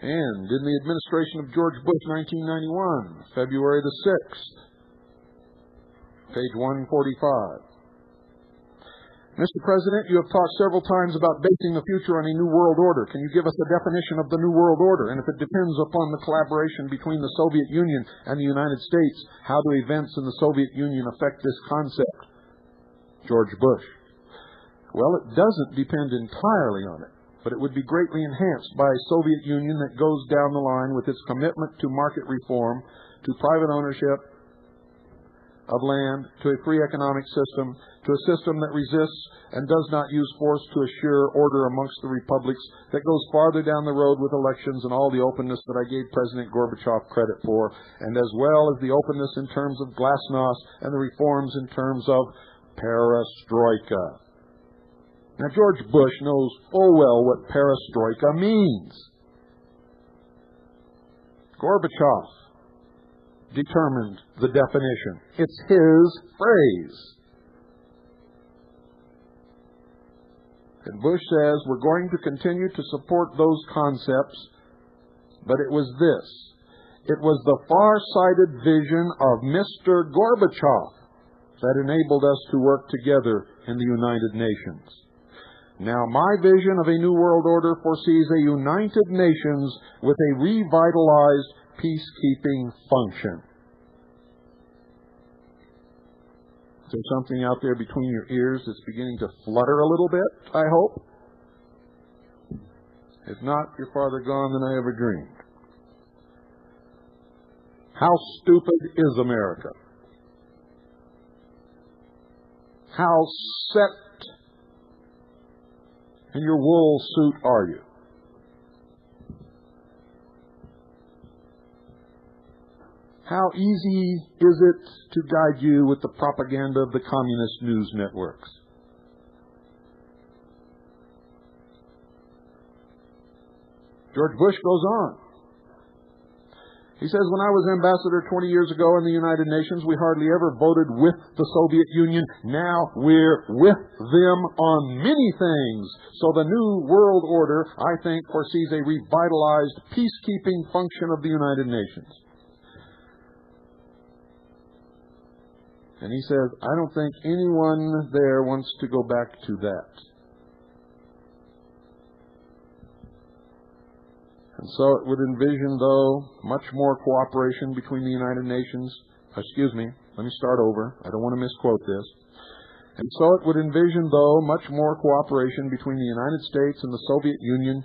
And in the administration of George Bush, 1991, February the 6th, page 145. "Mr. President, you have talked several times about basing the future on a new world order. Can you give us a definition of the new world order? And if it depends upon the collaboration between the Soviet Union and the United States, how do events in the Soviet Union affect this concept?" George Bush: "Well, it doesn't depend entirely on it, but it would be greatly enhanced by a Soviet Union that goes down the line with its commitment to market reform, to private ownership of land, to a free economic system, to a system that resists and does not use force to assure order amongst the republics, that goes farther down the road with elections and all the openness that I gave President Gorbachev credit for, and as well as the openness in terms of glasnost and the reforms in terms of perestroika." Now, George Bush knows full well what perestroika means. Gorbachev determined the definition. It's his phrase. And Bush says we're going to continue to support those concepts, but it was this. It was the far-sighted vision of Mr. Gorbachev that enabled us to work together in the United Nations. Now, my vision of a new world order foresees a United Nations with a revitalized peacekeeping function. Is there something out there between your ears that's beginning to flutter a little bit, I hope? If not, you're farther gone than I ever dreamed. How stupid is America? How set in your wool suit are you? How easy is it to guide you with the propaganda of the communist news networks? George Bush goes on. He says, when I was ambassador 20 years ago in the United Nations, we hardly ever voted with the Soviet Union. Now we're with them on many things. So the new world order, I think, foresees a revitalized peacekeeping function of the United Nations. And he says, I don't think anyone there wants to go back to that. And so it would envision, though, much more cooperation between the United Nations. Excuse me, let me start over. I don't want to misquote this. And so it would envision, though, much more cooperation between the United States and the Soviet Union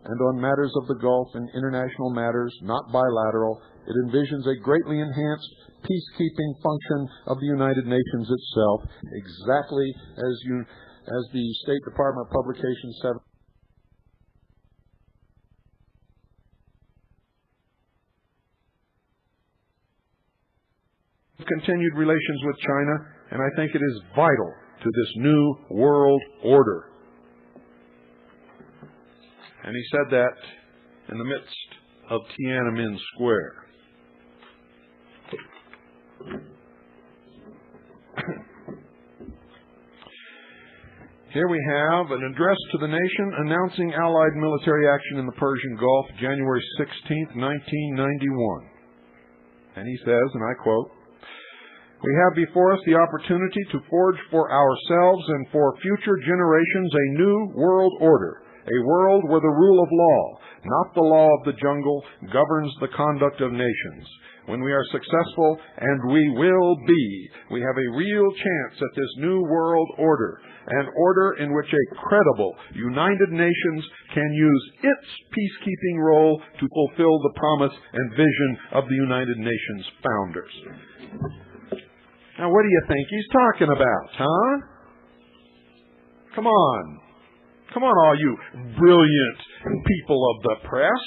and on matters of the Gulf and international matters, not bilateral. It envisions a greatly enhanced peacekeeping function of the United Nations itself, exactly as the State Department Publication 7. Continued relations with China, and I think it is vital to this new world order. And he said that in the midst of Tiananmen Square. Here we have an address to the nation announcing Allied military action in the Persian Gulf, January 16th, 1991. And he says, and I quote, "We have before us the opportunity to forge for ourselves and for future generations a new world order, a world where the rule of law, not the law of the jungle, governs the conduct of nations. When we are successful, and we will be, we have a real chance at this new world order, an order in which a credible United Nations can use its peacekeeping role to fulfill the promise and vision of the United Nations founders." Now, what do you think he's talking about, huh? Come on. Come on, all you brilliant people of the press.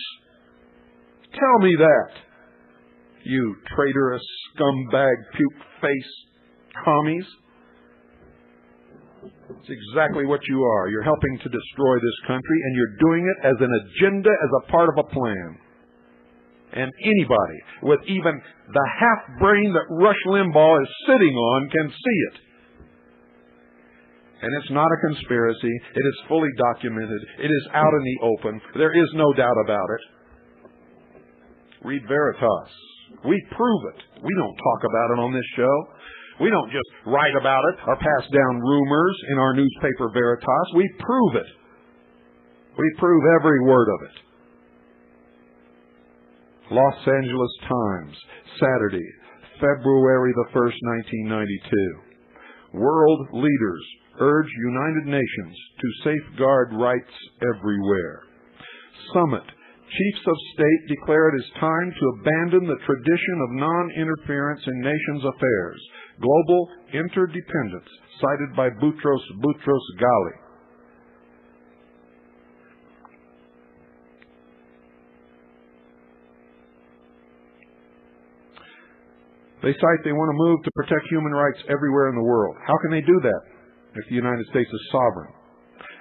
Tell me that. You traitorous, scumbag, puke-face commies. It's exactly what you are. You're helping to destroy this country, and you're doing it as an agenda, as a part of a plan. And anybody with even the half-brain that Rush Limbaugh is sitting on can see it. And it's not a conspiracy. It is fully documented. It is out in the open. There is no doubt about it. Read Veritas. We prove it. We don't talk about it on this show. We don't just write about it or pass down rumors in our newspaper Veritas. We prove it. We prove every word of it. Los Angeles Times, Saturday, February the 1st, 1992. World leaders urge United Nations to safeguard rights everywhere. Summit. Chiefs of state declare it is time to abandon the tradition of non-interference in nations' affairs. Global interdependence, cited by Boutros Ghali. They cite they want to move to protect human rights everywhere in the world. How can they do that if the United States is sovereign?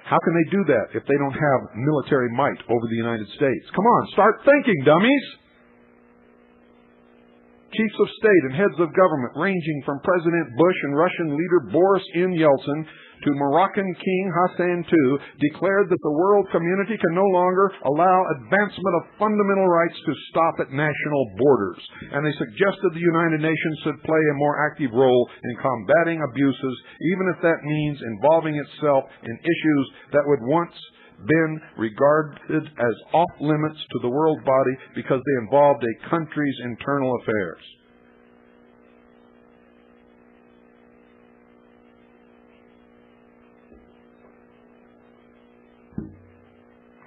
How can they do that if they don't have military might over the United States? Come on, start thinking, dummies! Chiefs of state and heads of government, ranging from President Bush and Russian leader Boris N. Yeltsin to Moroccan King Hassan II, declared that the world community can no longer allow advancement of fundamental rights to stop at national borders. And they suggested the United Nations should play a more active role in combating abuses, even if that means involving itself in issues that would once been regarded as off-limits to the world body because they involved a country's internal affairs.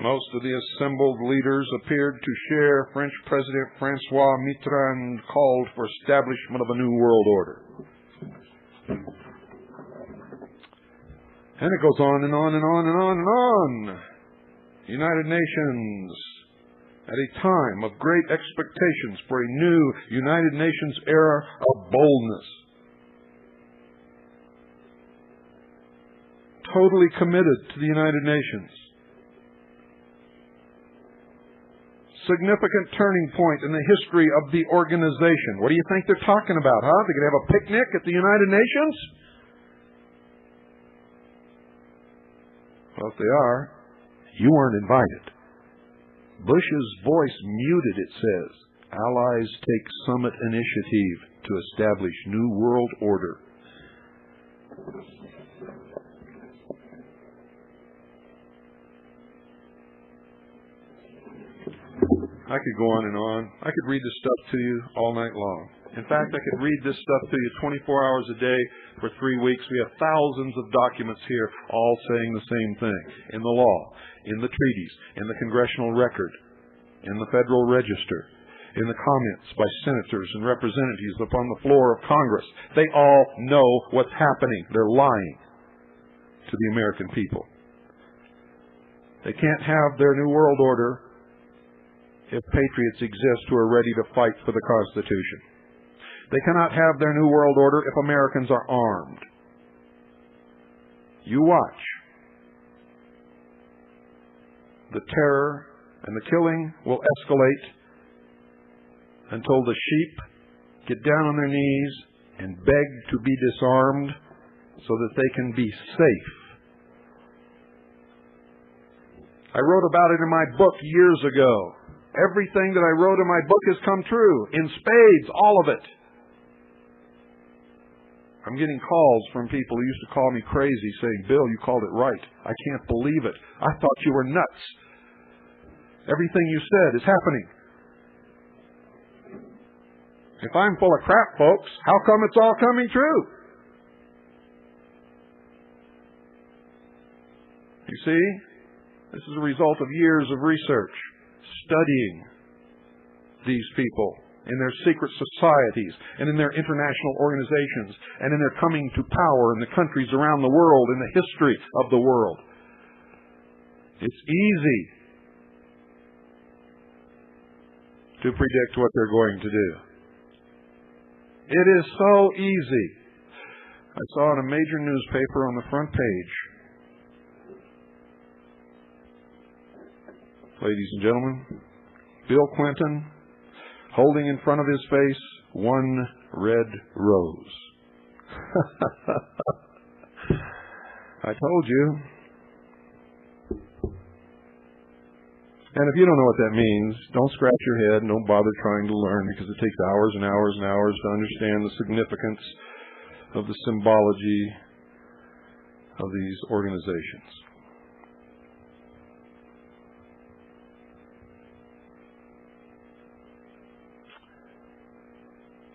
Most of the assembled leaders appeared to share French President Francois Mitterrand called for establishment of a new world order. And it goes on and on and on and on and on. United Nations, at a time of great expectations for a new United Nations era of boldness. Totally committed to the United Nations. Significant turning point in the history of the organization. What do you think they're talking about, huh? They're going to have a picnic at the United Nations? Well, if they are, you weren't invited. Bush's voice muted, it says. Allies take summit initiative to establish new world order. I could go on and on. I could read this stuff to you all night long. In fact, I could read this stuff to you 24 hours a day for 3 weeks. We have thousands of documents here all saying the same thing. In the law, in the treaties, in the congressional record, in the Federal Register, in the comments by senators and representatives upon the floor of Congress. They all know what's happening. They're lying to the American people. They can't have their new world order if patriots exist who are ready to fight for the Constitution. They cannot have their new world order if Americans are armed. You watch. The terror and the killing will escalate until the sheep get down on their knees and beg to be disarmed so that they can be safe. I wrote about it in my book years ago. Everything that I wrote in my book has come true. In spades, all of it. I'm getting calls from people who used to call me crazy saying, Bill, you called it right. I can't believe it. I thought you were nuts. Everything you said is happening. If I'm full of crap, folks, how come it's all coming true? You see, this is a result of years of research, studying these people in their secret societies and in their international organizations and in their coming to power in the countries around the world, in the history of the world. It's easy to predict what they're going to do. It is so easy. I saw in a major newspaper on the front page, ladies and gentlemen, Bill Clinton holding in front of his face one red rose. I told you. And if you don't know what that means, don't scratch your head and don't bother trying to learn, because it takes hours and hours and hours to understand the significance of the symbology of these organizations.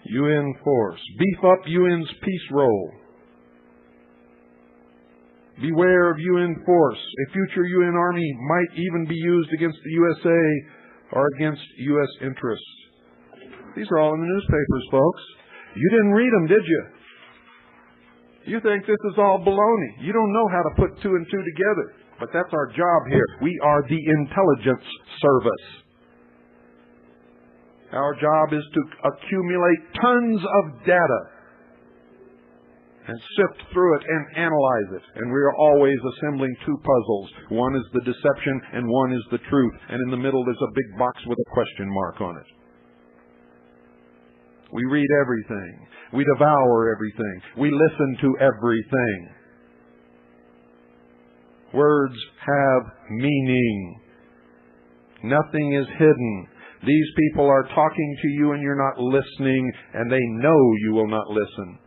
UN force. Beef up UN's peace role. Beware of UN force. A future UN army might even be used against the USA or against U.S. interests. These are all in the newspapers, folks. You didn't read them, did you? You think this is all baloney. You don't know how to put two and two together. But that's our job here. We are the intelligence service. Our job is to accumulate tons of data and sift through it and analyze it. And we are always assembling two puzzles. One is the deception and one is the truth. And in the middle there's a big box with a question mark on it. We read everything. We devour everything. We listen to everything. Words have meaning. Nothing is hidden. These people are talking to you and you're not listening, and they know you will not listen.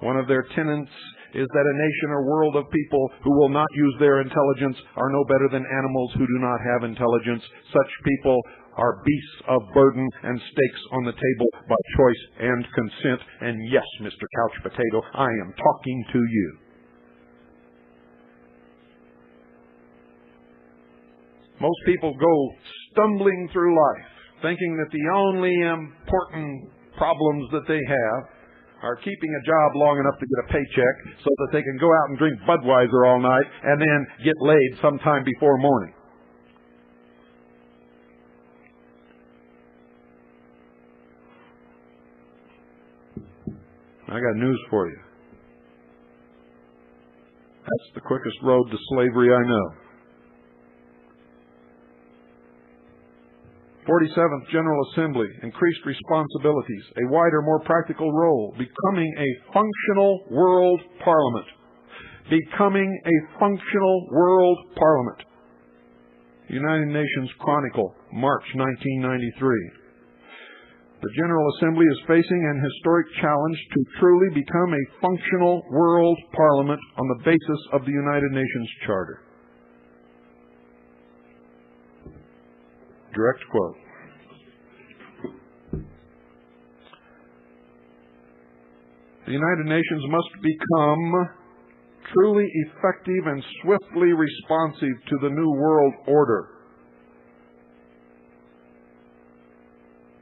One of their tenets is that a nation or world of people who will not use their intelligence are no better than animals who do not have intelligence. Such people are beasts of burden and stakes on the table by choice and consent. And yes, Mr. Couch Potato, I am talking to you. Most people go stumbling through life thinking that the only important problems that they have are keeping a job long enough to get a paycheck so that they can go out and drink Budweiser all night and then get laid sometime before morning. I got news for you. That's the quickest road to slavery I know. 47th General Assembly, increased responsibilities, a wider, more practical role, becoming a functional world parliament. Becoming a functional world parliament. United Nations Chronicle, March 1993. The General Assembly is facing an historic challenge to truly become a functional world parliament on the basis of the United Nations Charter. Direct quote. The United Nations must become truly effective and swiftly responsive to the New World Order.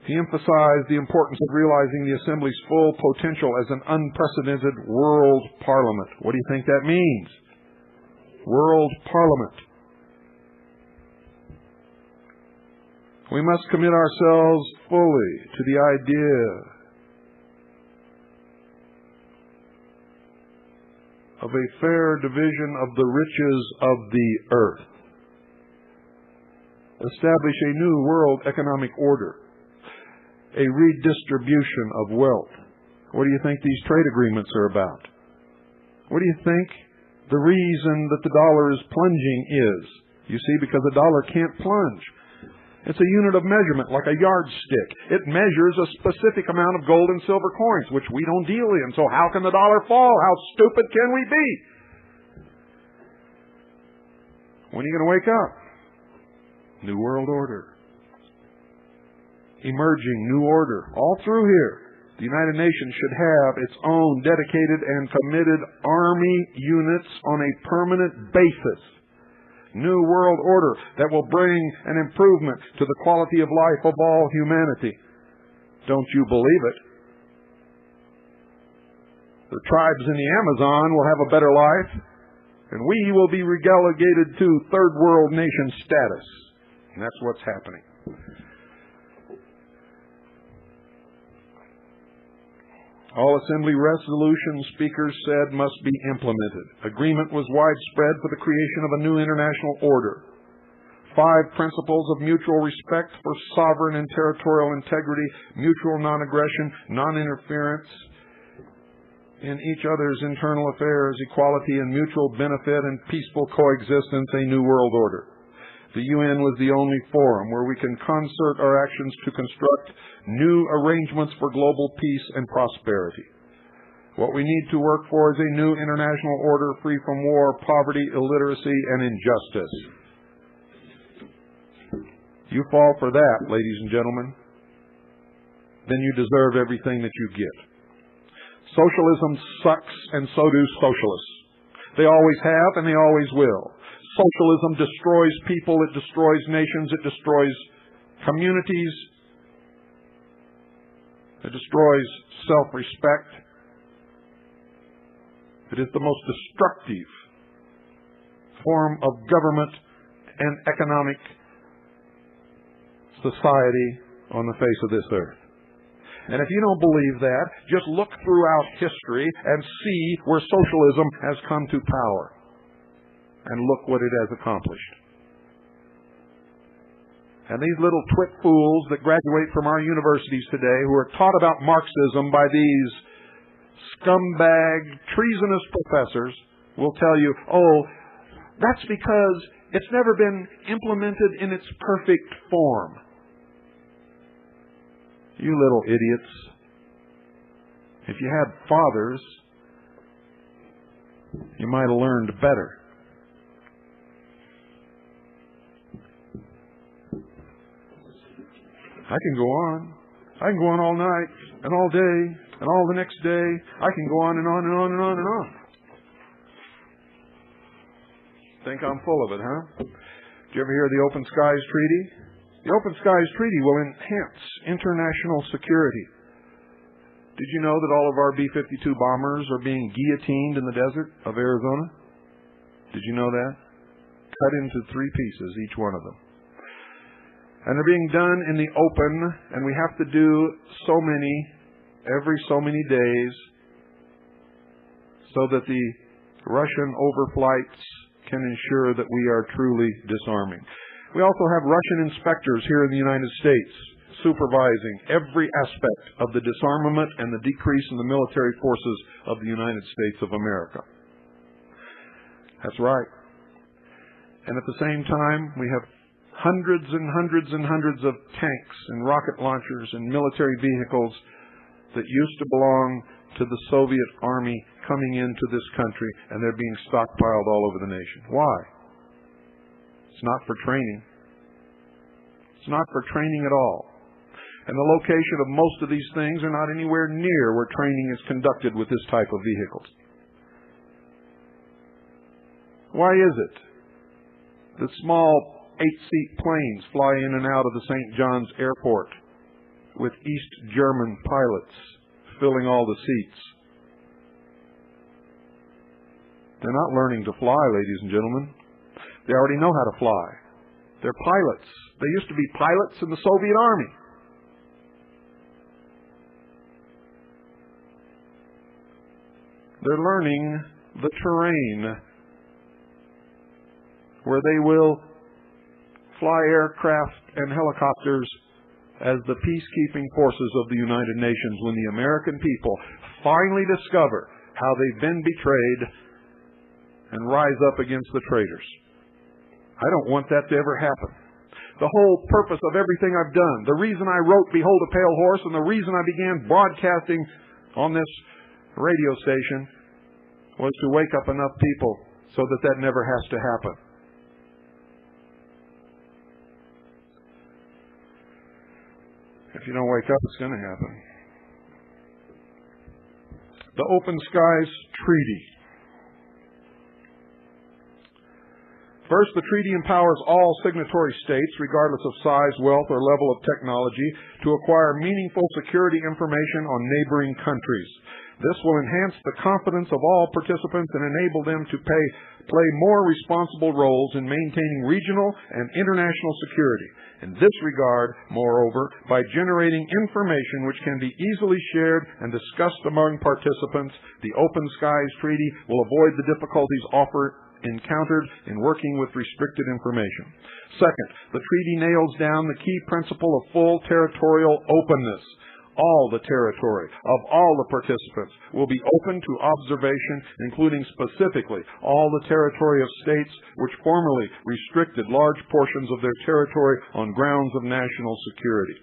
He emphasized the importance of realizing the Assembly's full potential as an unprecedented world parliament. What do you think that means? World parliament. We must commit ourselves fully to the idea of a fair division of the riches of the earth. Establish a new world economic order. A redistribution of wealth. What do you think these trade agreements are about? What do you think the reason that the dollar is plunging is? You see, because the dollar can't plunge. It's a unit of measurement, like a yardstick. It measures a specific amount of gold and silver coins, which we don't deal in. So how can the dollar fall? How stupid can we be? When are you going to wake up? New World Order. Emerging new order. All through here, the United Nations should have its own dedicated and committed army units on a permanent basis. New world order that will bring an improvement to the quality of life of all humanity. Don't you believe it? The tribes in the Amazon will have a better life, and we will be relegated to third world nation status. And that's what's happening. All Assembly resolutions, speakers said, must be implemented. Agreement was widespread for the creation of a new international order. 5 principles of mutual respect for sovereign and territorial integrity, mutual non-aggression, non-interference in each other's internal affairs, equality and mutual benefit, and peaceful coexistence, a new world order. The UN was the only forum where we can concert our actions to construct new arrangements for global peace and prosperity. What we need to work for is a new international order free from war, poverty, illiteracy, and injustice. You fall for that, ladies and gentlemen, then you deserve everything that you get. Socialism sucks, and so do socialists. They always have, and they always will. Socialism destroys people, it destroys nations, it destroys communities, it destroys self-respect. It is the most destructive form of government and economic society on the face of this earth. And if you don't believe that, just look throughout history and see where socialism has come to power. And look what it has accomplished. And these little twit fools that graduate from our universities today, who are taught about Marxism by these scumbag, treasonous professors, will tell you, oh, that's because it's never been implemented in its perfect form. You little idiots. If you had fathers, you might have learned better. I can go on. I can go on all night and all day and all the next day. I can go on and on and on and on and on. Think I'm full of it, huh? Did you ever hear of the Open Skies Treaty? The Open Skies Treaty will enhance international security. Did you know that all of our B-52 bombers are being guillotined in the desert of Arizona? Did you know that? Cut into 3 pieces, each one of them. And they're being done in the open, and we have to do so many, every so many days, so that the Russian overflights can ensure that we are truly disarming. We also have Russian inspectors here in the United States supervising every aspect of the disarmament and the decrease in the military forces of the United States of America. That's right. And at the same time, we have hundreds and hundreds and hundreds of tanks and rocket launchers and military vehicles that used to belong to the Soviet Army coming into this country, and they're being stockpiled all over the nation. Why? It's not for training. It's not for training at all. And the location of most of these things are not anywhere near where training is conducted with this type of vehicles. Why is it that small 8-seat planes fly in and out of the St. John's Airport with East German pilots filling all the seats? They're not learning to fly, ladies and gentlemen. They already know how to fly. They're pilots. They used to be pilots in the Soviet Army. They're learning the terrain where they will fly aircraft and helicopters as the peacekeeping forces of the United Nations when the American people finally discover how they've been betrayed and rise up against the traitors. I don't want that to ever happen. The whole purpose of everything I've done, the reason I wrote Behold a Pale Horse, and the reason I began broadcasting on this radio station was to wake up enough people so that that never has to happen. If you don't wake up, it's going to happen. The Open Skies Treaty. First, the treaty empowers all signatory states, regardless of size, wealth, or level of technology, to acquire meaningful security information on neighboring countries. This will enhance the confidence of all participants and enable them to play more responsible roles in maintaining regional and international security. In this regard, moreover, by generating information which can be easily shared and discussed among participants, the Open Skies Treaty will avoid the difficulties encountered in working with restricted information. Second, the treaty nails down the key principle of full territorial openness. All the territory of all the participants will be open to observation, including specifically all the territory of states which formerly restricted large portions of their territory on grounds of national security.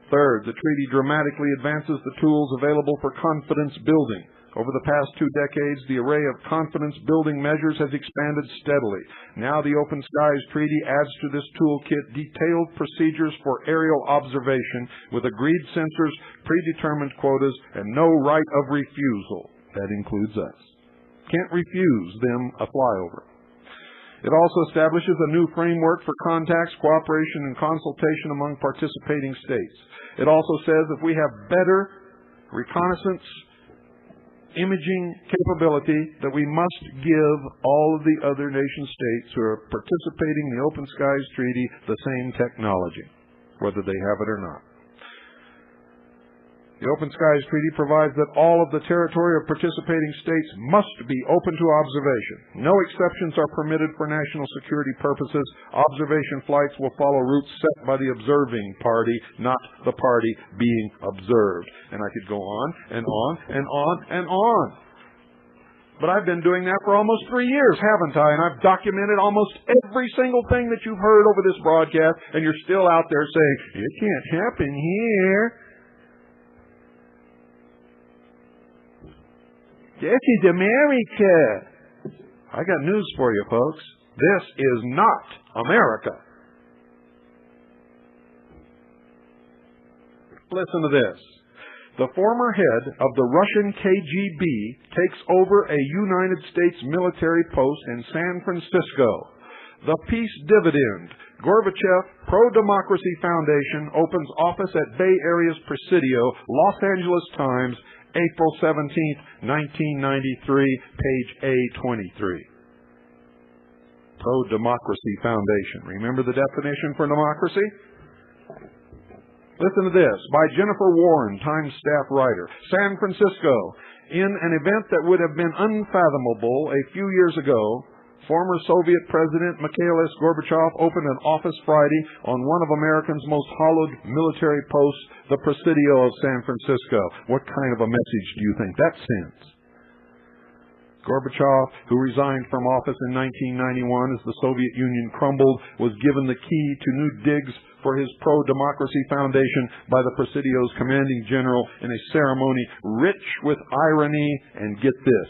Third, the treaty dramatically advances the tools available for confidence building. Over the past 2 decades, the array of confidence-building measures has expanded steadily. Now the Open Skies Treaty adds to this toolkit detailed procedures for aerial observation with agreed sensors, predetermined quotas, and no right of refusal. That includes us. Can't refuse them a flyover. It also establishes a new framework for contacts, cooperation, and consultation among participating states. It also says if we have better reconnaissance imaging capability, that we must give all of the other nation states who are participating in the Open Skies Treaty the same technology, whether they have it or not. The Open Skies Treaty provides that all of the territory of participating states must be open to observation. No exceptions are permitted for national security purposes. Observation flights will follow routes set by the observing party, not the party being observed. And I could go on and on and on and on. But I've been doing that for almost 3 years, haven't I? And I've documented almost every single thing that you've heard over this broadcast, and you're still out there saying, it can't happen here. This is America. I got news for you, folks. This is not America. Listen to this. The former head of the Russian KGB takes over a United States military post in San Francisco. The Peace Dividend. Gorbachev Pro-Democracy Foundation opens office at Bay Area's Presidio, Los Angeles Times, April 17th, 1993, page A23. Pro-Democracy Foundation. Remember the definition for democracy? Listen to this, by Jennifer Warren, Times staff writer. San Francisco, in an event that would have been unfathomable a few years ago, former Soviet President Mikhail S. Gorbachev opened an office Friday on one of America's most hallowed military posts, the Presidio of San Francisco. What kind of a message do you think that sends? Gorbachev, who resigned from office in 1991 as the Soviet Union crumbled, was given the key to new digs for his Pro-Democracy Foundation by the Presidio's commanding general in a ceremony rich with irony and, get this,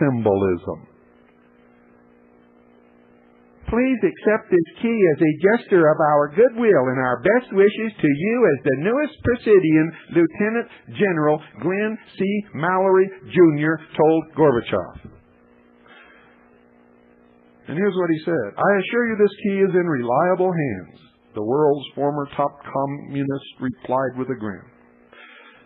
symbolism. please accept this key as a gesture of our goodwill and our best wishes to you as the newest Presidian, Lieutenant General Glenn C. Mallory, Jr., told Gorbachev. And here's what he said. I assure you this key is in reliable hands. The world's former top communist replied with a grin.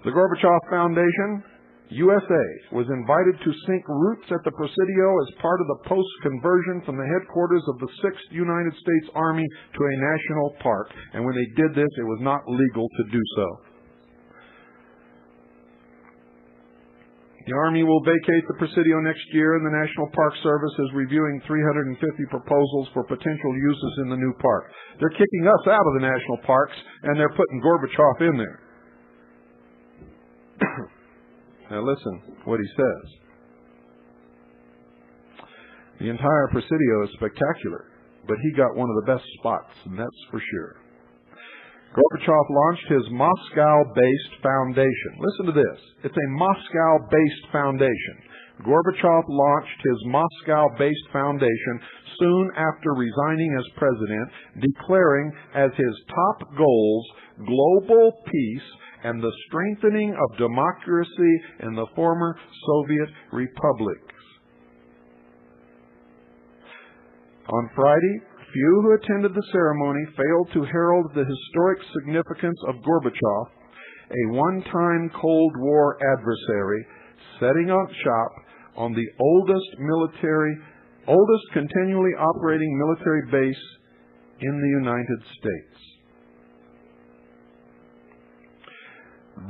The Gorbachev Foundation, USA, was invited to sink roots at the Presidio as part of the post-conversion from the headquarters of the 6th United States Army to a national park. And when they did this, it was not legal to do so. The Army will vacate the Presidio next year, and the National Park Service is reviewing 350 proposals for potential uses in the new park. They're kicking us out of the national parks, and they're putting Gorbachev in there. Now listen what he says. The entire Presidio is spectacular, but he got one of the best spots, and that's for sure. Gorbachev launched his Moscow-based foundation. Listen to this. It's a Moscow-based foundation. Gorbachev launched his Moscow-based foundation soon after resigning as president, declaring as his top goals global peace and the strengthening of democracy in the former Soviet republics. On Friday, few who attended the ceremony failed to herald the historic significance of Gorbachev, a one-time Cold War adversary, setting up shop on the oldest continually operating military base in the United States.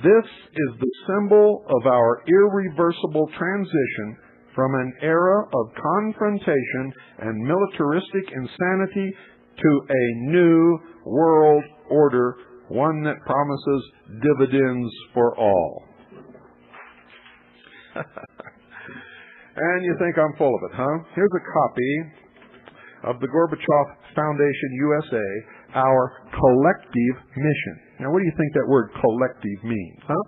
This is the symbol of our irreversible transition from an era of confrontation and militaristic insanity to a new world order, one that promises dividends for all. And you think I'm full of it, huh? Here's a copy of the Gorbachev Foundation USA, our collective mission. Now, what do you think that word collective means, huh?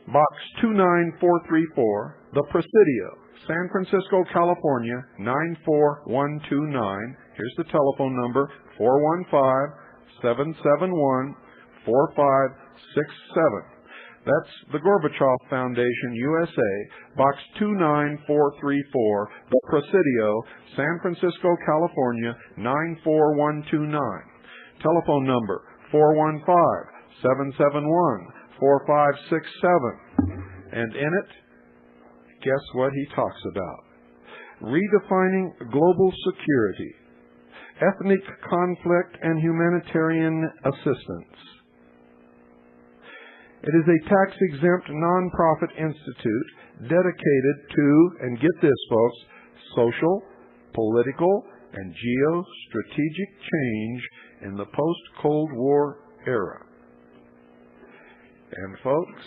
Box 29434, The Presidio, San Francisco, California, 94129. Here's the telephone number, 415-771-4567. That's the Gorbachev Foundation, USA, Box 29434, The Presidio, San Francisco, California, 94129. Telephone number, 415-771-4567. And in it, guess what he talks about? Redefining global security, ethnic conflict, and humanitarian assistance. It is a tax-exempt nonprofit institute dedicated to, and get this folks, social, political, and geostrategic change in the post-Cold War era. And folks,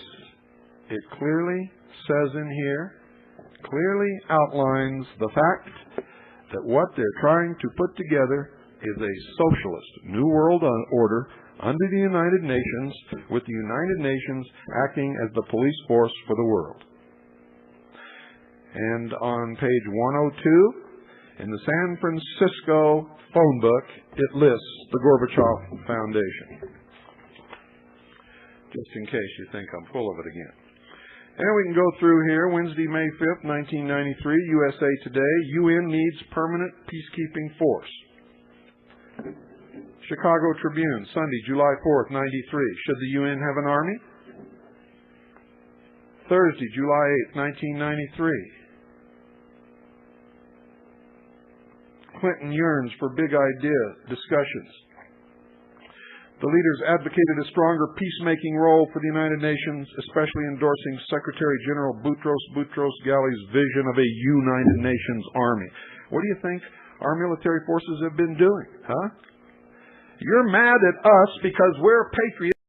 it clearly says in here, clearly outlines the fact that what they're trying to put together is a socialist New World Order under the United Nations, with the United Nations acting as the police force for the world. And on page 102, in the San Francisco phone book, it lists the Gorbachev Foundation. Just in case you think I'm full of it again. And we can go through here. Wednesday, May 5th, 1993, USA Today. UN needs permanent peacekeeping force. Chicago Tribune, Sunday, July 4th, 93. Should the UN have an army? Thursday, July 8th, 1993. Clinton yearns for big idea discussions. The leaders advocated a stronger peacemaking role for the United Nations, especially endorsing Secretary General Boutros Ghali's vision of a United Nations army. What do you think our military forces have been doing, huh? You're mad at us because we're patriots.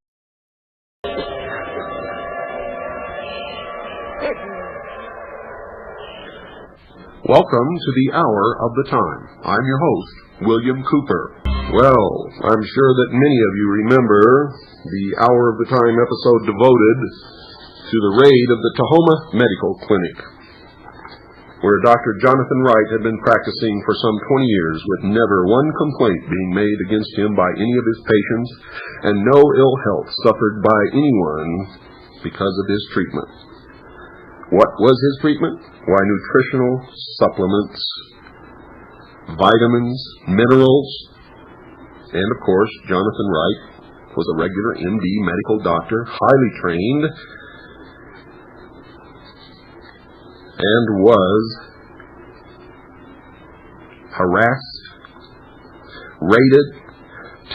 Welcome to the Hour of the Time. I'm your host, William Cooper. Well, I'm sure that many of you remember the Hour of the Time episode devoted to the raid of the Tahoma Medical Clinic. where Dr. Jonathan Wright had been practicing for some 20 years with never one complaint being made against him by any of his patients and no ill health suffered by anyone because of his treatment. What was his treatment? Why, nutritional supplements, vitamins, minerals, and of course, Jonathan Wright was a regular MD medical doctor, highly trained, and was harassed, raided,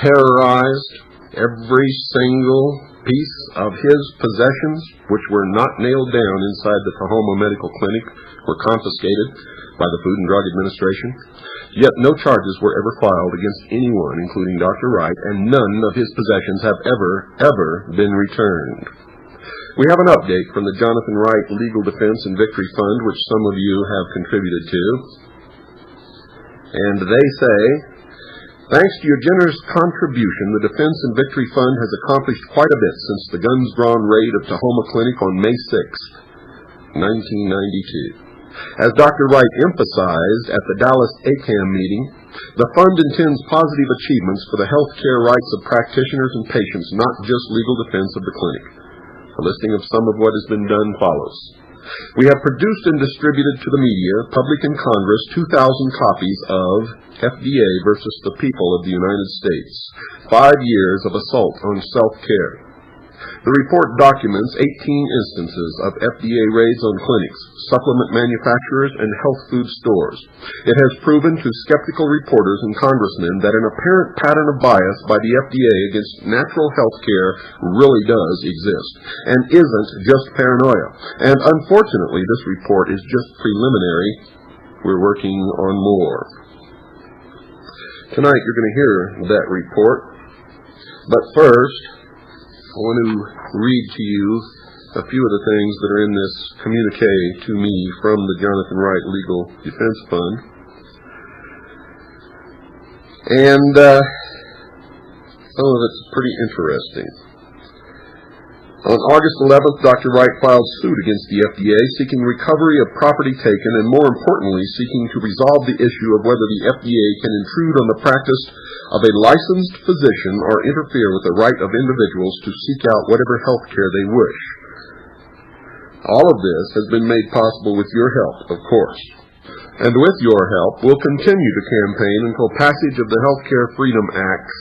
terrorized. Every single piece of his possessions, which were not nailed down inside the Tahoma Medical Clinic, were confiscated by the Food and Drug Administration. Yet no charges were ever filed against anyone, including Dr. Wright, and none of his possessions have ever been returned. We have an update from the Jonathan Wright Legal Defense and Victory Fund, which some of you have contributed to. And they say, thanks to your generous contribution, the Defense and Victory Fund has accomplished quite a bit since the guns-drawn raid of Tahoma Clinic on May 6th, 1992. As Dr. Wright emphasized at the Dallas ACAM meeting, the fund intends positive achievements for the health care rights of practitioners and patients, not just legal defense of the clinic. A listing of some of what has been done follows. We have produced and distributed to the media, public and Congress, 2,000 copies of FDA versus the People of the United States, 5 years of assault on self-care. The report documents 18 instances of FDA raids on clinics, supplement manufacturers, and health food stores. It has proven to skeptical reporters and congressmen that an apparent pattern of bias by the FDA against natural health care really does exist, and isn't just paranoia. And unfortunately, this report is just preliminary. We're working on more. Tonight, you're going to hear that report. But first, I want to read to you a few of the things that are in this communique to me from the Jonathan Wright Legal Defense Fund. And some of it's pretty interesting. On August 11th, Dr. Wright filed suit against the FDA seeking recovery of property taken and, more importantly, seeking to resolve the issue of whether the FDA can intrude on the practice of a licensed physician or interfere with the right of individuals to seek out whatever health care they wish. All of this has been made possible with your help, of course. And with your help, we'll continue to campaign until passage of the Healthcare Freedom Act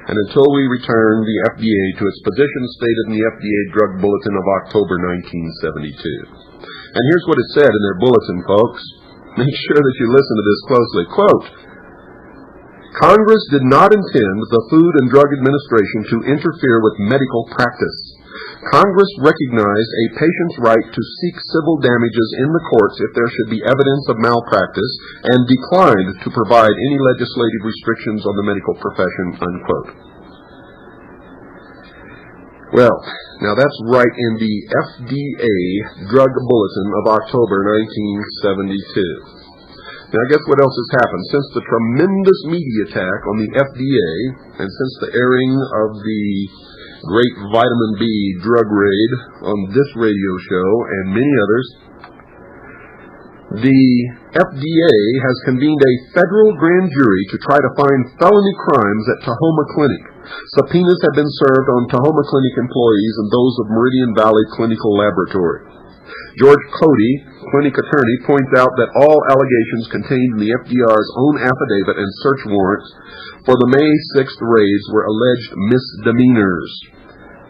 and until we return the FDA to its position stated in the FDA Drug Bulletin of October 1972. And here's what it said in their bulletin, folks. Make sure that you listen to this closely. Quote, Congress did not intend the Food and Drug Administration to interfere with medical practice. Congress recognized a patient's right to seek civil damages in the courts if there should be evidence of malpractice and declined to provide any legislative restrictions on the medical profession, unquote. Well, now that's right in the FDA Drug Bulletin of October 1972. Now, guess what else has happened? Since the tremendous media attack on the FDA, and since the airing of the great vitamin B drug raid on this radio show and many others, the FDA has convened a federal grand jury to try to find felony crimes at Tahoma Clinic. Subpoenas have been served on Tahoma Clinic employees and those of Meridian Valley Clinical Laboratory. George Cody, clinic attorney, points out that all allegations contained in the FDR's own affidavit and search warrants for the May 6th raids were alleged misdemeanors.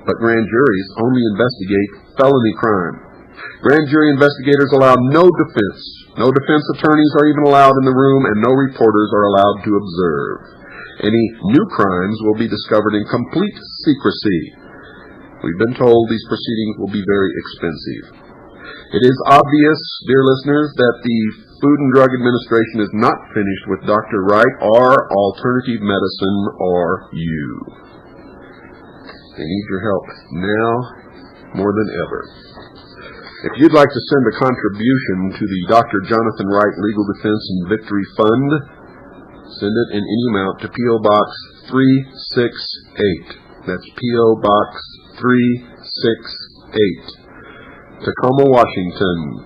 But grand juries only investigate felony crime. Grand jury investigators allow no defense. No defense attorneys are even allowed in the room, and no reporters are allowed to observe. Any new crimes will be discovered in complete secrecy. We've been told these proceedings will be very expensive. It is obvious, dear listeners, that the Food and Drug Administration is not finished with Dr. Wright or alternative medicine or you. They need your help now more than ever. If you'd like to send a contribution to the Dr. Jonathan Wright Legal Defense and Victory Fund, send it in any amount to P.O. Box 368. That's P.O. Box 368. Tacoma, Washington,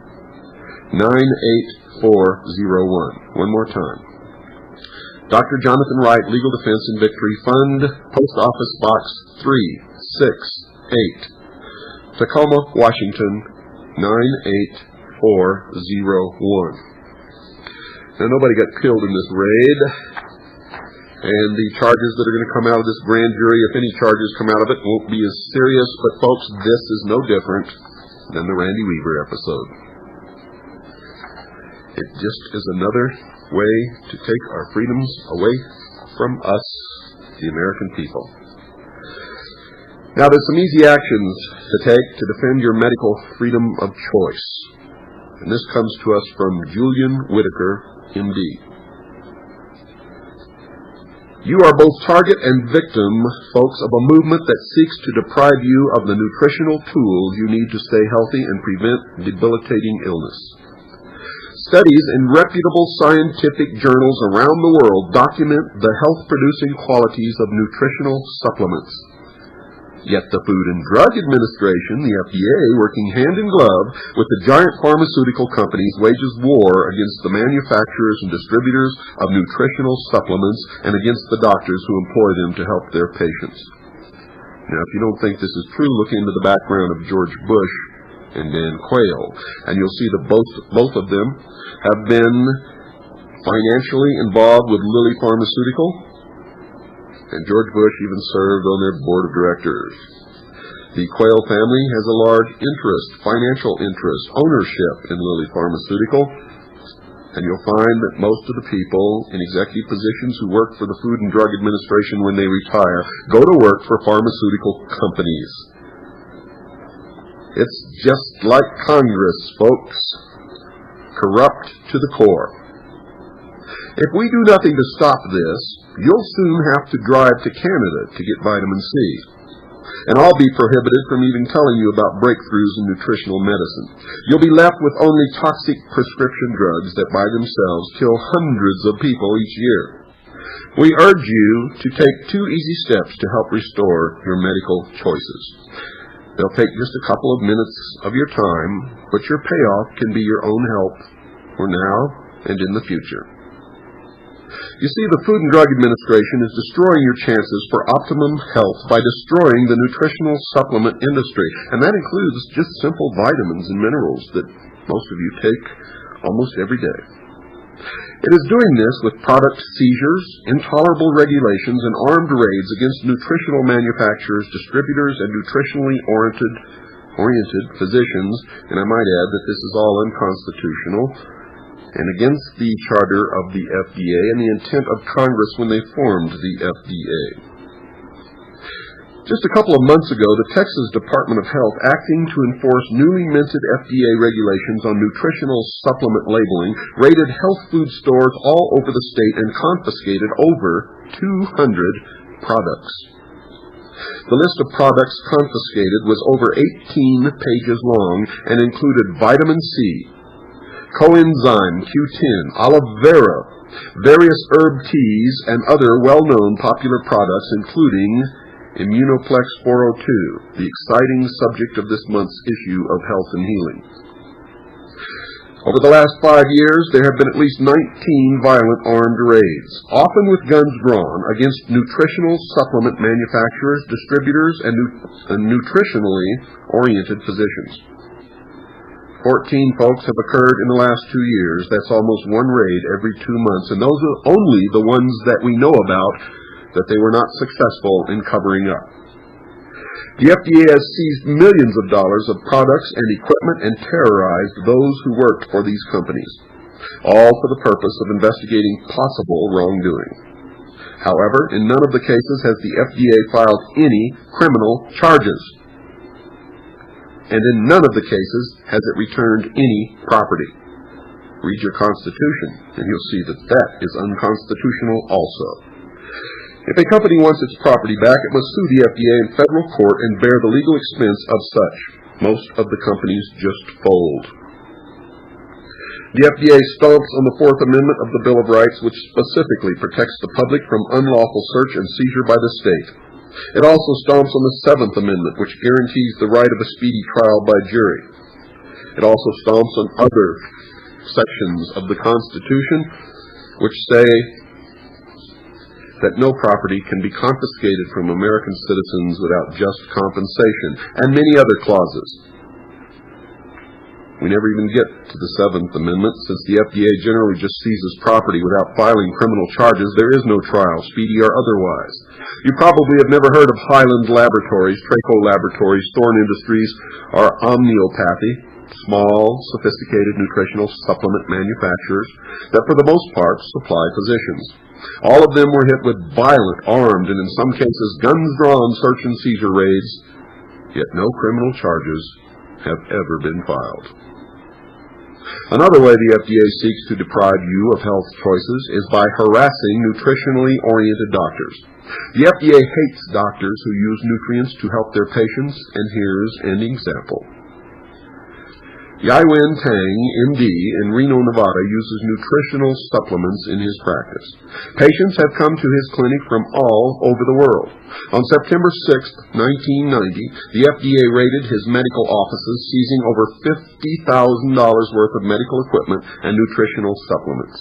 98443. One more time. Dr. Jonathan Wright, Legal Defense and Victory Fund, Post Office Box 368, Tacoma, Washington, 98401. Now, nobody got killed in this raid, and the charges that are going to come out of this grand jury, if any charges come out of it, won't be as serious, but folks, this is no different than the Randy Weaver episode. It just is another way to take our freedoms away from us, the American people. Now, there's some easy actions to take to defend your medical freedom of choice. And this comes to us from Julian Whitaker, MD. You are both target and victim, folks, of a movement that seeks to deprive you of the nutritional tools you need to stay healthy and prevent debilitating illness. Studies in reputable scientific journals around the world document the health-producing qualities of nutritional supplements. Yet the Food and Drug Administration, the FDA, working hand in glove with the giant pharmaceutical companies, wages war against the manufacturers and distributors of nutritional supplements and against the doctors who employ them to help their patients. Now, if you don't think this is true, look into the background of George Bush and Dan Quayle, and you'll see that both of them have been financially involved with Lilly Pharmaceutical, and George Bush even served on their board of directors. The Quayle family has a large interest, financial interest, ownership in Lilly Pharmaceutical, and you'll find that most of the people in executive positions who work for the Food and Drug Administration when they retire go to work for pharmaceutical companies. It's just like Congress, folks. Corrupt to the core. If we do nothing to stop this, you'll soon have to drive to Canada to get vitamin C. And I'll be prohibited from even telling you about breakthroughs in nutritional medicine. You'll be left with only toxic prescription drugs that by themselves kill hundreds of people each year. We urge you to take 2 easy steps to help restore your medical choices. They'll take just a couple of minutes of your time, but your payoff can be your own health for now and in the future. You see, the Food and Drug Administration is destroying your chances for optimum health by destroying the nutritional supplement industry, and that includes just simple vitamins and minerals that most of you take almost every day. It is doing this with product seizures, intolerable regulations, and armed raids against nutritional manufacturers, distributors, and nutritionally oriented physicians, and I might add that this is all unconstitutional and against the charter of the FDA and the intent of Congress when they formed the FDA. Just a couple of months ago, the Texas Department of Health, acting to enforce newly minted FDA regulations on nutritional supplement labeling, raided health food stores all over the state and confiscated over 200 products. The list of products confiscated was over 18 pages long and included vitamin C, coenzyme Q10, aloe vera, various herb teas, and other well-known popular products, including Immunoplex 402, the exciting subject of this month's issue of Health and Healing. Over the last 5 years, there have been at least 19 violent armed raids, often with guns drawn, against nutritional supplement manufacturers, distributors, and nutritionally oriented physicians. 14 folks have occurred in the last 2 years. That's almost one raid every 2 months, and those are only the ones that we know about that they were not successful in covering up. The FDA has seized millions of dollars of products and equipment and terrorized those who worked for these companies, all for the purpose of investigating possible wrongdoing. However, in none of the cases has the FDA filed any criminal charges. And in none of the cases has it returned any property. Read your Constitution, and you'll see that that is unconstitutional also. If a company wants its property back, it must sue the FDA in federal court and bear the legal expense of such. Most of the companies just fold. The FDA stomps on the Fourth Amendment of the Bill of Rights, which specifically protects the public from unlawful search and seizure by the state. It also stomps on the Seventh Amendment, which guarantees the right of a speedy trial by jury. It also stomps on other sections of the Constitution which say that no property can be confiscated from American citizens without just compensation, and many other clauses. We never even get to the Seventh Amendment. Since the FDA generally just seizes property without filing criminal charges, there is no trial, speedy or otherwise. You probably have never heard of Highland Laboratories, Traco Laboratories, Thorne Industries, or Omniopathy, small, sophisticated nutritional supplement manufacturers that for the most part supply physicians. All of them were hit with violent, armed, and in some cases guns-drawn search and seizure raids, yet no criminal charges have ever been filed. Another way the FDA seeks to deprive you of health choices is by harassing nutritionally oriented doctors. The FDA hates doctors who use nutrients to help their patients, and here's an example. Yaiwen Tang, MD, in Reno, Nevada, uses nutritional supplements in his practice. Patients have come to his clinic from all over the world. On September 6, 1990, the FDA raided his medical offices, seizing over $50,000 worth of medical equipment and nutritional supplements.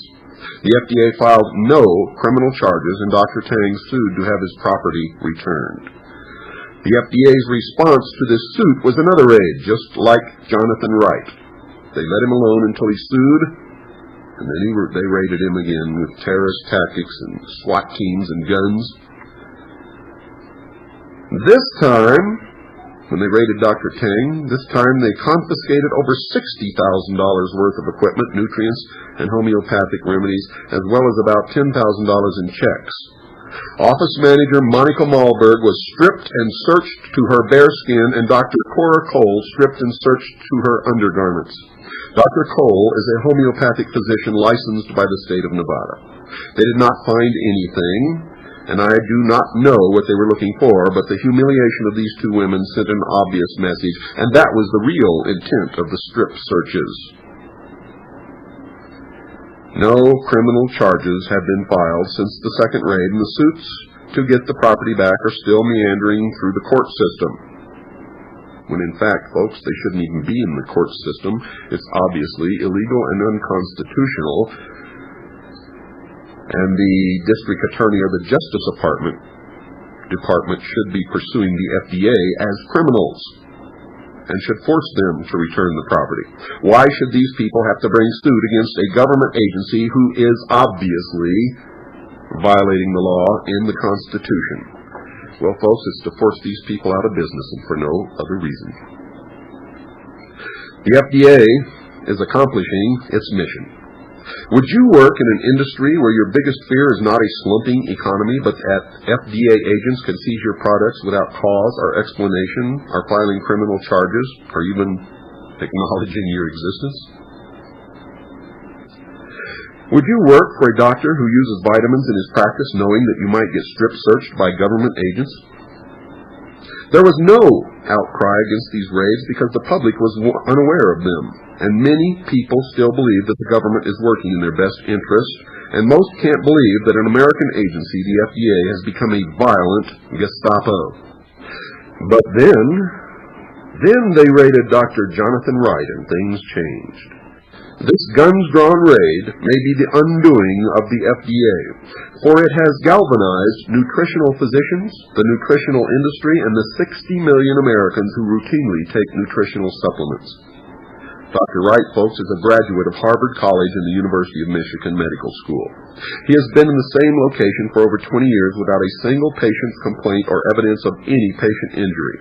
The FDA filed no criminal charges, and Dr. Tang sued to have his property returned. The FDA's response to this suit was another raid, just like Jonathan Wright. They let him alone until he sued, and then they raided him again with terrorist tactics and SWAT teams and guns. This time, when they raided Dr. Tang, this time they confiscated over $60,000 worth of equipment, nutrients, and homeopathic remedies, as well as about $10,000 in checks. Office manager Monica Malberg was stripped and searched to her bare skin, and Dr. Cora Cole stripped and searched to her undergarments. Dr. Cole is a homeopathic physician licensed by the state of Nevada. They did not find anything, and I do not know what they were looking for, but the humiliation of these two women sent an obvious message, and that was the real intent of the strip searches. No criminal charges have been filed since the second raid, and the suits to get the property back are still meandering through the court system. When in fact, folks, they shouldn't even be in the court system. It's obviously illegal and unconstitutional, and the district attorney or the Justice Department should be pursuing the FDA as criminals and should force them to return the property. Why should these people have to bring suit against a government agency who is obviously violating the law and the Constitution? Well, folks, it's to force these people out of business and for no other reason. The FDA is accomplishing its mission. Would you work in an industry where your biggest fear is not a slumping economy, but that FDA agents can seize your products without cause or explanation, or filing criminal charges, or even acknowledging your existence? Would you work for a doctor who uses vitamins in his practice knowing that you might get strip searched by government agents? There was no outcry against these raids because the public was unaware of them, and many people still believe that the government is working in their best interest, and most can't believe that an American agency, the FDA, has become a violent Gestapo. But then they raided Dr. Jonathan Wright, and things changed. This guns-drawn raid may be the undoing of the FDA, for it has galvanized nutritional physicians, the nutritional industry, and the 60 million Americans who routinely take nutritional supplements. Dr. Wright, folks, is a graduate of Harvard College and the University of Michigan Medical School. He has been in the same location for over 20 years without a single patient's complaint or evidence of any patient injury.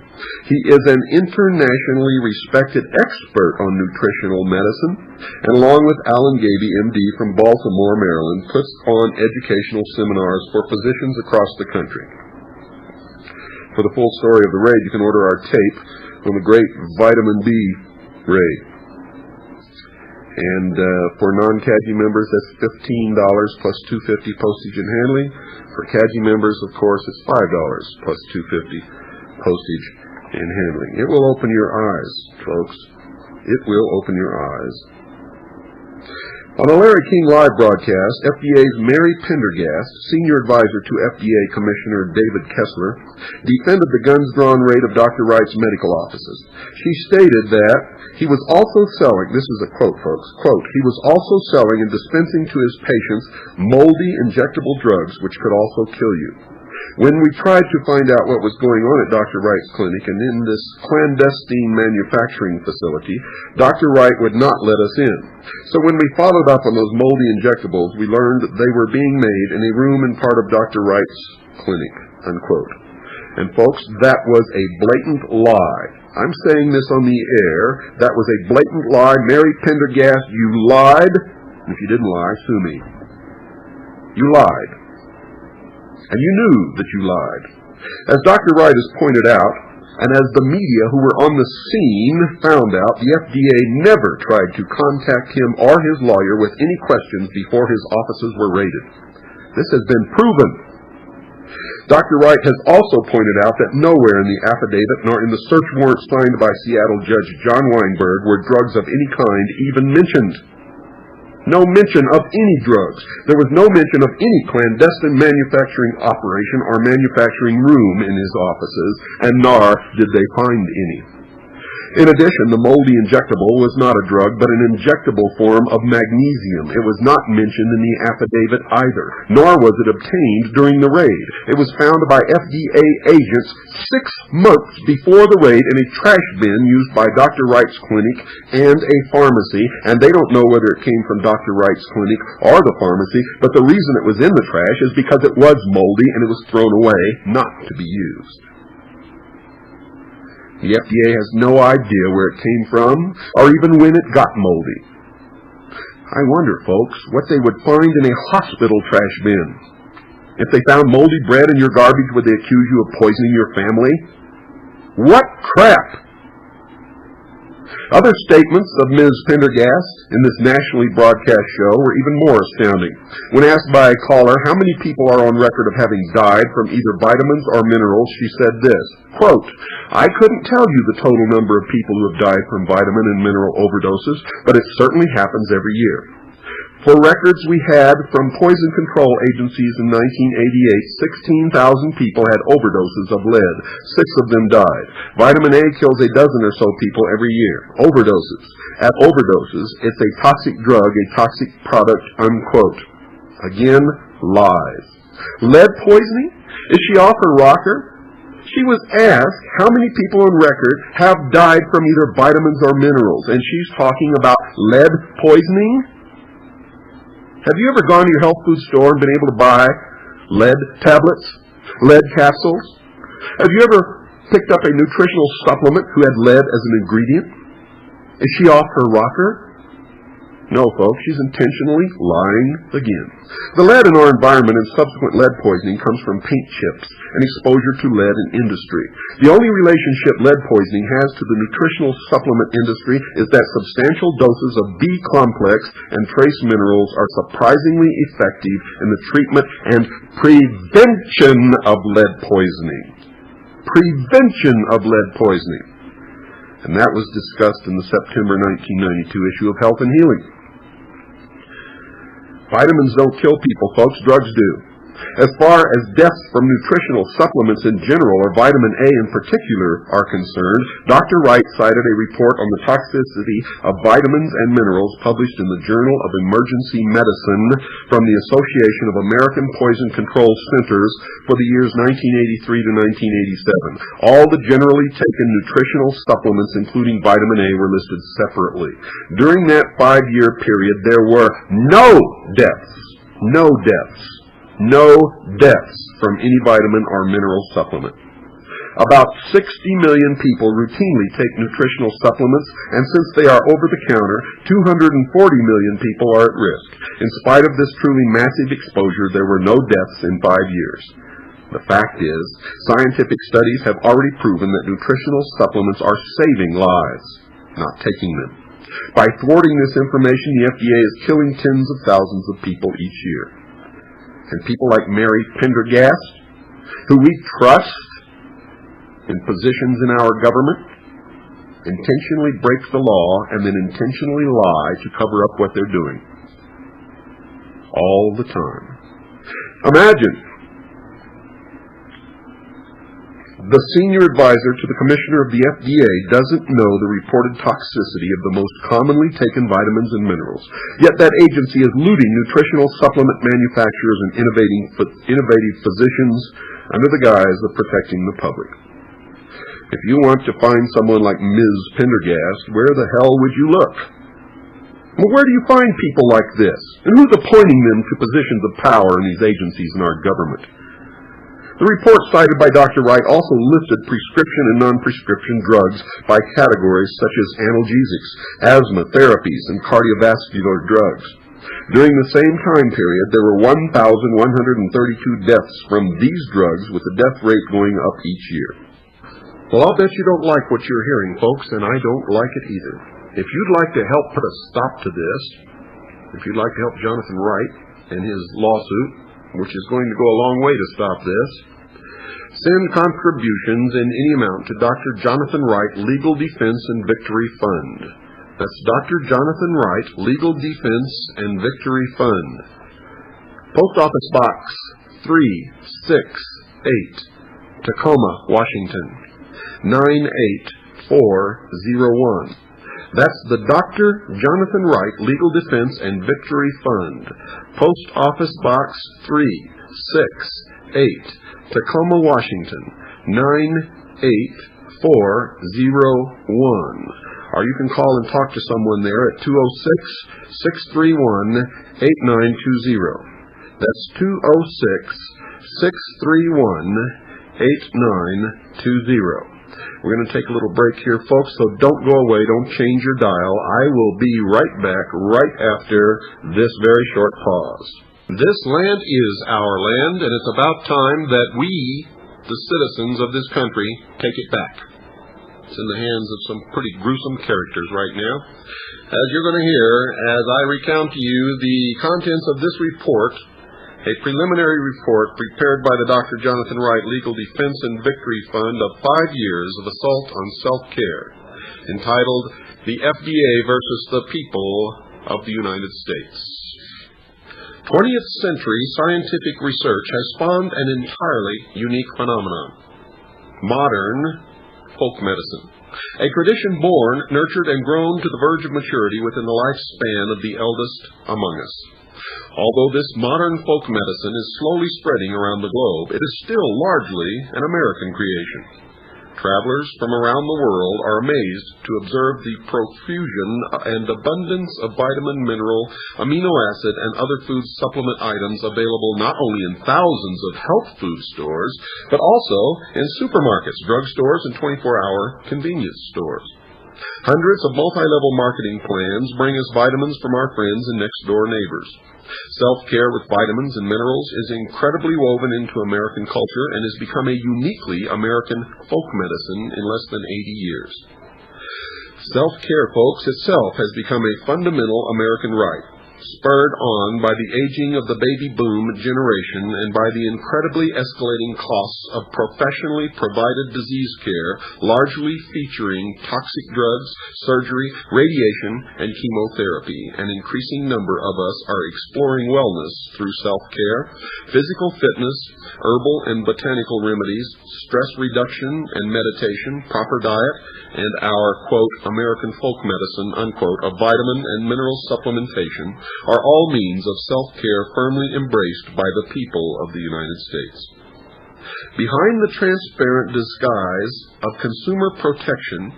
He is an internationally respected expert on nutritional medicine, and along with Alan Gaby, MD, from Baltimore, Maryland, puts on educational seminars for physicians across the country. For the full story of the raid, you can order our tape from the Great Vitamin B Raid. And for non-CAGI members, that's $15 plus $2.50 postage and handling. For CAGI members, of course, it's $5 plus $2.50 postage and handling. It will open your eyes, folks. It will open your eyes. On a Larry King Live broadcast, FDA's Mary Pendergast, senior advisor to FDA Commissioner David Kessler, defended the guns-drawn raid of Dr. Wright's medical offices. She stated that he was also selling, this is a quote, folks, quote, he was also selling and dispensing to his patients moldy injectable drugs which could also kill you. When we tried to find out what was going on at Dr. Wright's clinic and in this clandestine manufacturing facility, Dr. Wright would not let us in. So when we followed up on those moldy injectables, we learned that they were being made in a room in part of Dr. Wright's clinic, unquote. And folks, that was a blatant lie. I'm saying this on the air. That was a blatant lie. Mary Pendergast, you lied. And if you didn't lie, sue me. You lied. And you knew that you lied. As Dr. Wright has pointed out, and as the media who were on the scene found out, the FDA never tried to contact him or his lawyer with any questions before his offices were raided. This has been proven. Dr. Wright has also pointed out that nowhere in the affidavit nor in the search warrant signed by Seattle Judge John Weinberg were drugs of any kind even mentioned. No mention of any drugs. There was no mention of any clandestine manufacturing operation or manufacturing room in his offices, and nor did they find any. In addition, the moldy injectable was not a drug, but an injectable form of magnesium. It was not mentioned in the affidavit either, nor was it obtained during the raid. It was found by FDA agents 6 months before the raid in a trash bin used by Dr. Wright's clinic and a pharmacy, and they don't know whether it came from Dr. Wright's clinic or the pharmacy, but the reason it was in the trash is because it was moldy and it was thrown away, not to be used. The FDA has no idea where it came from, or even when it got moldy. I wonder, folks, what they would find in a hospital trash bin. If they found moldy bread in your garbage, would they accuse you of poisoning your family? What crap! Other statements of Ms. Pendergast in this nationally broadcast show were even more astounding. When asked by a caller how many people are on record of having died from either vitamins or minerals, she said this, quote, I couldn't tell you the total number of people who have died from vitamin and mineral overdoses, but it certainly happens every year. For records we had from poison control agencies in 1988, 16,000 people had overdoses of lead. 6 of them died. Vitamin A kills a dozen or so people every year. Overdoses. At overdoses, it's a toxic drug, a toxic product, unquote. Again, lies. Lead poisoning? Is she off her rocker? She was asked how many people on record have died from either vitamins or minerals, and she's talking about lead poisoning? Have you ever gone to your health food store and been able to buy lead tablets, lead capsules? Have you ever picked up a nutritional supplement who had lead as an ingredient? Is she off her rocker? No, folks, she's intentionally lying again. The lead in our environment and subsequent lead poisoning comes from paint chips and exposure to lead in industry. The only relationship lead poisoning has to the nutritional supplement industry is that substantial doses of B-complex and trace minerals are surprisingly effective in the treatment and prevention of lead poisoning. Prevention of lead poisoning. And that was discussed in the September 1992 issue of Health and Healing. Vitamins don't kill people, folks. Drugs do. As far as deaths from nutritional supplements in general, or vitamin A in particular, are concerned, Dr. Wright cited a report on the toxicity of vitamins and minerals published in the Journal of Emergency Medicine from the Association of American Poison Control Centers for the years 1983 to 1987. All the generally taken nutritional supplements, including vitamin A, were listed separately. During that 5-year period, there were no deaths from any vitamin or mineral supplement. About 60 million people routinely take nutritional supplements, and since they are over-the-counter, 240 million people are at risk. In spite of this truly massive exposure, there were no deaths in 5 years. The fact is, scientific studies have already proven that nutritional supplements are saving lives, not taking them. By thwarting this information, the FDA is killing tens of thousands of people each year. And people like Mary Pendergast, who we trust in positions in our government, intentionally break the law and then intentionally lie to cover up what they're doing. all the time. Imagine the senior advisor to the commissioner of the FDA doesn't know the reported toxicity of the most commonly taken vitamins and minerals, yet that agency is looting nutritional supplement manufacturers and innovative physicians under the guise of protecting the public. If you want to find someone like Ms. Pendergast, where the hell would you look? Well, where do you find people like this? And who's appointing them to positions of power in these agencies in our government? The report cited by Dr. Wright also listed prescription and non-prescription drugs by categories such as analgesics, asthma therapies, and cardiovascular drugs. During the same time period, there were 1,132 deaths from these drugs, with the death rate going up each year. Well, I'll bet you don't like what you're hearing, folks, and I don't like it either. If you'd like to help put a stop to this, if you'd like to help Jonathan Wright and his lawsuit, which is going to go a long way to stop this, send contributions in any amount to Dr. Jonathan Wright Legal Defense and Victory Fund. That's Dr. Jonathan Wright Legal Defense and Victory Fund. Post Office Box 368, Tacoma, Washington 98401. That's the Dr. Jonathan Wright Legal Defense and Victory Fund. Post Office Box 368, Tacoma, Washington 98401. Or you can call and talk to someone there at 206-631-8920. That's 206-631-8920. We're going to take a little break here, folks, so don't go away. Don't change your dial. I will be right back right after this very short pause. This land is our land, and it's about time that we, the citizens of this country, take it back. It's in the hands of some pretty gruesome characters right now. As you're going to hear, as I recount to you the contents of this report, a preliminary report prepared by the Dr. Jonathan Wright Legal Defense and Victory Fund of 5 years of assault on self-care, entitled The FDA versus the People of the United States. 20th century scientific research has spawned an entirely unique phenomenon: modern folk medicine. A tradition born, nurtured, and grown to the verge of maturity within the lifespan of the eldest among us. Although this modern folk medicine is slowly spreading around the globe, it is still largely an American creation. Travelers from around the world are amazed to observe the profusion and abundance of vitamin, mineral, amino acid, and other food supplement items available not only in thousands of health food stores, but also in supermarkets, drugstores, and 24-hour convenience stores. Hundreds of multi-level marketing plans bring us vitamins from our friends and next-door neighbors. Self-care with vitamins and minerals is incredibly woven into American culture and has become a uniquely American folk medicine in less than 80 years. Self-care, folks, itself has become a fundamental American right, spurred on by the aging of the baby boom generation and by the incredibly escalating costs of professionally provided disease care, largely featuring toxic drugs, surgery, radiation, and chemotherapy. An increasing number of us are exploring wellness through self-care, physical fitness, herbal and botanical remedies, stress reduction and meditation, proper diet, and our, quote, American folk medicine, unquote, of vitamin and mineral supplementation are all means of self-care firmly embraced by the people of the United States. Behind the transparent disguise of consumer protection,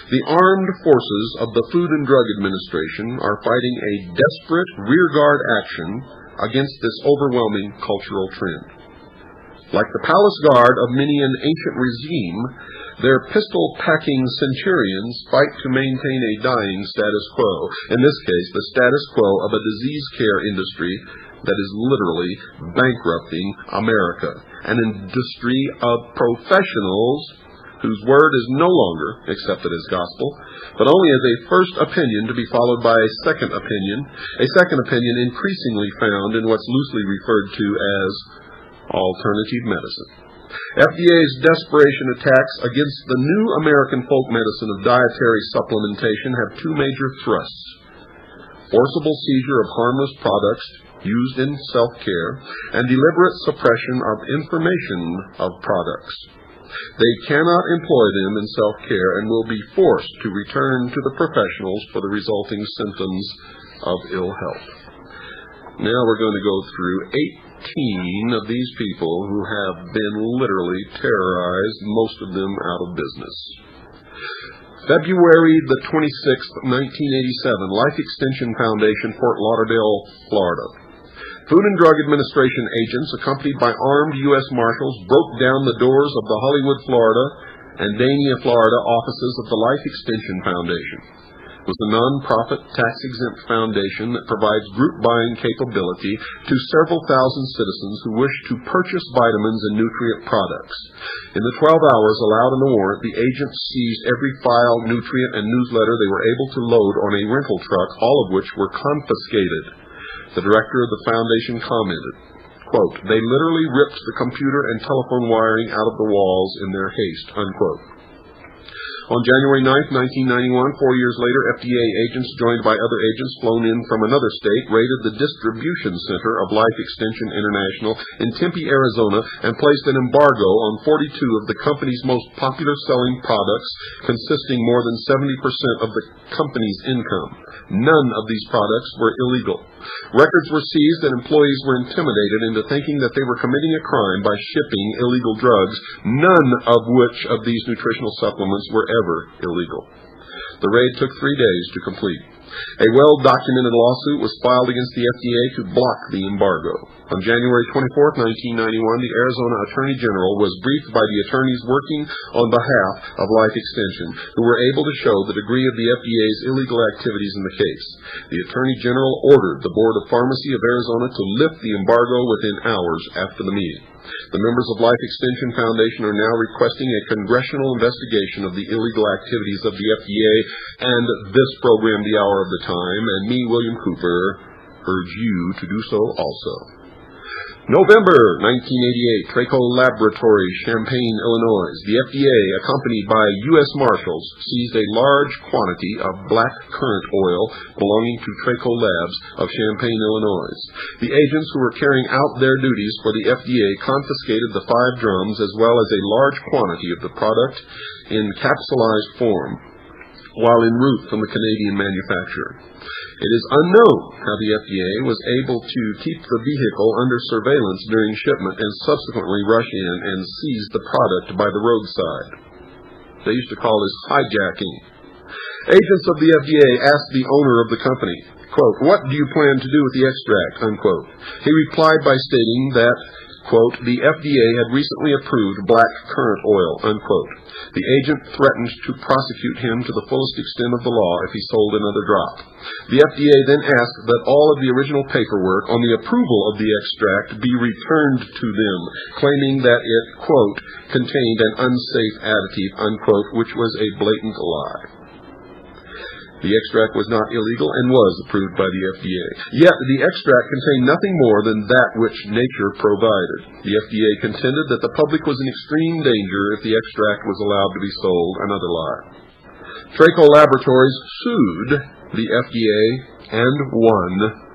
the armed forces of the Food and Drug Administration are fighting a desperate rearguard action against this overwhelming cultural trend. Like the palace guard of many an ancient regime, their pistol-packing centurions fight to maintain a dying status quo, in this case the status quo of a disease care industry that is literally bankrupting America, an industry of professionals whose word is no longer accepted as gospel, but only as a first opinion to be followed by a second opinion increasingly found in what's loosely referred to as alternative medicine. FDA's desperation attacks against the new American folk medicine of dietary supplementation have two major thrusts: forcible seizure of harmless products used in self-care, and deliberate suppression of information of products. They cannot employ them in self-care and will be forced to return to the professionals for the resulting symptoms of ill health. Now we're going to go through 18 of these people who have been literally terrorized, most of them out of business. February the 26th, 1987, Life Extension Foundation, Fort Lauderdale, Florida. Food and Drug Administration agents, accompanied by armed U.S. Marshals, broke down the doors of the Hollywood, Florida, and Dania, Florida offices of the Life Extension Foundation. It was a non-profit, tax-exempt foundation that provides group buying capability to several thousand citizens who wish to purchase vitamins and nutrient products. In the 12 hours allowed in the warrant, the agents seized every file, nutrient, and newsletter they were able to load on a rental truck, all of which were confiscated. The director of the foundation commented, quote, "They literally ripped the computer and telephone wiring out of the walls in their haste," unquote. On January 9, 1991, 4 years later, FDA agents, joined by other agents flown in from another state, raided the distribution center of Life Extension International in Tempe, Arizona, and placed an embargo on 42 of the company's most popular selling products, consisting more than 70% of the company's income. None of these products were illegal. Records were seized and employees were intimidated into thinking that they were committing a crime by shipping illegal drugs, none of which of these nutritional supplements were ever illegal. The raid took 3 days to complete. A well-documented lawsuit was filed against the FDA to block the embargo. On January 24, 1991, the Arizona Attorney General was briefed by the attorneys working on behalf of Life Extension, who were able to show the degree of the FDA's illegal activities in the case. The Attorney General ordered the Board of Pharmacy of Arizona to lift the embargo within hours after the meeting. The members of Life Extension Foundation are now requesting a congressional investigation of the illegal activities of the FDA and this program, The Hour of the Time, and me, William Cooper, urge you to do so also. November 1988, Traco Laboratories, Champaign, Illinois. The FDA, accompanied by U.S. Marshals, seized a large quantity of black currant oil belonging to Traco Labs of Champaign, Illinois. The agents who were carrying out their duties for the FDA confiscated the 5 drums as well as a large quantity of the product in capsulized form while en route from the Canadian manufacturer. It is unknown how the FDA was able to keep the vehicle under surveillance during shipment and subsequently rush in and seize the product by the roadside. They used to call this hijacking. Agents of the FDA asked the owner of the company, quote, "What do you plan to do with the extract?" unquote. He replied by stating that, quote, "The FDA had recently approved black currant oil," unquote. The agent threatened to prosecute him to the fullest extent of the law if he sold another drop. The FDA then asked that all of the original paperwork on the approval of the extract be returned to them, claiming that it, quote, "contained an unsafe additive," unquote, which was a blatant lie. The extract was not illegal and was approved by the FDA. Yet the extract contained nothing more than that which nature provided. The FDA contended that the public was in extreme danger if the extract was allowed to be sold, another lie. Traco Laboratories sued the FDA and won.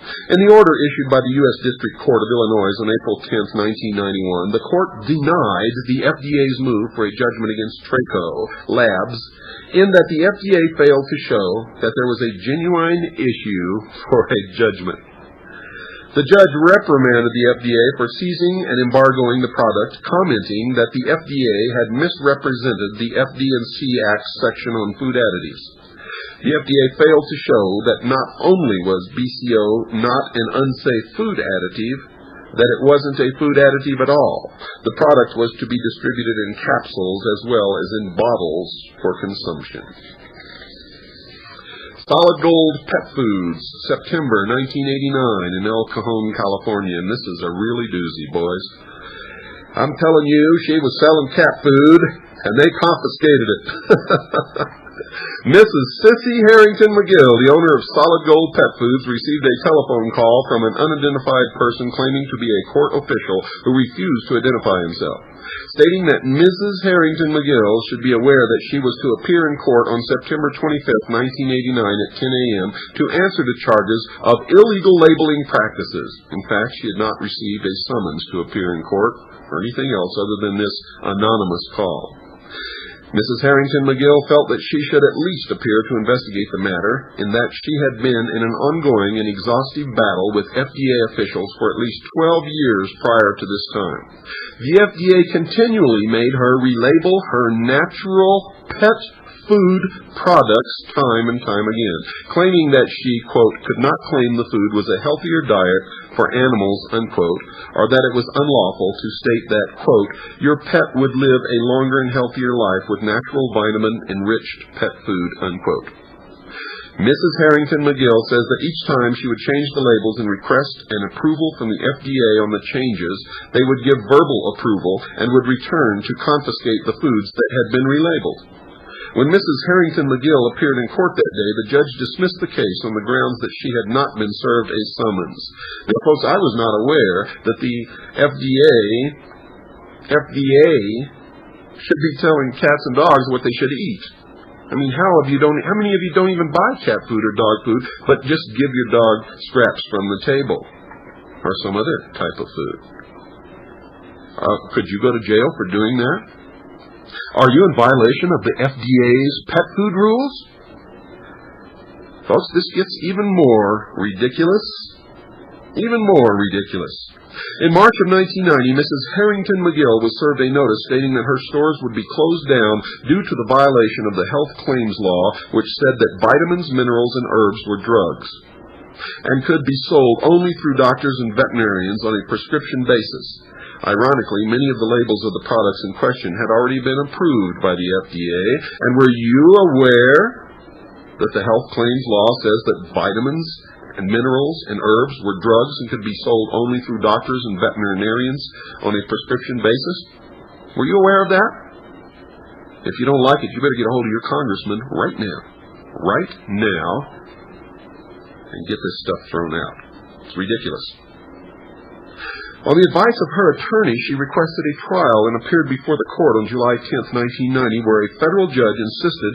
In the order issued by the U.S. District Court of Illinois on April 10, 1991, the court denied the FDA's move for a judgment against Traco Labs in that the FDA failed to show that there was a genuine issue for a judgment. The judge reprimanded the FDA for seizing and embargoing the product, commenting that the FDA had misrepresented the FD&C Act's section on food additives. The FDA failed to show that not only was BCO not an unsafe food additive, that it wasn't a food additive at all. The product was to be distributed in capsules as well as in bottles for consumption. Solid Gold Pet Foods, September 1989 in El Cajon, California. And this is a really doozy, boys. I'm telling you, she was selling cat food, and they confiscated it. Mrs. Sissy Harrington McGill, the owner of Solid Gold Pet Foods, received a telephone call from an unidentified person claiming to be a court official who refused to identify himself, stating that Mrs. Harrington McGill should be aware that she was to appear in court on September 25th, 1989 at 10 a.m. to answer the charges of illegal labeling practices. In fact, she had not received a summons to appear in court or anything else other than this anonymous call. Mrs. Harrington McGill felt that she should at least appear to investigate the matter, in that she had been in an ongoing and exhaustive battle with FDA officials for at least 12 years prior to this time. The FDA continually made her relabel her natural pet food products time and time again, claiming that she, quote, could not claim the food was a healthier diet for animals, unquote, or that it was unlawful to state that, quote, your pet would live a longer and healthier life with natural vitamin-enriched pet food, unquote. Mrs. Harrington McGill says that each time she would change the labels and request an approval from the FDA on the changes, they would give verbal approval and would return to confiscate the foods that had been relabeled. When Mrs. Harrington McGill appeared in court that day, the judge dismissed the case on the grounds that she had not been served a summons. Now, folks, I was not aware that the FDA should be telling cats and dogs what they should eat. I mean, how many of you don't even buy cat food or dog food, but just give your dog scraps from the table or some other type of food? Could you go to jail for doing that? Are you in violation of the FDA's pet food rules? Folks, this gets even more ridiculous. Even more ridiculous. In March of 1990, Mrs. Harrington McGill was served a notice stating that her stores would be closed down due to the violation of the health claims law, which said that vitamins, minerals, and herbs were drugs and could be sold only through doctors and veterinarians on a prescription basis. Ironically, many of the labels of the products in question had already been approved by the FDA, and were you aware that the health claims law says that vitamins and minerals and herbs were drugs and could be sold only through doctors and veterinarians on a prescription basis? Were you aware of that? If you don't like it, you better get a hold of your congressman right now. Right now. And get this stuff thrown out. It's ridiculous. On the advice of her attorney, she requested a trial and appeared before the court on July 10, 1990, where a federal judge insisted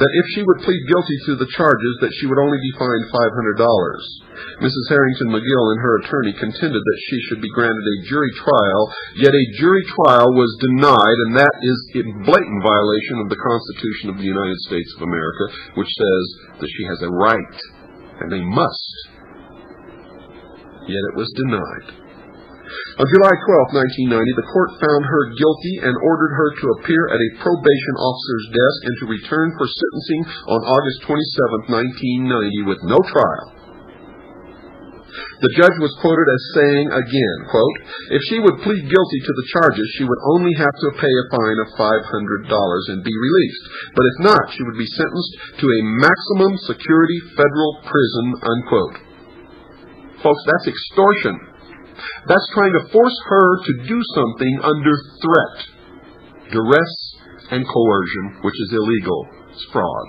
that if she would plead guilty to the charges, that she would only be fined $500. Mrs. Harrington McGill and her attorney contended that she should be granted a jury trial, yet a jury trial was denied, and that is in blatant violation of the Constitution of the United States of America, which says that she has a right, and they must. Yet it was denied. On July 12, 1990, the court found her guilty and ordered her to appear at a probation officer's desk and to return for sentencing on August 27, 1990, with no trial. The judge was quoted as saying again, quote, if she would plead guilty to the charges, she would only have to pay a fine of $500 and be released. But if not, she would be sentenced to a maximum security federal prison, unquote. Folks, that's extortion. That's trying to force her to do something under threat, duress, and coercion, which is illegal. It's fraud.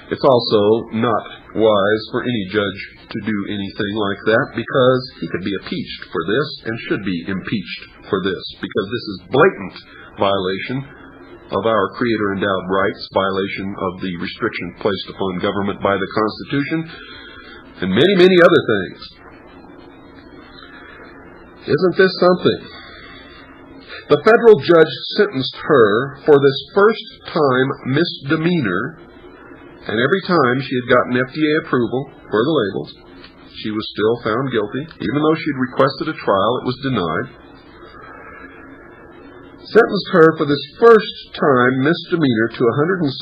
It's also not wise for any judge to do anything like that, because he could be impeached for this and should be impeached for this, because this is blatant violation of our creator-endowed rights, violation of the restrictions placed upon government by the Constitution, and many, many other things. Isn't this something? The federal judge sentenced her for this first-time misdemeanor, and every time she had gotten FDA approval for the labels, she was still found guilty. Even though she had requested a trial, it was denied. Sentenced her for this first-time misdemeanor to 179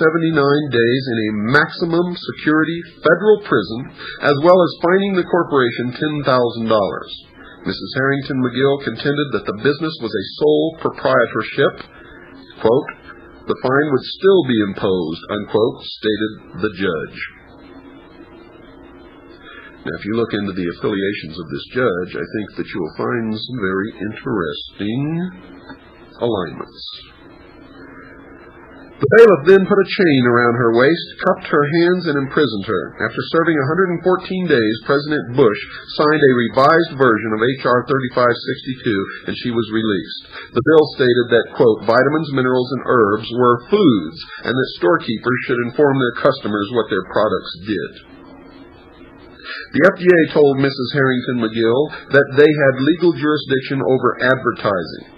days in a maximum security federal prison, as well as fining the corporation $10,000. Mrs. Harrington McGill contended that the business was a sole proprietorship. Quote, the fine would still be imposed, unquote, stated the judge. Now, if you look into the affiliations of this judge, I think that you will find some very interesting alignments. The bailiff then put a chain around her waist, cuffed her hands, and imprisoned her. After serving 114 days, President Bush signed a revised version of H.R. 3562, and she was released. The bill stated that, quote, vitamins, minerals, and herbs were foods, and that storekeepers should inform their customers what their products did. The FDA told Mrs. Harrington McGill that they had legal jurisdiction over advertising.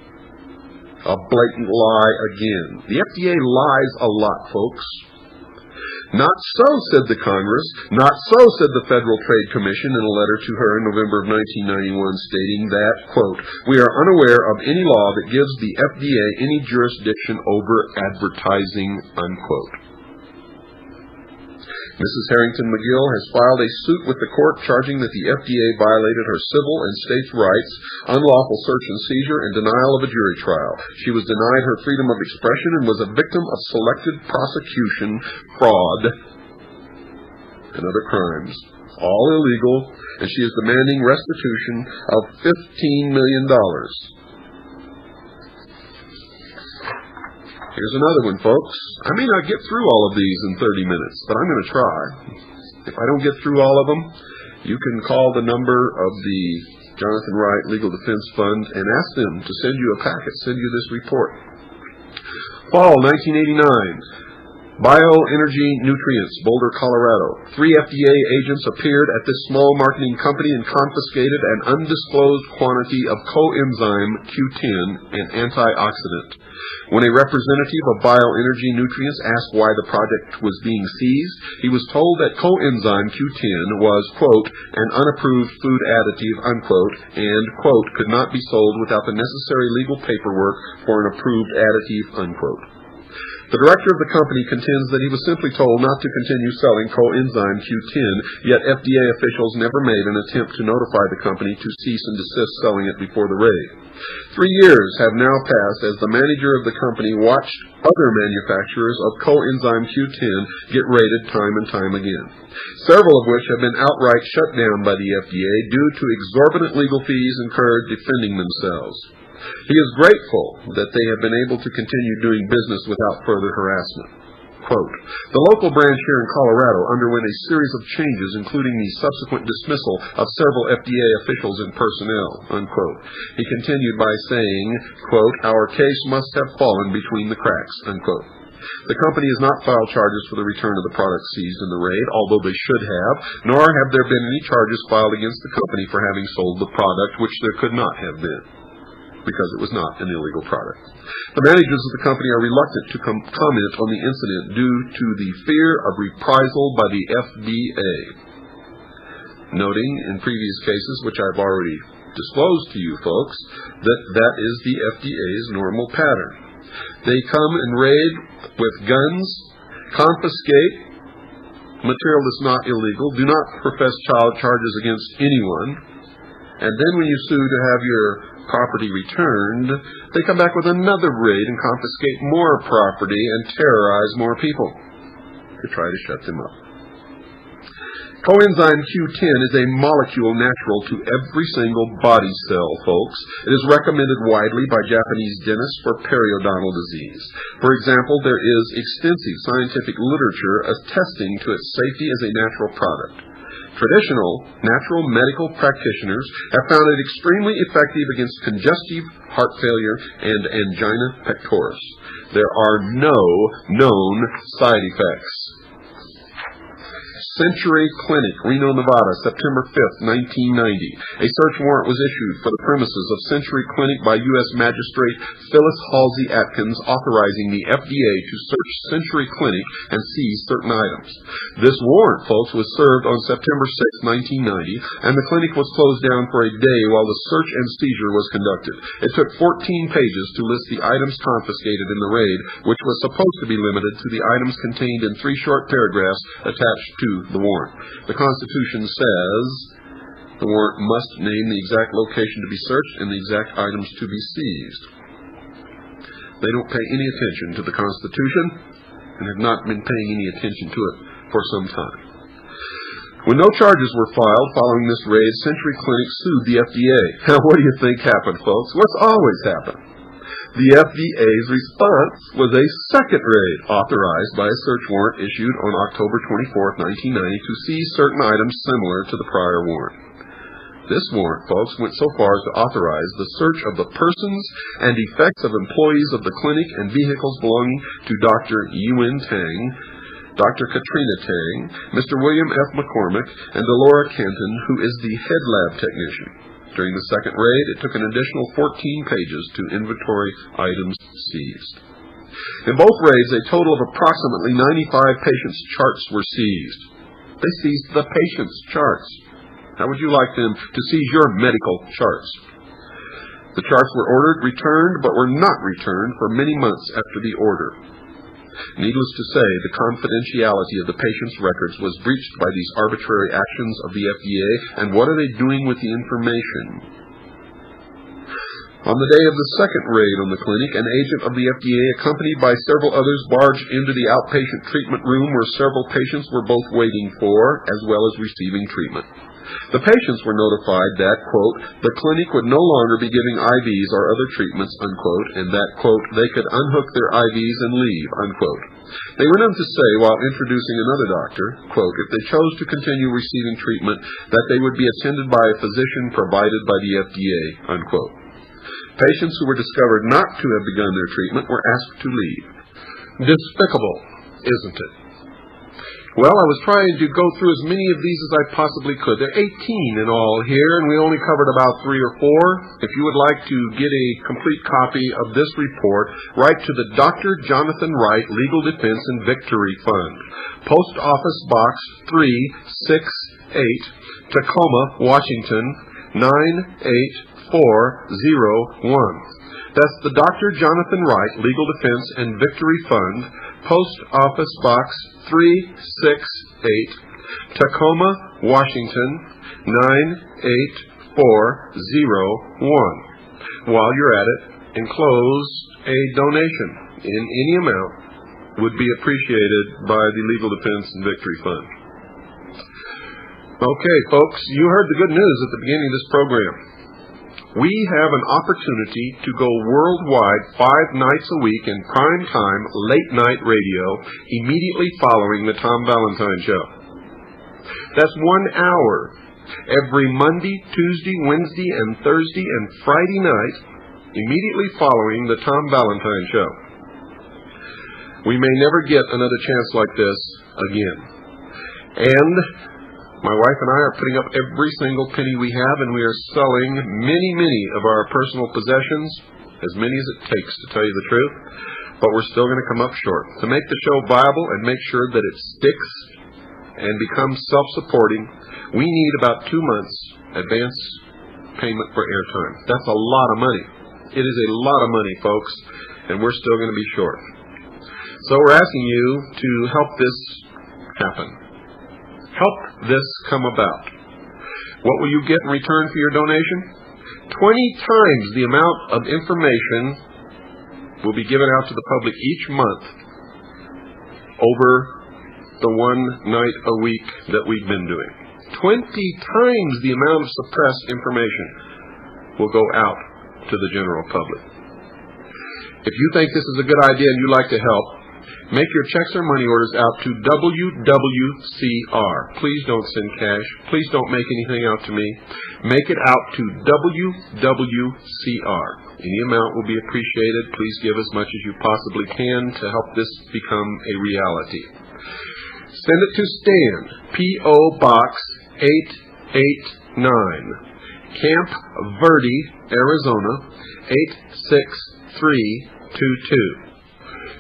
A blatant lie again. The FDA lies a lot, folks. Not so, said the Congress. Not so, said the Federal Trade Commission in a letter to her in November of 1991, stating that, quote, we are unaware of any law that gives the FDA any jurisdiction over advertising, unquote. Mrs. Harrington McGill has filed a suit with the court charging that the FDA violated her civil and states' rights, unlawful search and seizure, and denial of a jury trial. She was denied her freedom of expression and was a victim of selective prosecution, fraud, and other crimes, all illegal, and she is demanding restitution of $15 million. Here's another one, folks. I may not get through all of these in 30 minutes, but I'm going to try. If I don't get through all of them, you can call the number of the Jonathan Wright Legal Defense Fund and ask them to send you a packet, send you this report. Fall 1989. Bioenergy Nutrients, Boulder, Colorado. 3 FDA agents appeared at this small marketing company and confiscated an undisclosed quantity of coenzyme Q10, an antioxidant. When a representative of Bioenergy Nutrients asked why the project was being seized, he was told that coenzyme Q10 was, quote, an unapproved food additive, unquote, and, quote, could not be sold without the necessary legal paperwork for an approved additive, unquote. The director of the company contends that he was simply told not to continue selling coenzyme Q10, yet FDA officials never made an attempt to notify the company to cease and desist selling it before the raid. 3 years have now passed as the manager of the company watched other manufacturers of coenzyme Q10 get raided time and time again, several of which have been outright shut down by the FDA due to exorbitant legal fees incurred defending themselves. He is grateful that they have been able to continue doing business without further harassment. Quote, the local branch here in Colorado underwent a series of changes, including the subsequent dismissal of several FDA officials and personnel, unquote. He continued by saying, quote, our case must have fallen between the cracks, unquote. The company has not filed charges for the return of the products seized in the raid, although they should have, nor have there been any charges filed against the company for having sold the product, which there could not have been, because it was not an illegal product. The managers of the company are reluctant to comment on the incident due to the fear of reprisal by the FDA, noting in previous cases, which I've already disclosed to you folks, that that is the FDA's normal pattern. They come and raid with guns, confiscate material that's not illegal, do not profess child charges against anyone, and then when you sue to have your property returned, they come back with another raid and confiscate more property and terrorize more people to try to shut them up. Coenzyme Q10 is a molecule natural to every single body cell, folks. It is recommended widely by Japanese dentists for periodontal disease. For example, there is extensive scientific literature attesting to its safety as a natural product. Traditional natural medical practitioners have found it extremely effective against congestive heart failure and angina pectoris. There are no known side effects. Century Clinic, Reno, Nevada, September 5th, 1990. A search warrant was issued for the premises of Century Clinic by U.S. Magistrate Phyllis Halsey Atkins, authorizing the FDA to search Century Clinic and seize certain items. This warrant, folks, was served on September 6, 1990, and the clinic was closed down for a day while the search and seizure was conducted. It took 14 pages to list the items confiscated in the raid, which was supposed to be limited to the items contained in 3 short paragraphs attached to the warrant. The Constitution says the warrant must name the exact location to be searched and the exact items to be seized. They don't pay any attention to the Constitution and have not been paying any attention to it for some time. When no charges were filed following this raid, Century Clinic sued the FDA. Now, what do you think happened, folks? What's always happened? The FDA's response was a second raid authorized by a search warrant issued on October 24, 1990 to seize certain items similar to the prior warrant. This warrant, folks, went so far as to authorize the search of the persons and effects of employees of the clinic and vehicles belonging to Dr. Yuen Tang, Dr. Katrina Tang, Mr. William F. McCormick, and Delora Kenton, who is the head lab technician. During the second raid, it took an additional 14 pages to inventory items seized. In both raids, a total of approximately 95 patients' charts were seized. They seized the patients' charts. How would you like them to seize your medical charts? The charts were ordered, returned, but were not returned for many months after the order. Needless to say, the confidentiality of the patient's records was breached by these arbitrary actions of the FDA, and what are they doing with the information? On the day of the second raid on the clinic, an agent of the FDA, accompanied by several others, barged into the outpatient treatment room where several patients were both waiting for, as well as receiving treatment. The patients were notified that, quote, the clinic would no longer be giving IVs or other treatments, unquote, and that, quote, they could unhook their IVs and leave, unquote. They went on to say, while introducing another doctor, quote, if they chose to continue receiving treatment, that they would be attended by a physician provided by the FDA, unquote. Patients who were discovered not to have begun their treatment were asked to leave. Despicable, isn't it? Well, I was trying to go through as many of these as I possibly could. There are 18 in all here, and we only covered about 3 or 4. If you would like to get a complete copy of this report, write to the Dr. Jonathan Wright Legal Defense and Victory Fund, Post Office Box 368, Tacoma, Washington, 98401. That's the Dr. Jonathan Wright Legal Defense and Victory Fund, Post Office Box 368, Tacoma, Washington, 98401. While you're at it, enclose a donation in any amount would be appreciated by the Legal Defense and Victory Fund. Okay, folks, you heard the good news at the beginning of this program. We have an opportunity to go worldwide 5 nights a week in prime time, late night radio, immediately following the Tom Valentine Show. That's 1 hour every Monday, Tuesday, Wednesday, and Thursday, and Friday night, immediately following the Tom Valentine Show. We may never get another chance like this again. And my wife and I are putting up every single penny we have, and we are selling many of our personal possessions, as many as it takes, to tell you the truth, but we're still going to come up short. To make the show viable and make sure that it sticks and becomes self-supporting, we need about 2 months advance payment for airtime. That's a lot of money. It is a lot of money, folks, and we're still going to be short. So we're asking you to help this happen. Help this come about. What will you get in return for your donation? 20 times the amount of information will be given out to the public each month over the 1 night a week that we've been doing. 20 times the amount of suppressed information will go out to the general public. If you think this is a good idea and you'd like to help, make your checks or money orders out to WWCR. Please don't send cash. Please don't make anything out to me. Make it out to WWCR. Any amount will be appreciated. Please give as much as you possibly can to help this become a reality. Send it to Stan, P.O. Box 889, Camp Verde, Arizona, 86322.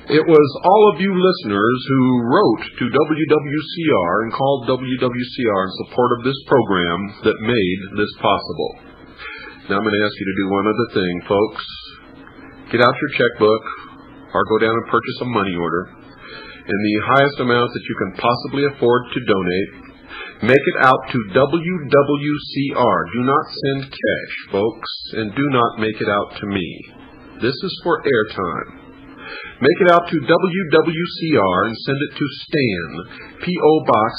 It was all of you listeners who wrote to WWCR and called WWCR in support of this program that made this possible. Now I'm going to ask you to do one other thing, folks. Get out your checkbook or go down and purchase a money order in the highest amount that you can possibly afford to donate. Make it out to WWCR. Do not send cash, folks, and do not make it out to me. This is for airtime. Make it out to WWCR and send it to Stan, P.O. Box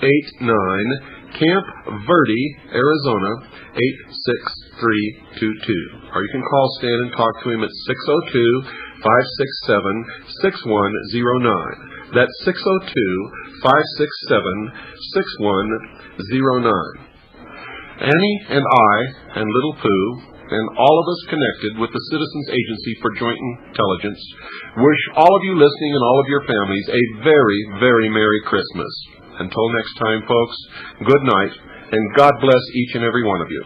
889, Camp Verde, Arizona, 86322. Or you can call Stan and talk to him at 602-567-6109. That's 602-567-6109. Annie and I and Little Pooh and all of us connected with the Citizens Agency for Joint Intelligence wish all of you listening and all of your families a very, very Merry Christmas. Until next time, folks, good night, and God bless each and every one of you.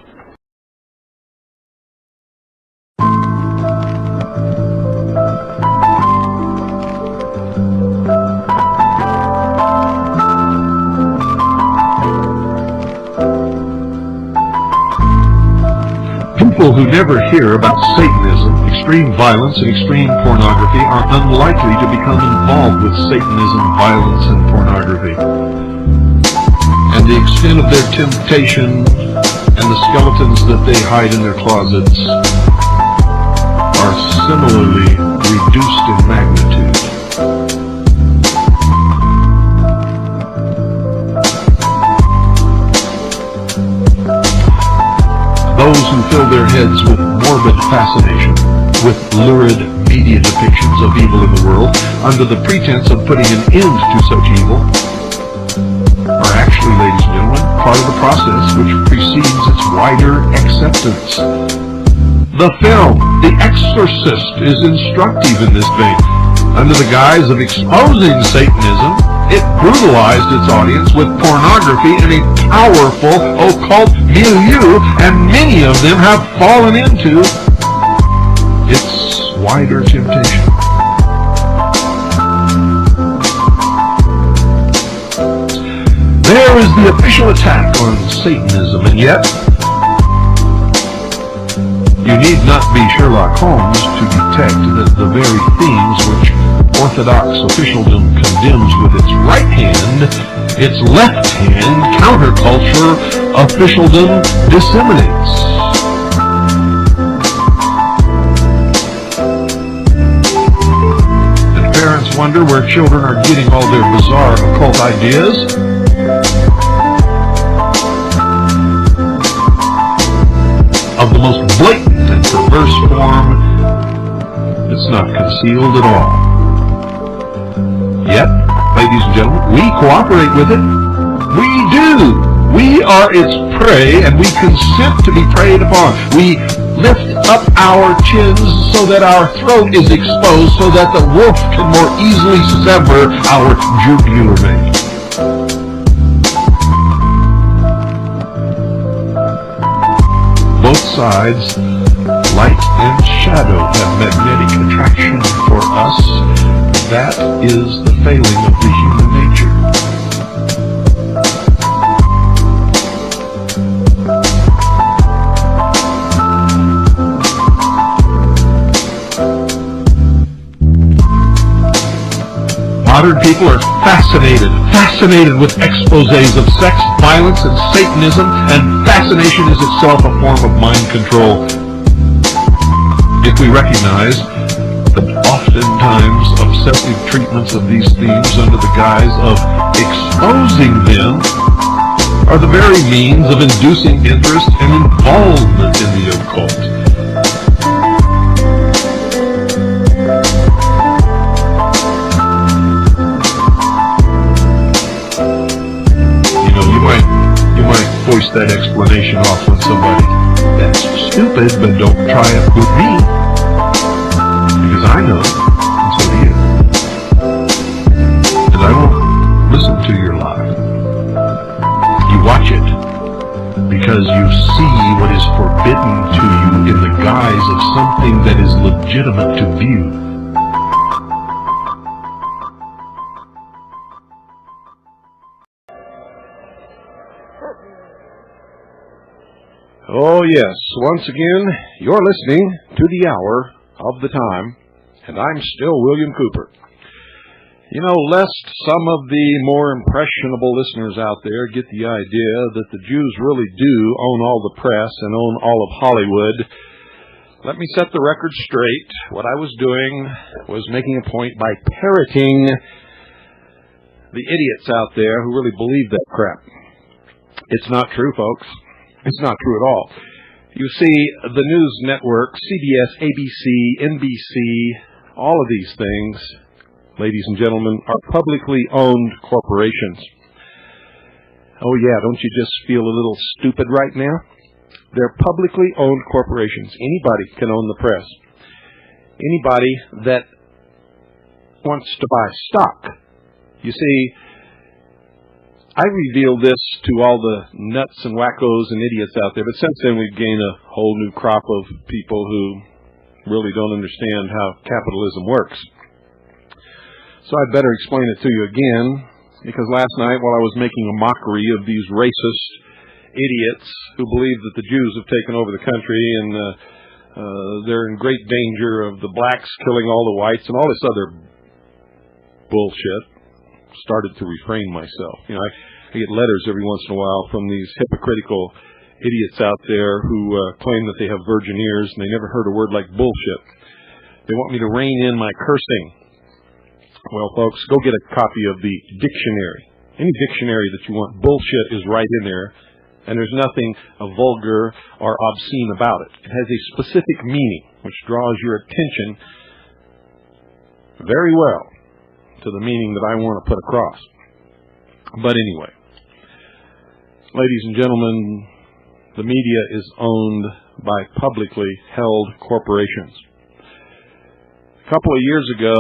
People who never hear about Satanism, extreme violence, and extreme pornography are unlikely to become involved with Satanism, violence, and pornography. And the extent of their temptation and the skeletons that they hide in their closets are similarly reduced in magnitude. Those who fill their heads with morbid fascination, with lurid media depictions of evil in the world, under the pretense of putting an end to such evil, are actually, ladies and gentlemen, part of the process which precedes its wider acceptance. The film, The Exorcist, is instructive in this vein. Under the guise of exposing Satanism, it brutalized its audience with pornography in a powerful occult milieu, and many of them have fallen into its wider temptation. There is the official attack on Satanism, and yet you need not be Sherlock Holmes to detect that the very themes which Orthodox officialdom condemns with its right hand, its left hand, counterculture officialdom disseminates. And parents wonder where children are getting all their bizarre occult ideas. Of the most blatant and perverse form, it's not concealed at all. Yet, ladies and gentlemen, we cooperate with it. We do. We are its prey, and we consent to be preyed upon. We lift up our chins so that our throat is exposed, so that the wolf can more easily sever our jugular vein. Both sides, light and shadow, have magnetic attraction for us. That is the failing of the human nature. Modern people are fascinated with exposés of sex, violence, and Satanism, and fascination is itself a form of mind control. If we recognize that oftentimes obsessive treatments of these themes under the guise of exposing them are the very means of inducing interest and involvement in the occult. You might voice that explanation off on somebody. That's stupid, but don't try it with me. Because I know, and so do you. And I won't listen to your lie. You watch it because you see what is forbidden to you in the guise of something that is legitimate to view. Oh, yes. Once again, you're listening to the hour of the time, and I'm still William Cooper. You know, lest some of the more impressionable listeners out there get the idea that the Jews really do own all the press and own all of Hollywood, let me set the record straight. What I was doing was making a point by parroting the idiots out there who really believe that crap. It's not true, folks. It's not true at all. You see, the news network, CBS, ABC, NBC, all of these things, ladies and gentlemen, are publicly owned corporations. Oh yeah, don't you just feel a little stupid right now? They're publicly owned corporations. Anybody can own the press. Anybody that wants to buy stock. You see, I revealed this to all the nuts and wackos and idiots out there, but since then we've gained a whole new crop of people who really don't understand how capitalism works. So I'd better explain it to you again, because last night while I was making a mockery of these racist idiots who believe that the Jews have taken over the country and they're in great danger of the blacks killing all the whites and all this other bullshit, started to refrain myself. You know, I get letters every once in a while from these hypocritical idiots out there who claim that they have virgin ears and they never heard a word like bullshit. They want me to rein in my cursing. Well, folks, go get a copy of the dictionary. Any dictionary that you want, bullshit is right in there, and there's nothing vulgar or obscene about it. It has a specific meaning, which draws your attention very well to the meaning that I want to put across. But anyway, ladies and gentlemen, the media is owned by publicly held corporations. A couple of years ago,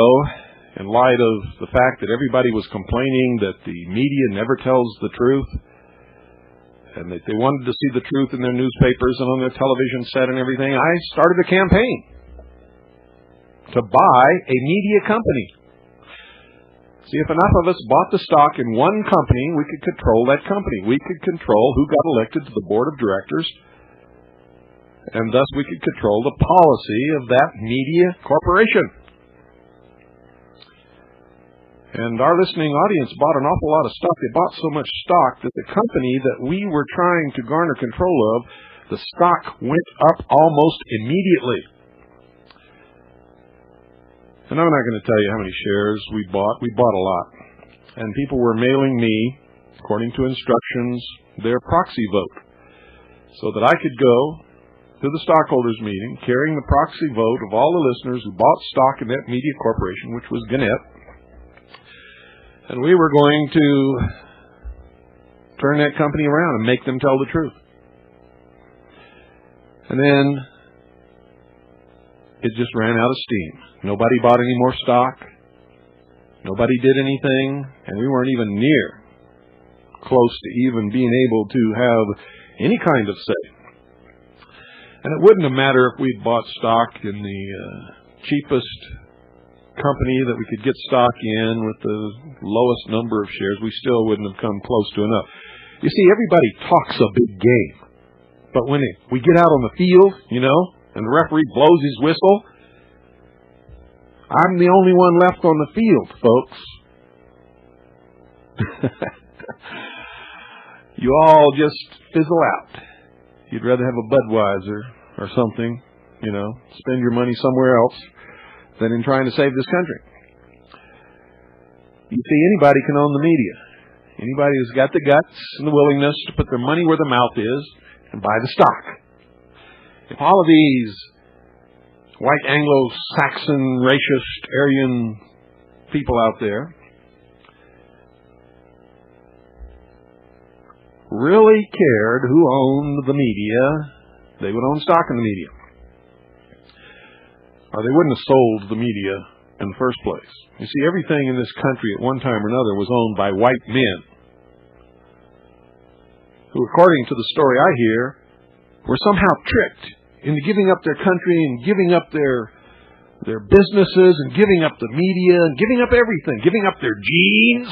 in light of the fact that everybody was complaining that the media never tells the truth, and that they wanted to see the truth in their newspapers and on their television set and everything, I started a campaign to buy a media company. See, if enough of us bought the stock in one company, we could control that company. We could control who got elected to the board of directors, and thus we could control the policy of that media corporation. And our listening audience bought an awful lot of stock. They bought so much stock that the company that we were trying to garner control of, the stock went up almost immediately. And I'm not going to tell you how many shares we bought. We bought a lot. And people were mailing me, according to instructions, their proxy vote, so that I could go to the stockholders meeting carrying the proxy vote of all the listeners who bought stock in that media corporation, which was Gannett. And we were going to turn that company around and make them tell the truth. And then it just ran out of steam. Nobody bought any more stock. Nobody did anything. And we weren't even near close to even being able to have any kind of say. And it wouldn't have mattered if we'd bought stock in the cheapest company that we could get stock in with the lowest number of shares. We still wouldn't have come close to enough. You see, everybody talks a big game. But when we get out on the field, you know, and the referee blows his whistle, I'm the only one left on the field, folks. You all just fizzle out. You'd rather have a Budweiser or something, you know, spend your money somewhere else than in trying to save this country. You see, anybody can own the media. Anybody who's got the guts and the willingness to put their money where their mouth is and buy the stock. If all of these white Anglo-Saxon, racist, Aryan people out there really cared who owned the media, they would own stock in the media. Or they wouldn't have sold the media in the first place. You see, everything in this country at one time or another was owned by white men who, according to the story I hear, were somehow tricked into giving up their country and giving up their businesses and giving up the media and giving up everything, giving up their genes.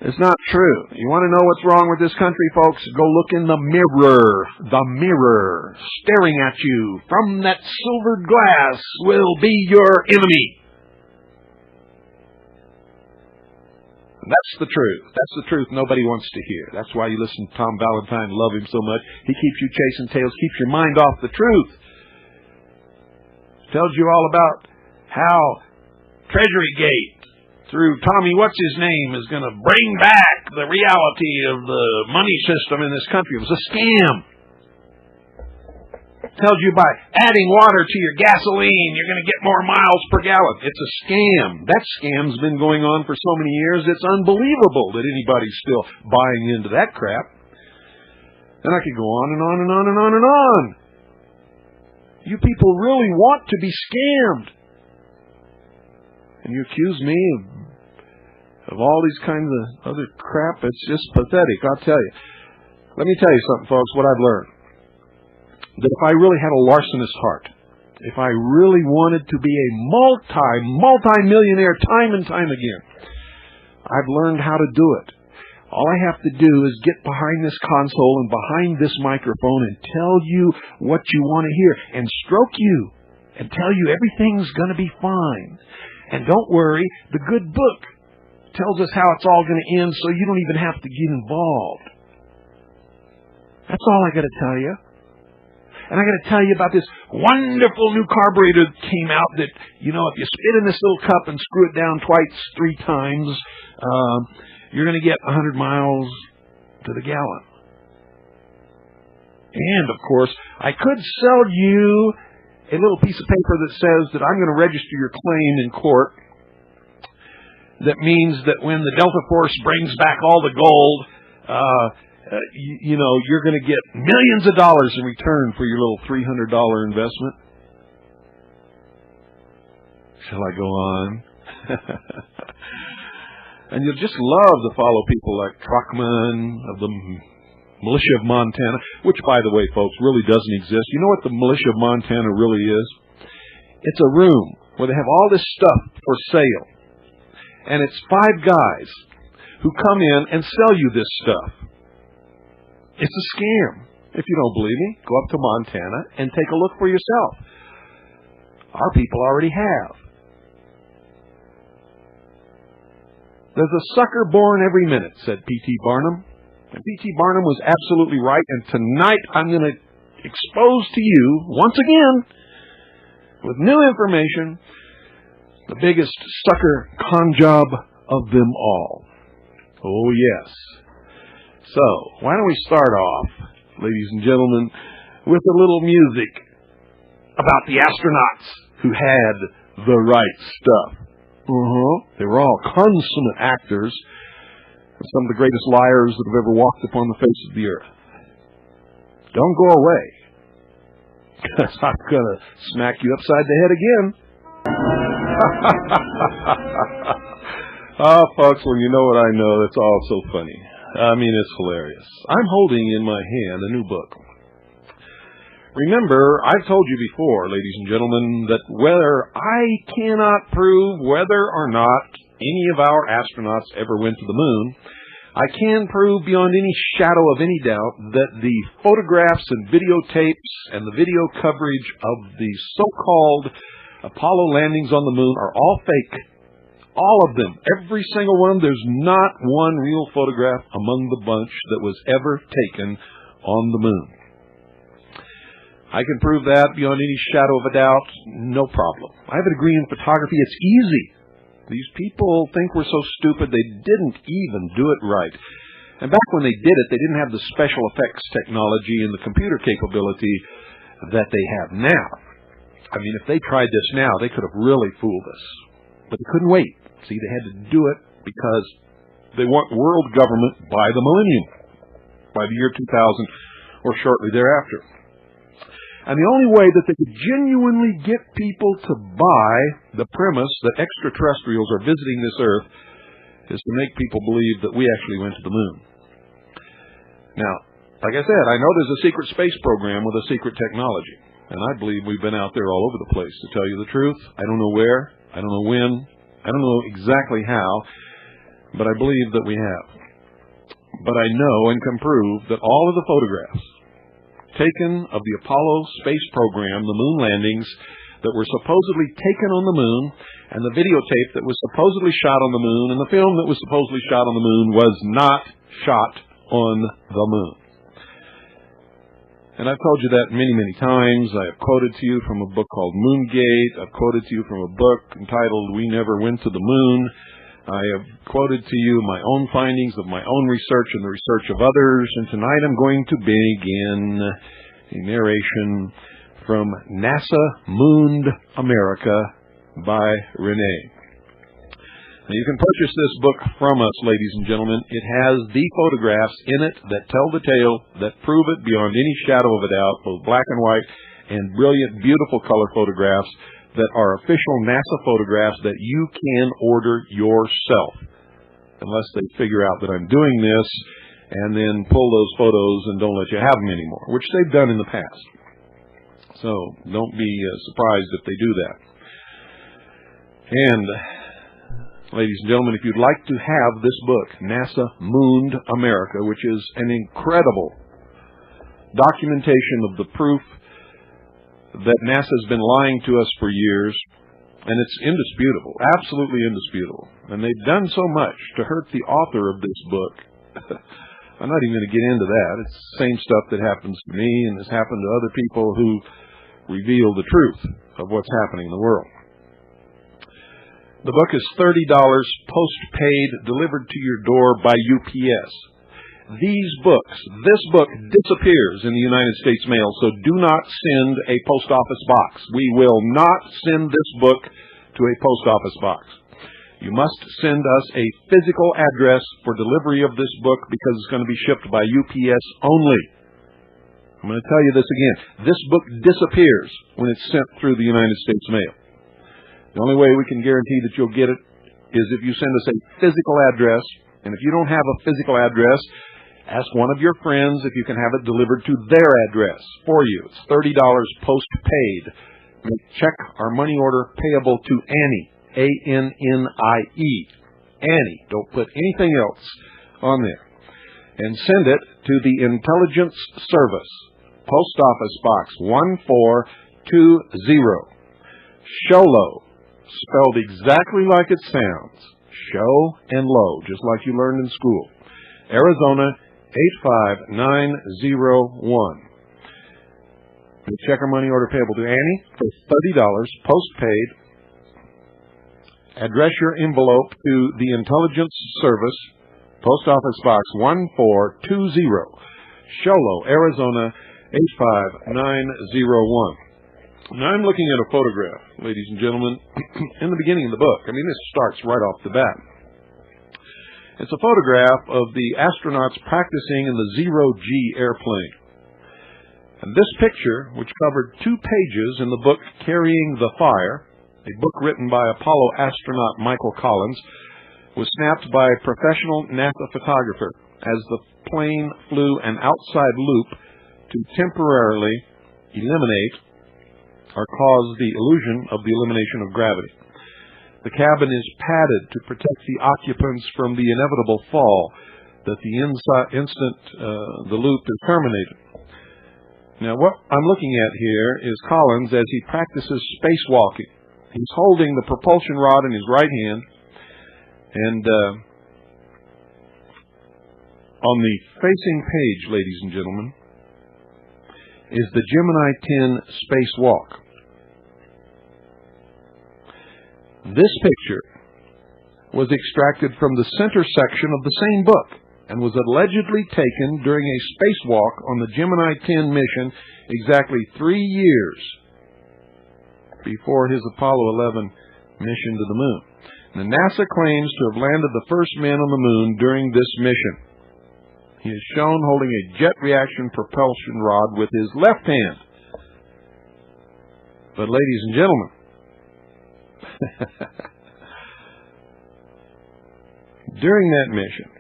It's not true. You want to know what's wrong with this country, folks? Go look in the mirror. The mirror staring at you from that silvered glass will be your enemy. And that's the truth. That's the truth nobody wants to hear. That's why you listen to Tom Valentine, love him so much. He keeps you chasing tails, keeps your mind off the truth. Tells you all about how Treasury Gate through Tommy What's-His-Name is going to bring back the reality of the money system in this country. It was a scam. It tells you by adding water to your gasoline, you're going to get more miles per gallon. It's a scam. That scam's been going on for so many years, it's unbelievable that anybody's still buying into that crap. And I could go on and on and on and on and on. You people really want to be scammed. And you accuse me of all these kinds of other crap. It's just pathetic, I'll tell you. Let me tell you something, folks, what I've learned. That if I really had a larcenous heart, if I really wanted to be a multi-millionaire time and time again, I've learned how to do it. All I have to do is get behind this console and behind this microphone and tell you what you want to hear and stroke you and tell you everything's going to be fine. And don't worry, the good book tells us how it's all going to end so you don't even have to get involved. That's all I got to tell you. And I got to tell you about this wonderful new carburetor that came out that, you know, if you spit in this little cup and screw it down twice, 3 times, you're going to get 100 miles to the gallon. And, of course, I could sell you a little piece of paper that says that I'm going to register your claim in court. That means that when the Delta Force brings back all the gold, you know, you're going to get millions of dollars in return for your little $300 investment. Shall I go on? And you'll just love to follow people like Truckman of the Militia of Montana, which, by the way, folks, really doesn't exist. You know what the Militia of Montana really is? It's a room where they have all this stuff for sale. And it's 5 guys who come in and sell you this stuff. It's a scam. If you don't believe me, go up to Montana and take a look for yourself. Our people already have. There's a sucker born every minute, said P.T. Barnum. And P.T. Barnum was absolutely right, and tonight I'm going to expose to you, once again, with new information, the biggest sucker con job of them all. Oh, yes. So, why don't we start off, ladies and gentlemen, with a little music about the astronauts who had the right stuff. They were all consummate actors, and some of the greatest liars that have ever walked upon the face of the earth. Don't go away, because I'm going to smack you upside the head again. Oh, folks, when you know what I know, that's all so funny. I mean, it's hilarious. I'm holding in my hand a new book. Remember, I've told you before, ladies and gentlemen, that whether I cannot prove whether or not any of our astronauts ever went to the moon, I can prove beyond any shadow of any doubt that the photographs and videotapes and the video coverage of the so-called Apollo landings on the moon are all fake. All of them. Every single one. There's not one real photograph among the bunch that was ever taken on the moon. I can prove that beyond any shadow of a doubt. No problem. I have a degree in photography. It's easy. These people think we're so stupid they didn't even do it right. And back when they did it, they didn't have the special effects technology and the computer capability that they have now. I mean, if they tried this now, they could have really fooled us. But they couldn't wait. See, they had to do it because they want world government by the millennium, by the year 2000 or shortly thereafter. And the only way that they could genuinely get people to buy the premise that extraterrestrials are visiting this Earth is to make people believe that we actually went to the moon. Now, like I said, I know there's a secret space program with a secret technology. And I believe we've been out there all over the place, to tell you the truth. I don't know where, I don't know when, I don't know exactly how, but I believe that we have. But I know and can prove that all of the photographs taken of the Apollo space program, the moon landings, that were supposedly taken on the moon, and the videotape that was supposedly shot on the moon, and the film that was supposedly shot on the moon was not shot on the moon. And I've told you that many, many times. I have quoted to you from a book called Moongate. I've quoted to you from a book entitled We Never Went to the Moon. I have quoted to you my own findings of my own research and the research of others, and tonight I'm going to begin a narration from NASA Mooned America by Renee. Now, you can purchase this book from us, ladies and gentlemen. It has the photographs in it that tell the tale, that prove it beyond any shadow of a doubt, both black and white and brilliant, beautiful color photographs that are official NASA photographs that you can order yourself, unless they figure out that I'm doing this and then pull those photos and don't let you have them anymore, which they've done in the past. So don't be surprised if they do that. And, ladies and gentlemen, if you'd like to have this book, NASA Mooned America, which is an incredible documentation of the proof that NASA has been lying to us for years, and it's indisputable, absolutely indisputable. And they've done so much to hurt the author of this book. I'm not even going to get into that. It's the same stuff that happens to me and has happened to other people who reveal the truth of what's happening in the world. The book is $30 post-paid, delivered to your door by UPS. This book disappears in the United States mail, so do not send a post office box. We will not send this book to a post office box. You must send us a physical address for delivery of this book because it's going to be shipped by UPS only. I'm going to tell you this again. This book disappears when it's sent through the United States mail. The only way we can guarantee that you'll get it is if you send us a physical address. And if you don't have a physical address, ask one of your friends if you can have it delivered to their address for you. It's $30 post-paid. Check our money order payable to Annie, A-N-N-I-E. Annie. Don't put anything else on there. And send it to the Intelligence Service, Post Office Box 1420, Sholo, spelled exactly like it sounds. Show and low, just like you learned in school. Arizona 85901. Check our money order payable to Annie for $30 postpaid. Address your envelope to the Intelligence Service, Post Office Box 1420, Sholo, Arizona 85901. Now, I'm looking at a photograph, ladies and gentlemen, in the beginning of the book. I mean, this starts right off the bat. It's a photograph of the astronauts practicing in the Zero-G airplane. And this picture, which covered 2 pages in the book Carrying the Fire, a book written by Apollo astronaut Michael Collins, was snapped by a professional NASA photographer as the plane flew an outside loop to temporarily eliminate or cause the illusion of the elimination of gravity. The cabin is padded to protect the occupants from the inevitable fall that the instant the loop is terminated. Now, what I'm looking at here is Collins as he practices spacewalking. He's holding the propulsion rod in his right hand, and on the facing page, ladies and gentlemen, is the Gemini 10 spacewalk. This picture was extracted from the center section of the same book and was allegedly taken during a spacewalk on the Gemini 10 mission exactly 3 years before his Apollo 11 mission to the moon. Now, NASA claims to have landed the first man on the moon during this mission. He is shown holding a jet reaction propulsion rod with his left hand. But, ladies and gentlemen, during that mission,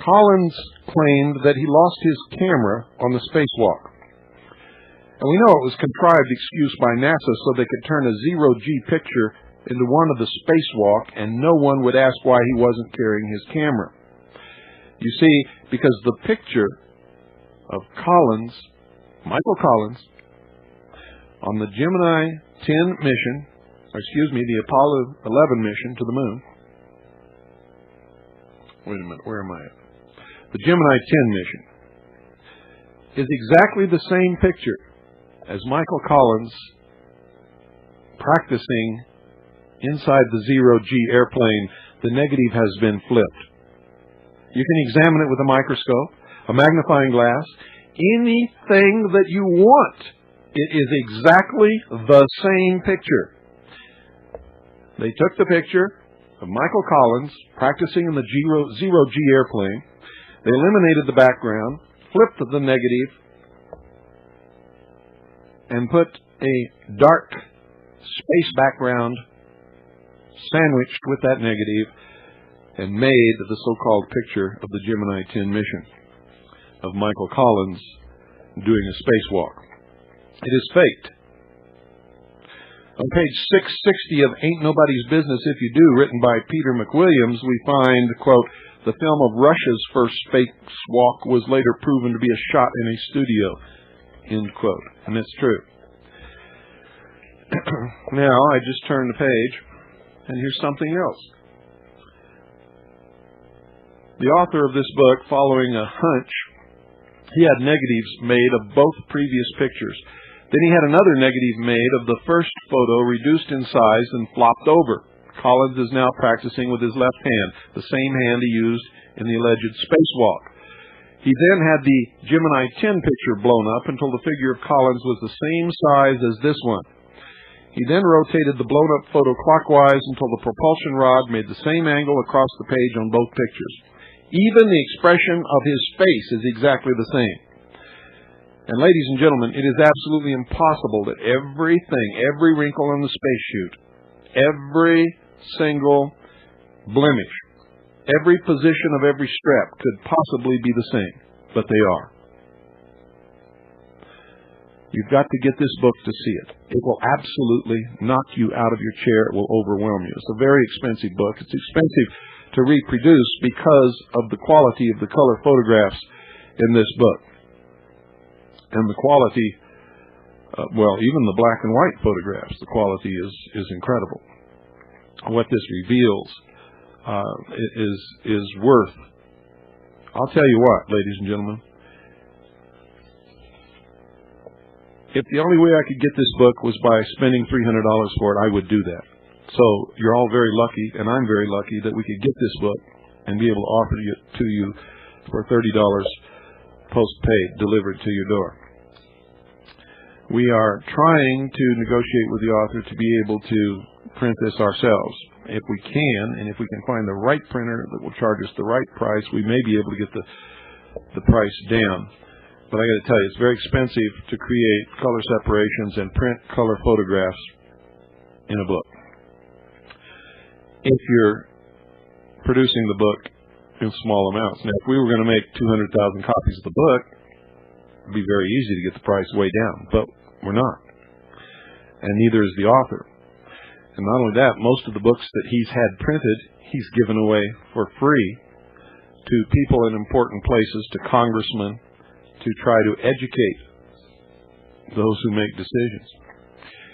Collins claimed that he lost his camera on the spacewalk. And we know it was a contrived excuse by NASA so they could turn a zero-G picture into one of the spacewalk and no one would ask why he wasn't carrying his camera. You see, because the picture of Collins, Michael Collins, on the Gemini 10 mission, the Apollo 11 mission to the moon. Wait a minute, where am I at? The Gemini 10 mission is exactly the same picture as Michael Collins practicing inside the zero-G airplane, the negative has been flipped. You can examine it with a microscope, a magnifying glass, anything that you want. It is exactly the same picture. They took the picture of Michael Collins practicing in the zero-G airplane. They eliminated the background, flipped the negative, and put a dark space background sandwiched with that negative and made the so-called picture of the Gemini 10 mission of Michael Collins doing a spacewalk. It is faked. On page 660 of Ain't Nobody's Business If You Do, written by Peter McWilliams, we find, quote, the film of Russia's first spacewalk was later proven to be a shot in a studio, end quote. And that's true. Now, I just turn the page, and here's something else. The author of this book, following a hunch, he had negatives made of both previous pictures. Then he had another negative made of the first photo reduced in size and flopped over. Collins is now practicing with his left hand, the same hand he used in the alleged spacewalk. He then had the Gemini 10 picture blown up until the figure of Collins was the same size as this one. He then rotated the blown-up photo clockwise until the propulsion rod made the same angle across the page on both pictures. Even the expression of his face is exactly the same. And ladies and gentlemen, it is absolutely impossible that everything, every wrinkle on the spacesuit, every single blemish, every position of every strap could possibly be the same, but they are. You've got to get this book to see it. It will absolutely knock you out of your chair. It will overwhelm you. It's a very expensive book. It's expensive to reproduce because of the quality of the color photographs in this book. And the quality, even the black and white photographs, the quality is incredible. What this reveals is worth. I'll tell you what, ladies and gentlemen. If the only way I could get this book was by spending $300 for it, I would do that. So you're all very lucky, and I'm very lucky that we could get this book and be able to offer it to you for $30 post-paid delivered to your door. We are trying to negotiate with the author to be able to print this ourselves. If we can, and if we can find the right printer that will charge us the right price, we may be able to get the price down. But I got to tell you, it's very expensive to create color separations and print color photographs in a book. If you're producing the book in small amounts. Now, if we were going to make 200,000 copies of the book, it'd be very easy to get the price way down, but we're not. And neither is the author. And not only that, most of the books that he's had printed, he's given away for free to people in important places, to congressmen, to try to educate those who make decisions.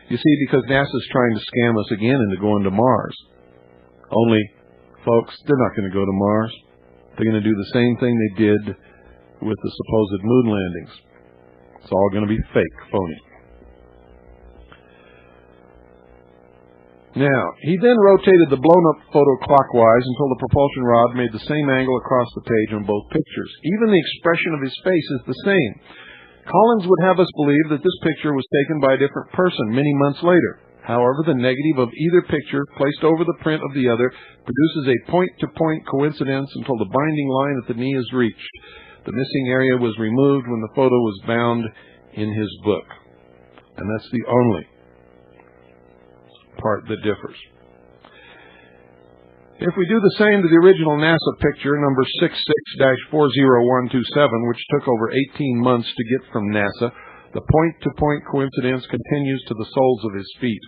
You see, because NASA's trying to scam us again into going to Mars. Only, folks, they're not going to go to Mars. They're going to do the same thing they did with the supposed moon landings. It's all going to be fake, phony. Now, he then rotated the blown-up photo clockwise until the propulsion rod made the same angle across the page on both pictures. Even the expression of his face is the same. Collins would have us believe that this picture was taken by a different person many months later. However, the negative of either picture placed over the print of the other produces a point-to-point coincidence until the binding line at the knee is reached. The missing area was removed when the photo was bound in his book. And that's the only part that differs. If we do the same to the original NASA picture, number 66-40127, which took over 18 months to get from NASA, the point-to-point coincidence continues to the soles of his feet.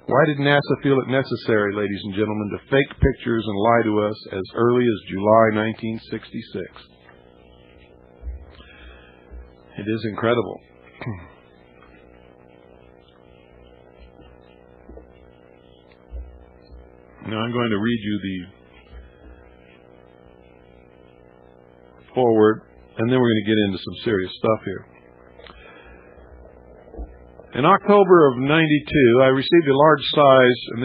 Why did NASA feel it necessary, ladies and gentlemen, to fake pictures and lie to us as early as July 1966? It is incredible. Now I'm going to read you the foreword, and then we're going to get into some serious stuff here. In October of 92, I received a large size, and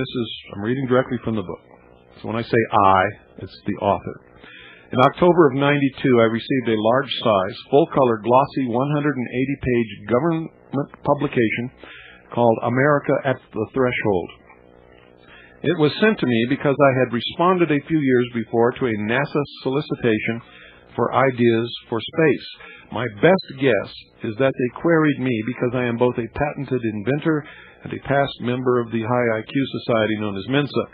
I'm reading directly from the book. So when I say I, it's the author. In October of 92, I received a large size, full-color, glossy, 180-page government publication called America at the Threshold. It was sent to me because I had responded a few years before to a NASA solicitation for ideas for space. My best guess is that they queried me because I am both a patented inventor and a past member of the high IQ society known as Mensa.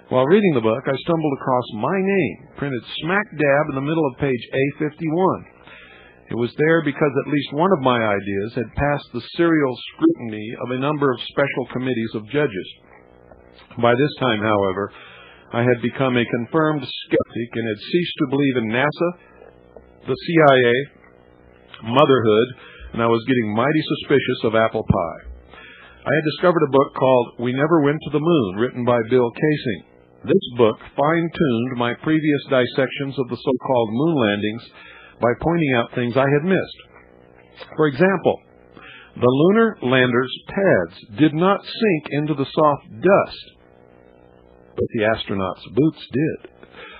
While reading the book, I stumbled across my name, printed smack dab in the middle of page A51. It was there because at least one of my ideas had passed the serial scrutiny of a number of special committees of judges. By this time, however, I had become a confirmed skeptic and had ceased to believe in NASA, the CIA, motherhood, and I was getting mighty suspicious of apple pie. I had discovered a book called We Never Went to the Moon, written by Bill Kaysing. This book fine-tuned my previous dissections of the so-called moon landings by pointing out things I had missed. For example, the lunar landers' pads did not sink into the soft dust, but the astronauts' boots did.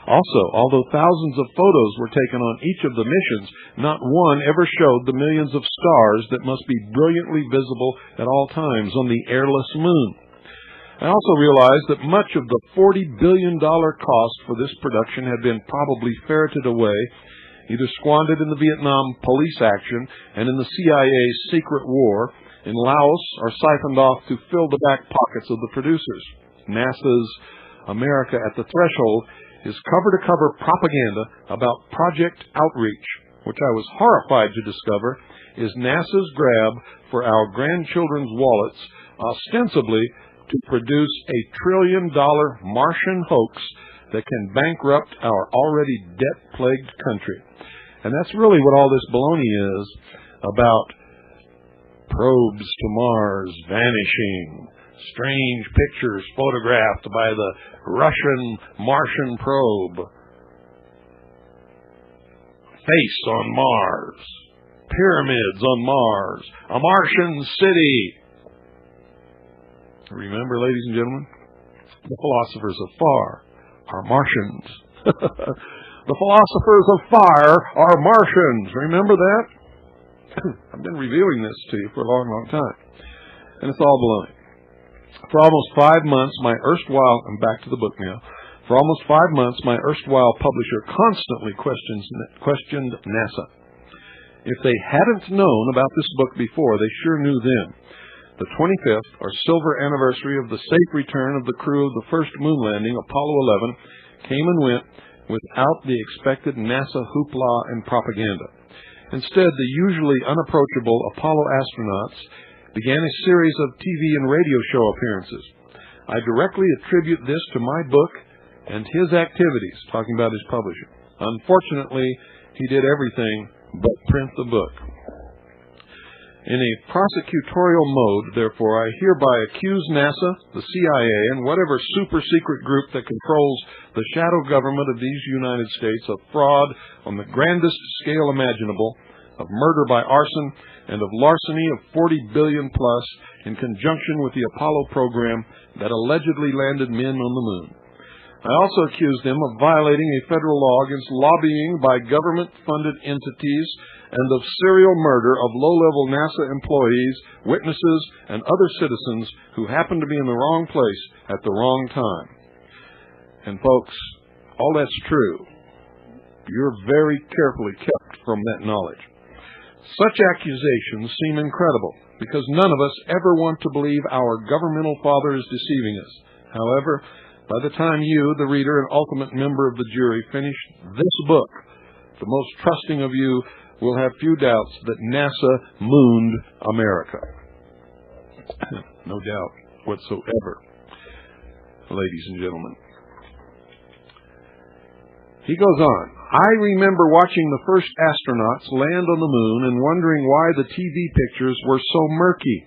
Also, although thousands of photos were taken on each of the missions, not one ever showed the millions of stars that must be brilliantly visible at all times on the airless moon. I also realized that much of the $40 billion cost for this production had been probably ferreted away, either squandered in the Vietnam police action and in the CIA's secret war in Laos, or siphoned off to fill the back pockets of the producers. NASA's America at the Threshold is cover-to-cover propaganda about Project Outreach, which I was horrified to discover is NASA's grab for our grandchildren's wallets, ostensibly to produce a trillion-dollar Martian hoax that can bankrupt our already debt-plagued country. And that's really what all this baloney is about probes to Mars vanishing, strange pictures photographed by the Russian Martian probe, face on Mars, pyramids on Mars, a Martian city. Remember, ladies and gentlemen, the philosophers of far are Martians. The philosophers of fire are Martians. Remember that? I've been revealing this to you for a long, long time. And it's all baloney. For almost 5 months, my erstwhile, I'm back to the book now. For almost 5 months, my erstwhile publisher constantly questioned NASA. If they hadn't known about this book before, they sure knew then. The 25th, or silver anniversary of the safe return of the crew of the first moon landing, Apollo 11, came and went without the expected NASA hoopla and propaganda. Instead, the usually unapproachable Apollo astronauts began a series of TV and radio show appearances. I directly attribute this to my book and his activities, talking about his publishing. Unfortunately, he did everything but print the book. In a prosecutorial mode, therefore, I hereby accuse NASA, the CIA, and whatever super-secret group that controls the shadow government of these United States of fraud on the grandest scale imaginable, of murder by arson, and of larceny of $40 billion plus in conjunction with the Apollo program that allegedly landed men on the moon. I also accuse them of violating a federal law against lobbying by government-funded entities and of serial murder of low-level NASA employees, witnesses, and other citizens who happen to be in the wrong place at the wrong time. And folks, all that's true. You're very carefully kept from that knowledge. Such accusations seem incredible, because none of us ever want to believe our governmental father is deceiving us. However, by the time you, the reader and ultimate member of the jury, finish this book, the most trusting of you will have few doubts that NASA mooned America. No doubt whatsoever, ladies and gentlemen. He goes on, I remember watching the first astronauts land on the moon and wondering why the TV pictures were so murky.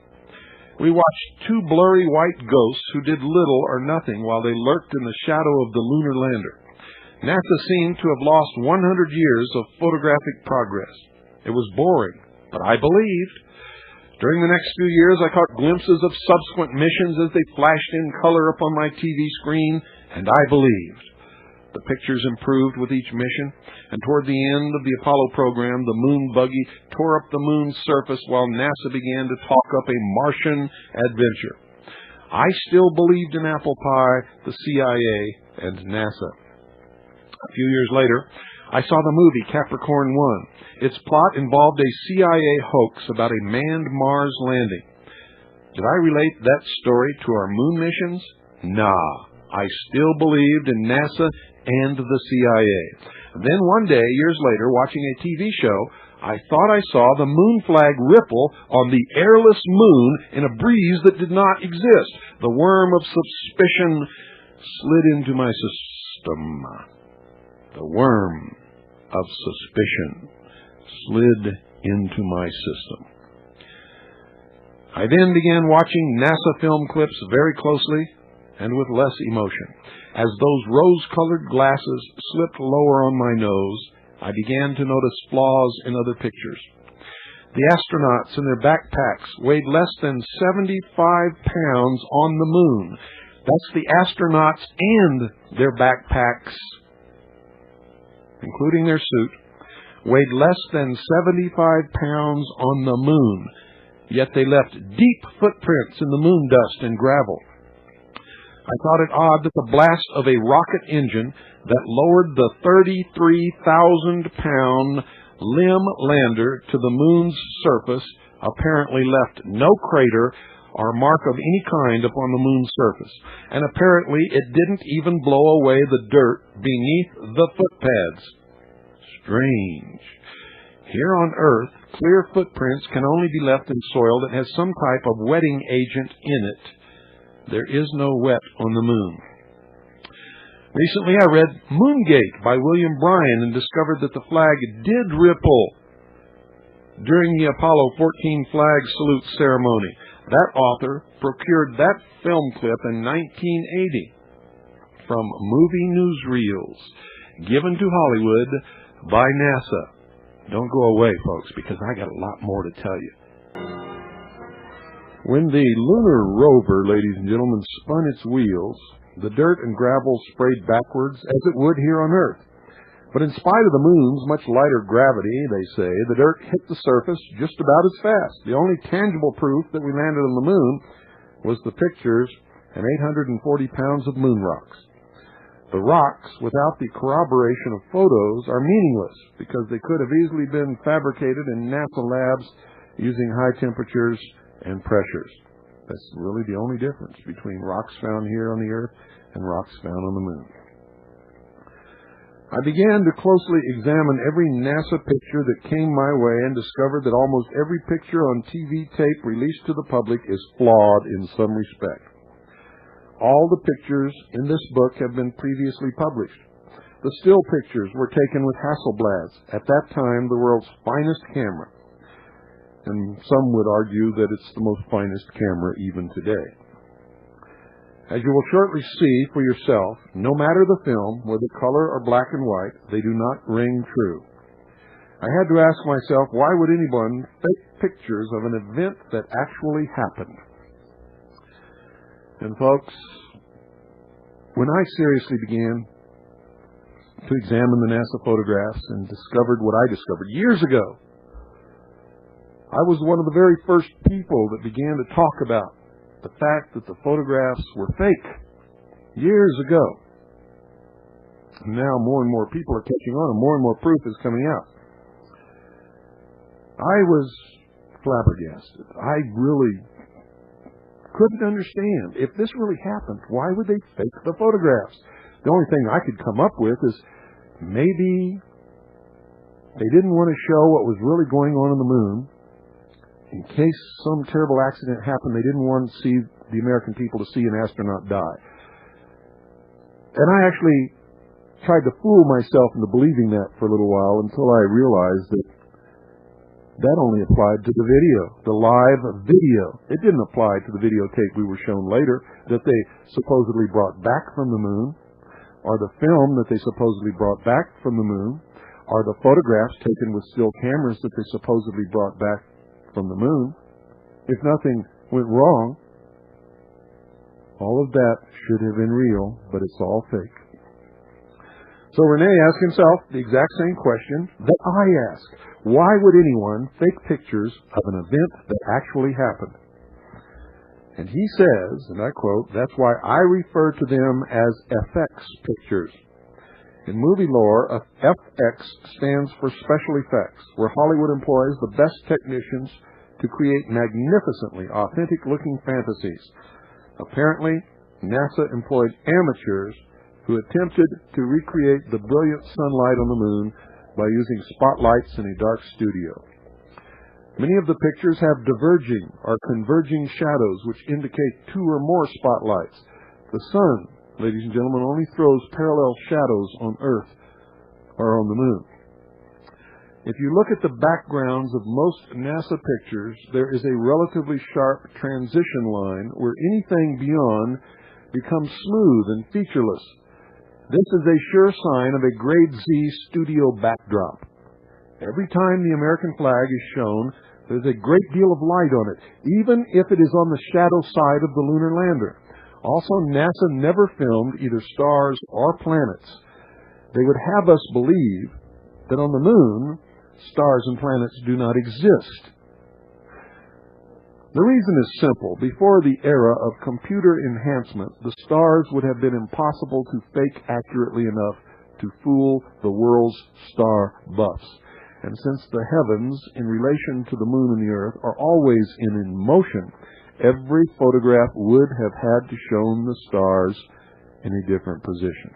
We watched two blurry white ghosts who did little or nothing while they lurked in the shadow of the lunar lander. NASA seemed to have lost 100 years of photographic progress. It was boring, but I believed. During the next few years, I caught glimpses of subsequent missions as they flashed in color upon my TV screen, and I believed. The pictures improved with each mission, and toward the end of the Apollo program, the moon buggy tore up the moon's surface while NASA began to talk up a Martian adventure. I still believed in apple pie, the CIA, and NASA. A few years later, I saw the movie Capricorn 1. Its plot involved a CIA hoax about a manned Mars landing. Did I relate that story to our moon missions? Nah. I still believed in NASA and the CIA. Then one day, years later, watching a TV show, I thought I saw the moon flag ripple on the airless moon in a breeze that did not exist. The worm of suspicion slid into my system. The worm of suspicion slid into my system. I then began watching NASA film clips very closely and with less emotion. As those rose-colored glasses slipped lower on my nose, I began to notice flaws in other pictures. The astronauts in their backpacks weighed less than 75 pounds on the moon. That's the astronauts and their backpacks, including their suit, weighed less than 75 pounds on the moon, yet they left deep footprints in the moon dust and gravel. I thought it odd that the blast of a rocket engine that lowered the 33,000-pound LEM lander to the moon's surface apparently left no crater or mark of any kind upon the moon's surface, and apparently it didn't even blow away the dirt beneath the footpads. Strange. Here on Earth, clear footprints can only be left in soil that has some type of wetting agent in it. There is no wet on the moon. Recently I read Moongate by William Bryan and discovered that the flag did ripple during the Apollo 14 flag salute ceremony. That author procured that film clip in 1980 from movie newsreels given to Hollywood by NASA. Don't go away, folks, because I got a lot more to tell you. When the lunar rover, ladies and gentlemen, spun its wheels, the dirt and gravel sprayed backwards as it would here on Earth. But in spite of the moon's much lighter gravity, they say, the dirt hit the surface just about as fast. The only tangible proof that we landed on the moon was the pictures and 840 pounds of moon rocks. The rocks, without the corroboration of photos, are meaningless because they could have easily been fabricated in NASA labs using high temperatures and pressures. That's really the only difference between rocks found here on the Earth and rocks found on the moon. I began to closely examine every NASA picture that came my way and discovered that almost every picture on TV tape released to the public is flawed in some respect. All the pictures in this book have been previously published. The still pictures were taken with Hasselblads, at that time the world's finest camera. And some would argue that it's the most finest camera even today. As you will shortly see for yourself, no matter the film, whether color or black and white, they do not ring true. I had to ask myself, why would anyone fake pictures of an event that actually happened? And folks, when I seriously began to examine the NASA photographs and discovered what I discovered years ago, I was one of the very first people that began to talk about the fact that the photographs were fake years ago. And now more and more people are catching on and more proof is coming out. I was flabbergasted. I really couldn't understand. If this really happened, why would they fake the photographs? The only thing I could come up with is maybe they didn't want to show what was really going on the moon. In case some terrible accident happened, they didn't want to see the American people to see an astronaut die. And I actually tried to fool myself into believing that for a little while until I realized that that only applied to the video, the live video. It didn't apply to the videotape we were shown later that they supposedly brought back from the moon, or the film that they supposedly brought back from the moon, or the photographs taken with still cameras that they supposedly brought back from the moon. if nothing went wrong, all of that should have been real, but it's all fake. So Rene asked himself the exact same question that I ask. Why would anyone fake pictures of an event that actually happened? And he says, and I quote, "That's why I refer to them as FX pictures." In movie lore, FX stands for special effects, where Hollywood employs the best technicians to create magnificently authentic-looking fantasies. Apparently, NASA employed amateurs who attempted to recreate the brilliant sunlight on the moon by using spotlights in a dark studio. Many of the pictures have diverging or converging shadows which indicate two or more spotlights. The sun, ladies and gentlemen, only throws parallel shadows on Earth or on the moon. If you look at the backgrounds of most NASA pictures, there is a relatively sharp transition line where anything beyond becomes smooth and featureless. This is a sure sign of a grade Z studio backdrop. Every time the American flag is shown, there's a great deal of light on it, even if it is on the shadow side of the lunar lander. Also, NASA never filmed either stars or planets. They would have us believe that on the moon, stars and planets do not exist. The reason is simple. Before the era of computer enhancement, the stars would have been impossible to fake accurately enough to fool the world's star buffs. And since the heavens, in relation to the moon and the earth, are always in motion, every photograph would have had to show the stars in a different position.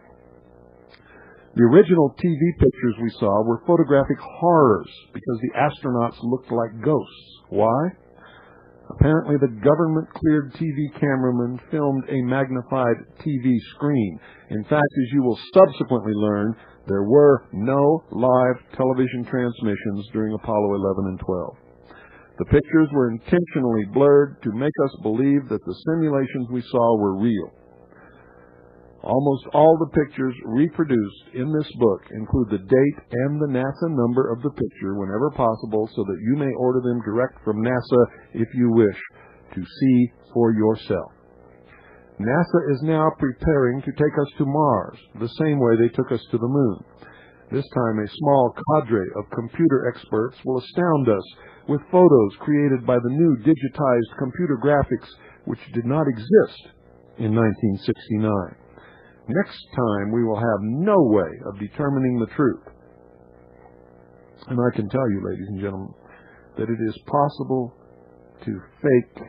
The original TV pictures we saw were photographic horrors because the astronauts looked like ghosts. Why? Apparently the government-cleared TV cameraman filmed a magnified TV screen. In fact, as you will subsequently learn, there were no live television transmissions during Apollo 11 and 12. The pictures were intentionally blurred to make us believe that the simulations we saw were real. Almost all the pictures reproduced in this book include the date and the NASA number of the picture whenever possible so that you may order them direct from NASA if you wish to see for yourself. NASA is now preparing to take us to Mars, the same way they took us to the moon. This time a small cadre of computer experts will astound us with photos created by the new digitized computer graphics which did not exist in 1969. Next time we will have no way of determining the truth. And I can tell you, ladies and gentlemen, that it is possible to fake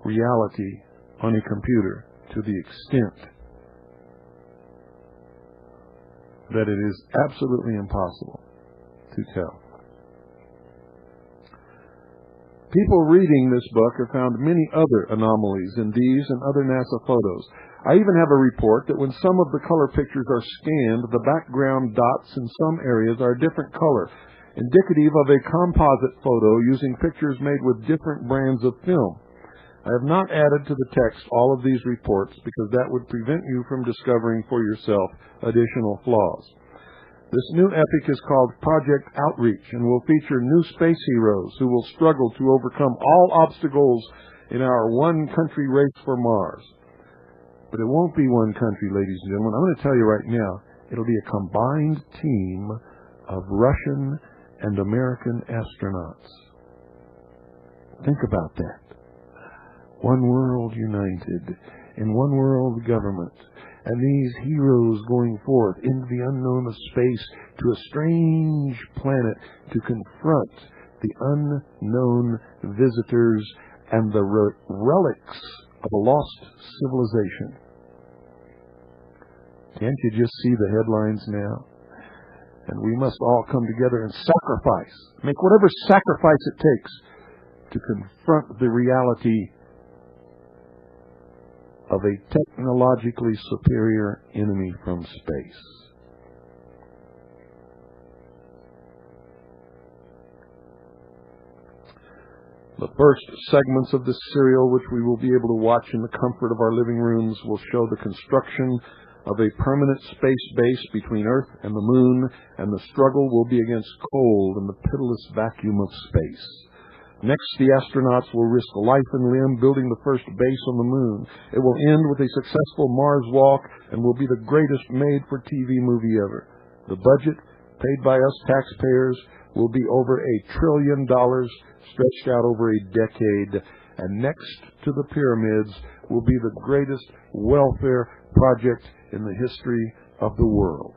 reality on a computer to the extent that it is absolutely impossible to tell. People reading this book have found many other anomalies in these and other NASA photos. I even have a report that when some of the color pictures are scanned, the background dots in some areas are a different color, indicative of a composite photo using pictures made with different brands of film. I have not added to the text all of these reports because that would prevent you from discovering for yourself additional flaws. This new epic is called Project Outreach and will feature new space heroes who will struggle to overcome all obstacles in our one-country race for Mars. But it won't be one country, ladies and gentlemen. I'm going to tell you right now, it'll be a combined team of Russian and American astronauts. Think about that. One world united in one world government. And these heroes going forth into the unknown of space to a strange planet to confront the unknown visitors and the relics of a lost civilization. Can't you just see the headlines now? And we must all come together and sacrifice, make whatever sacrifice it takes to confront the reality of a technologically superior enemy from space. The first segments of this serial, which we will be able to watch in the comfort of our living rooms, will show the construction of a permanent space base between Earth and the Moon, and the struggle will be against cold and the pitiless vacuum of space. Next, the astronauts will risk life and limb building the first base on the moon. It will end with a successful Mars walk and will be the greatest made-for-TV movie ever. The budget, paid by us taxpayers, will be over $1 trillion, stretched out over a decade. And next to the pyramids will be the greatest welfare project in the history of the world.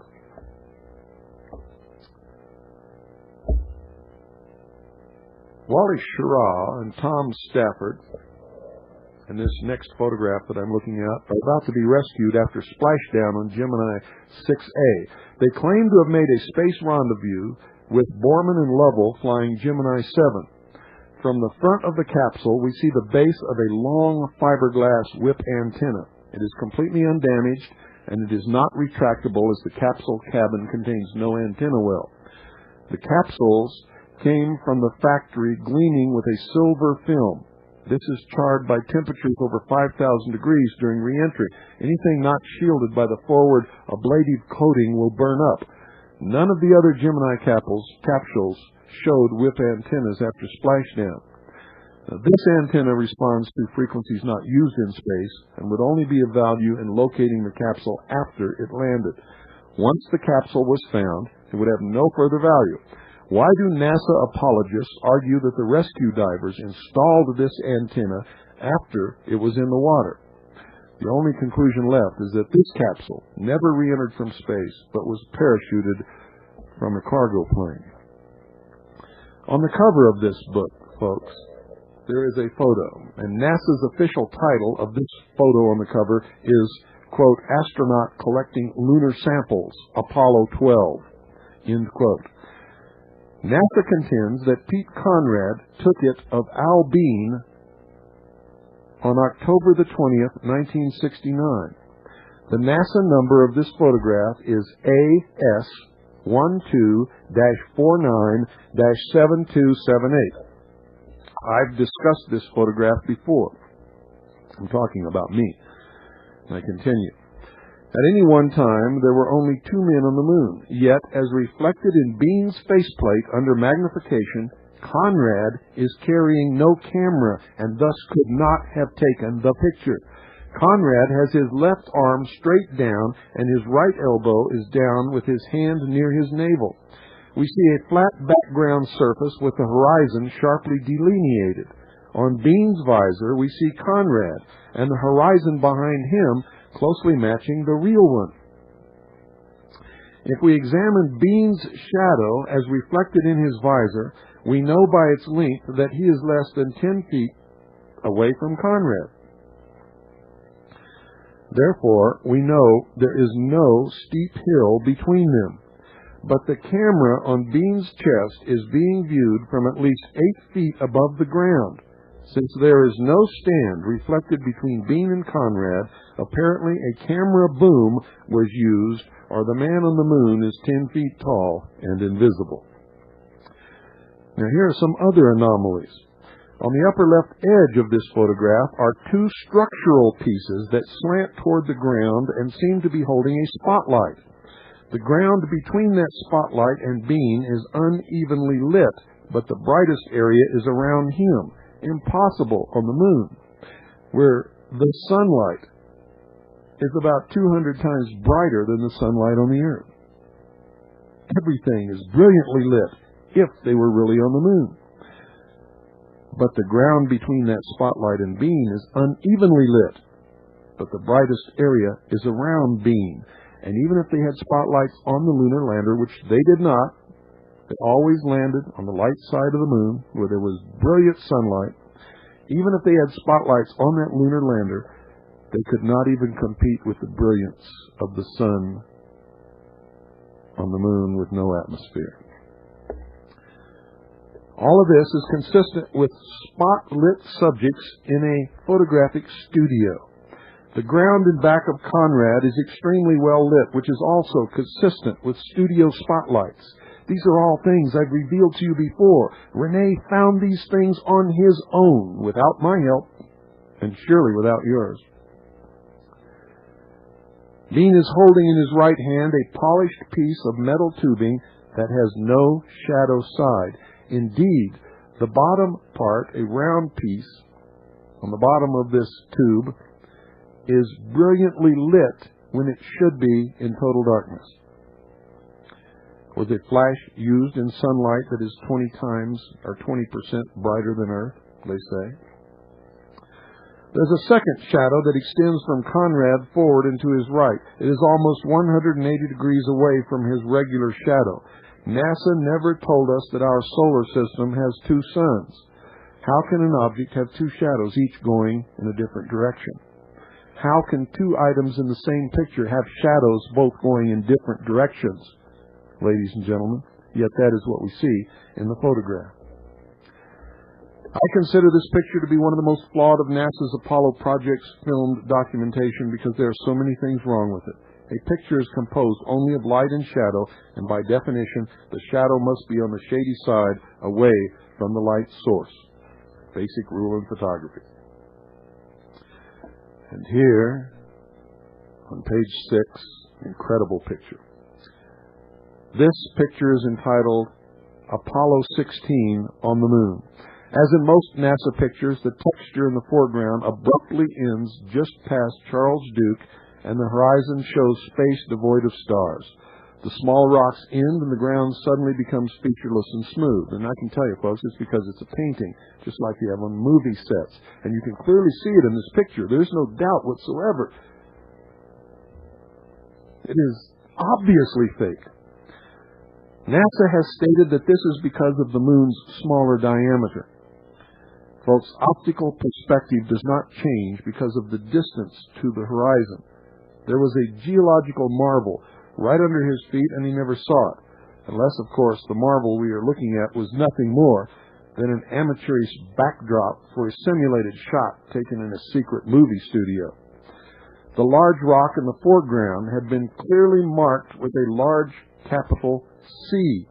Wally Schirra and Tom Stafford, in this next photograph that I'm looking at, are about to be rescued after splashdown on Gemini 6A. They claim to have made a space rendezvous with Borman and Lovell flying Gemini 7. From the front of the capsule, we see the base of a long fiberglass whip antenna. It is completely undamaged, and it is not retractable as the capsule cabin contains no antenna well. The capsules came from the factory gleaming with a silver film. This is charred by temperatures over 5,000 degrees during re-entry. Anything not shielded by the forward ablative coating will burn up. None of the other Gemini capsules showed whip antennas after splashdown. This antenna responds to frequencies not used in space and would only be of value in locating the capsule after it landed. Once the capsule was found, it would have no further value. Why do NASA apologists argue that the rescue divers installed this antenna after it was in the water? The only conclusion left is that this capsule never re-entered from space, but was parachuted from a cargo plane. On the cover of this book, folks, there is a photo, and NASA's official title of this photo on the cover is, quote, "Astronaut Collecting Lunar Samples, Apollo 12," end quote. NASA contends that Pete Conrad took it of Al Bean on October the 20th, 1969. The NASA number of this photograph is AS12-49-7278. I've discussed this photograph before. I'm talking about me. I continue. At any one time, there were only 2 men on the moon. Yet, as reflected in Bean's faceplate under magnification, Conrad is carrying no camera and thus could not have taken the picture. Conrad has his left arm straight down and his right elbow is down with his hand near his navel. We see a flat background surface with the horizon sharply delineated. On Bean's visor, we see Conrad and the horizon behind him closely matching the real one. If we examine Bean's shadow as reflected in his visor, we know by its length that he is less than 10 feet away from Conrad. Therefore, we know there is no steep hill between them. But the camera on Bean's chest is being viewed from at least 8 feet above the ground. Since there is no stand reflected between Bean and Conrad, apparently a camera boom was used, or the man on the moon is 10 feet tall and invisible. Now here are some other anomalies. On the upper left edge of this photograph are 2 structural pieces that slant toward the ground and seem to be holding a spotlight. The ground between that spotlight and Bean is unevenly lit, but the brightest area is around him. Impossible on the moon, where the sunlight is about 200 times brighter than the sunlight on the Earth. Everything is brilliantly lit if they were really on the moon. But the ground between that spotlight and Bean is unevenly lit, but the brightest area is around Bean. And even if they had spotlights on the lunar lander, which they did not, they always landed on the light side of the moon where there was brilliant sunlight. Even if they had spotlights on that lunar lander, they could not even compete with the brilliance of the sun on the moon with no atmosphere. All of this is consistent with spot-lit subjects in a photographic studio. The ground in back of Conrad is extremely well lit, which is also consistent with studio spotlights. These are all things I've revealed to you before. Rene found these things on his own, without my help, and surely without yours. Bean is holding in his right hand a polished piece of metal tubing that has no shadow side. Indeed, The bottom part, a round piece on the bottom of this tube, is brilliantly lit when it should be in total darkness. Was a flash used in sunlight that is 20 times or 20% brighter than Earth, they say. There's a second shadow that extends from Conrad forward and to his right. It is almost 180 degrees away from his regular shadow. NASA never told us that our solar system has two suns. How can an object have two shadows, each going in a different direction? How can two items in the same picture have shadows both going in different directions, ladies and gentlemen? Yet that is what we see in the photograph. I consider this picture to be one of the most flawed of NASA's Apollo project's filmed documentation because there are so many things wrong with it. A picture is composed only of light and shadow, and by definition, the shadow must be on the shady side away from the light source. Basic rule in photography. And here, on page 6, incredible picture. This picture is entitled Apollo 16 on the Moon. As in most NASA pictures, the texture in the foreground abruptly ends just past Charles Duke, and the horizon shows space devoid of stars. The small rocks end, and the ground suddenly becomes featureless and smooth. And I can tell you, folks, it's because it's a painting, just like you have on movie sets. And you can clearly see it in this picture. There's no doubt whatsoever. It is obviously fake. NASA has stated that this is because of the moon's smaller diameter. Folks, optical perspective does not change because of the distance to the horizon. There was a geological marvel right under his feet, and he never saw it. Unless, of course, the marvel we are looking at was nothing more than an amateurish backdrop for a simulated shot taken in a secret movie studio. The large rock in the foreground had been clearly marked with a large capital C.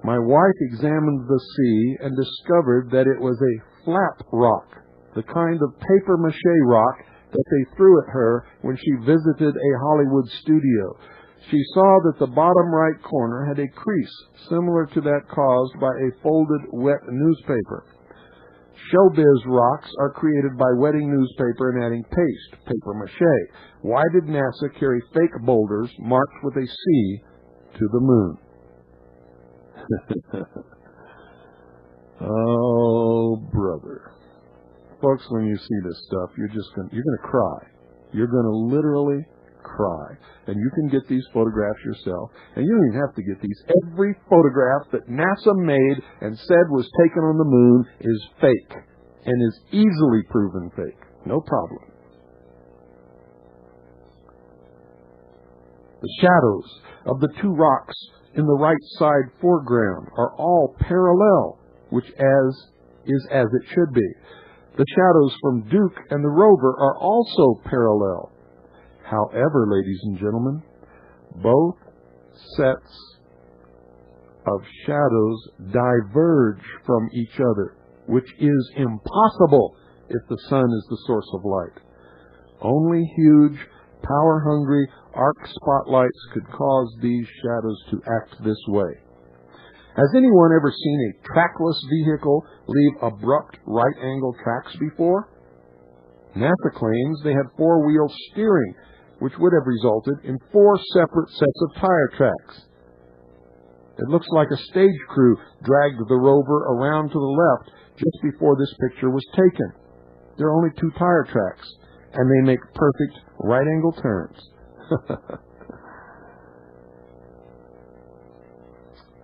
My wife examined the C and discovered that it was a flap rock, the kind of papier-mâché rock that they threw at her when she visited a Hollywood studio. She saw that the bottom right corner had a crease similar to that caused by a folded wet newspaper. Showbiz rocks are created by wetting newspaper and adding paste, papier-mâché. Why did NASA carry fake boulders marked with a C to the moon? Oh, brother. Folks, when you see this stuff, you're going to cry. You're going to literally cry. And you can get these photographs yourself. And you don't even have to get these. Every photograph that NASA made and said was taken on the moon is fake and is easily proven fake. No problem. The shadows of the two rocks in the right side foreground are all parallel, which is as it should be. The shadows from Duke and the rover are also parallel. However, ladies and gentlemen, both sets of shadows diverge from each other, which is impossible if the sun is the source of light. Only huge, power-hungry arc spotlights could cause these shadows to act this way. Has anyone ever seen a trackless vehicle leave abrupt right-angle tracks before? NASA claims they had four-wheel steering, which would have resulted in 4 separate sets of tire tracks. It looks like a stage crew dragged the rover around to the left just before this picture was taken. There are only 2 tire tracks, and they make perfect right-angle turns.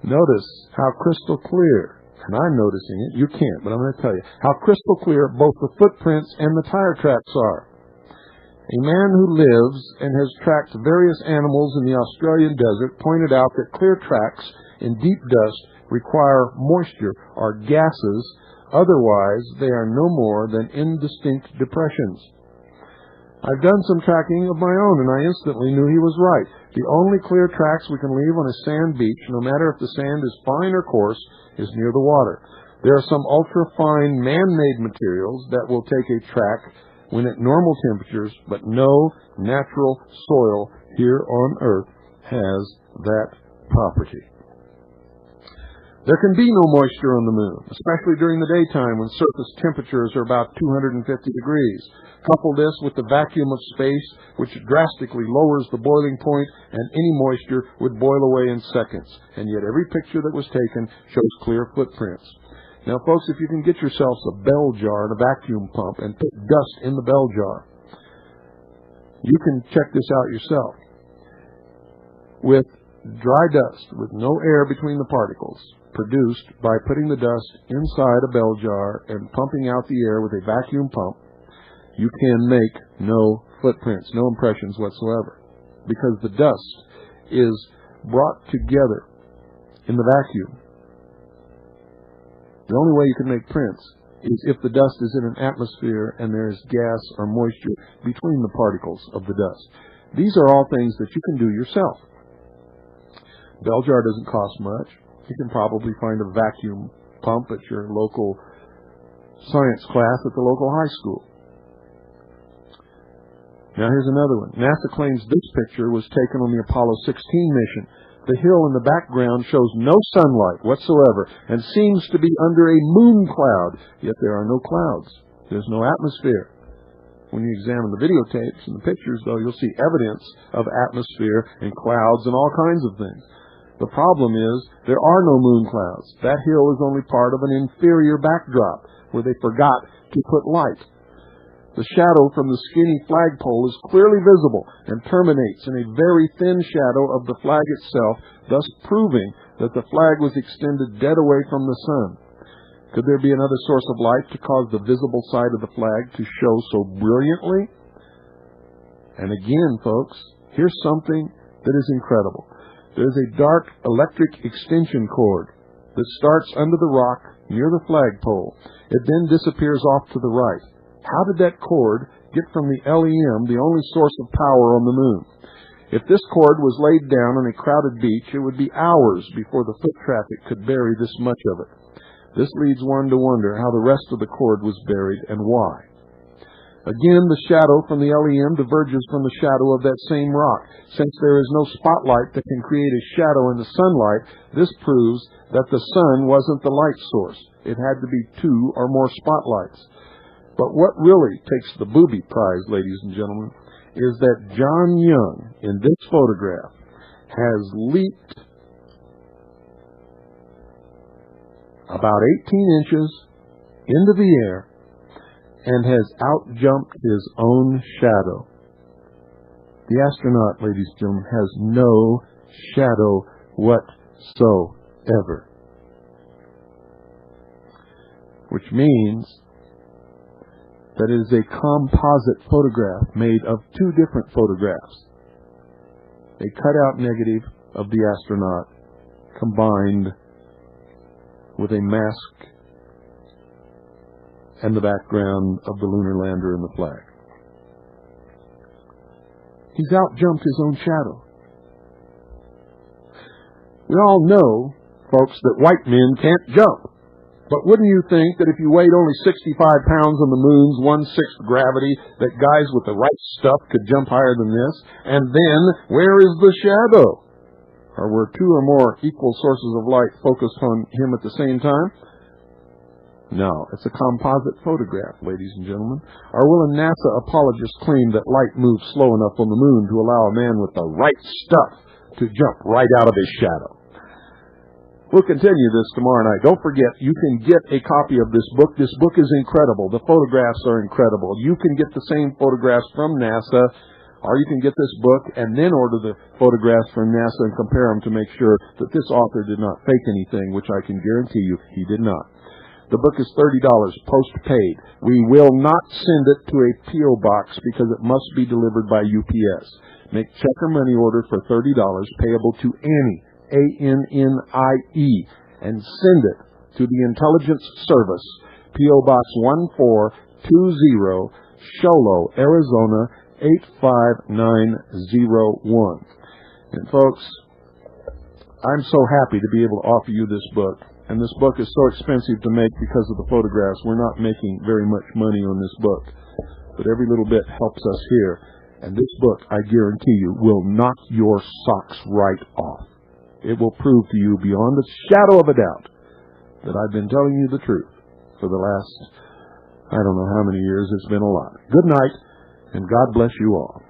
Notice how crystal clear, and I'm noticing it, you can't, but I'm going to tell you, how crystal clear both the footprints and the tire tracks are. A man who lives and has tracked various animals in the Australian desert pointed out that clear tracks in deep dust require moisture or gases, otherwise they are no more than indistinct depressions. I've done some tracking of my own, and I instantly knew he was right. The only clear tracks we can leave on a sand beach, no matter if the sand is fine or coarse, is near the water. There are some ultra-fine man-made materials that will take a track when at normal temperatures, but no natural soil here on Earth has that property. There can be no moisture on the moon, especially during the daytime when surface temperatures are about 250 degrees. Couple this with the vacuum of space, which drastically lowers the boiling point, and any moisture would boil away in seconds. And yet every picture that was taken shows clear footprints. Now, folks, if you can get yourselves a bell jar and a vacuum pump and put dust in the bell jar, you can check this out yourself. With dry dust, with no air between the particles, produced by putting the dust inside a bell jar and pumping out the air with a vacuum pump, you can make no footprints, no impressions whatsoever, because the dust is brought together in the vacuum. The only way you can make prints is if the dust is in an atmosphere and there is gas or moisture between the particles of the dust. These are all things that you can do yourself. Bell jar doesn't cost much. You can probably find a vacuum pump at your local science class at the local high school. Now here's another one. NASA claims this picture was taken on the Apollo 16 mission. The hill in the background shows no sunlight whatsoever and seems to be under a moon cloud, yet there are no clouds. There's no atmosphere. When you examine the videotapes and the pictures, though, you'll see evidence of atmosphere and clouds and all kinds of things. The problem is there are no moon clouds. That hill is only part of an inferior backdrop where they forgot to put light. The shadow from the skinny flagpole is clearly visible and terminates in a very thin shadow of the flag itself, thus proving that the flag was extended dead away from the sun. Could there be another source of light to cause the visible side of the flag to show so brilliantly? And again, folks, here's something that is incredible. There's a dark electric extension cord that starts under the rock near the flagpole. It then disappears off to the right. How did that cord get from the LEM, the only source of power on the moon? If this cord was laid down on a crowded beach, it would be hours before the foot traffic could bury this much of it. This leads one to wonder how the rest of the cord was buried and why. Again, the shadow from the LEM diverges from the shadow of that same rock. Since there is no spotlight that can create a shadow in the sunlight, this proves that the sun wasn't the light source. It had to be 2 or more spotlights. But what really takes the booby prize, ladies and gentlemen, is that John Young, in this photograph, has leaped about 18 inches into the air and has outjumped his own shadow. The astronaut, ladies and gentlemen, has no shadow whatsoever. Which means that it is a composite photograph made of 2 different photographs. A cutout negative of the astronaut combined with a mask and the background of the lunar lander and the flag. He's outjumped his own shadow. We all know, folks, that white men can't jump. But wouldn't you think that if you weighed only 65 pounds on the moon's 1/6 gravity, that guys with the right stuff could jump higher than this? And then, where is the shadow? Or were 2 or more equal sources of light focused on him at the same time? No, it's a composite photograph, ladies and gentlemen. Or will a NASA apologist claim that light moves slow enough on the moon to allow a man with the right stuff to jump right out of his shadow? We'll continue this tomorrow night. Don't forget, you can get a copy of this book. This book is incredible. The photographs are incredible. You can get the same photographs from NASA, or you can get this book and then order the photographs from NASA and compare them to make sure that this author did not fake anything, which I can guarantee you he did not. The book is $30, postpaid. We will not send it to a P.O. box because it must be delivered by UPS. Make check or money order for $30, payable to Annie, A-N-N-I-E, and send it to the Intelligence Service, P.O. Box 1420, Sholo, Arizona, 85901. And folks, I'm so happy to be able to offer you this book. And this book is so expensive to make because of the photographs. We're not making very much money on this book. But every little bit helps us here. And this book, I guarantee you, will knock your socks right off. It will prove to you beyond a shadow of a doubt that I've been telling you the truth for the last, I don't know how many years. It's been a lot. Good night, and God bless you all.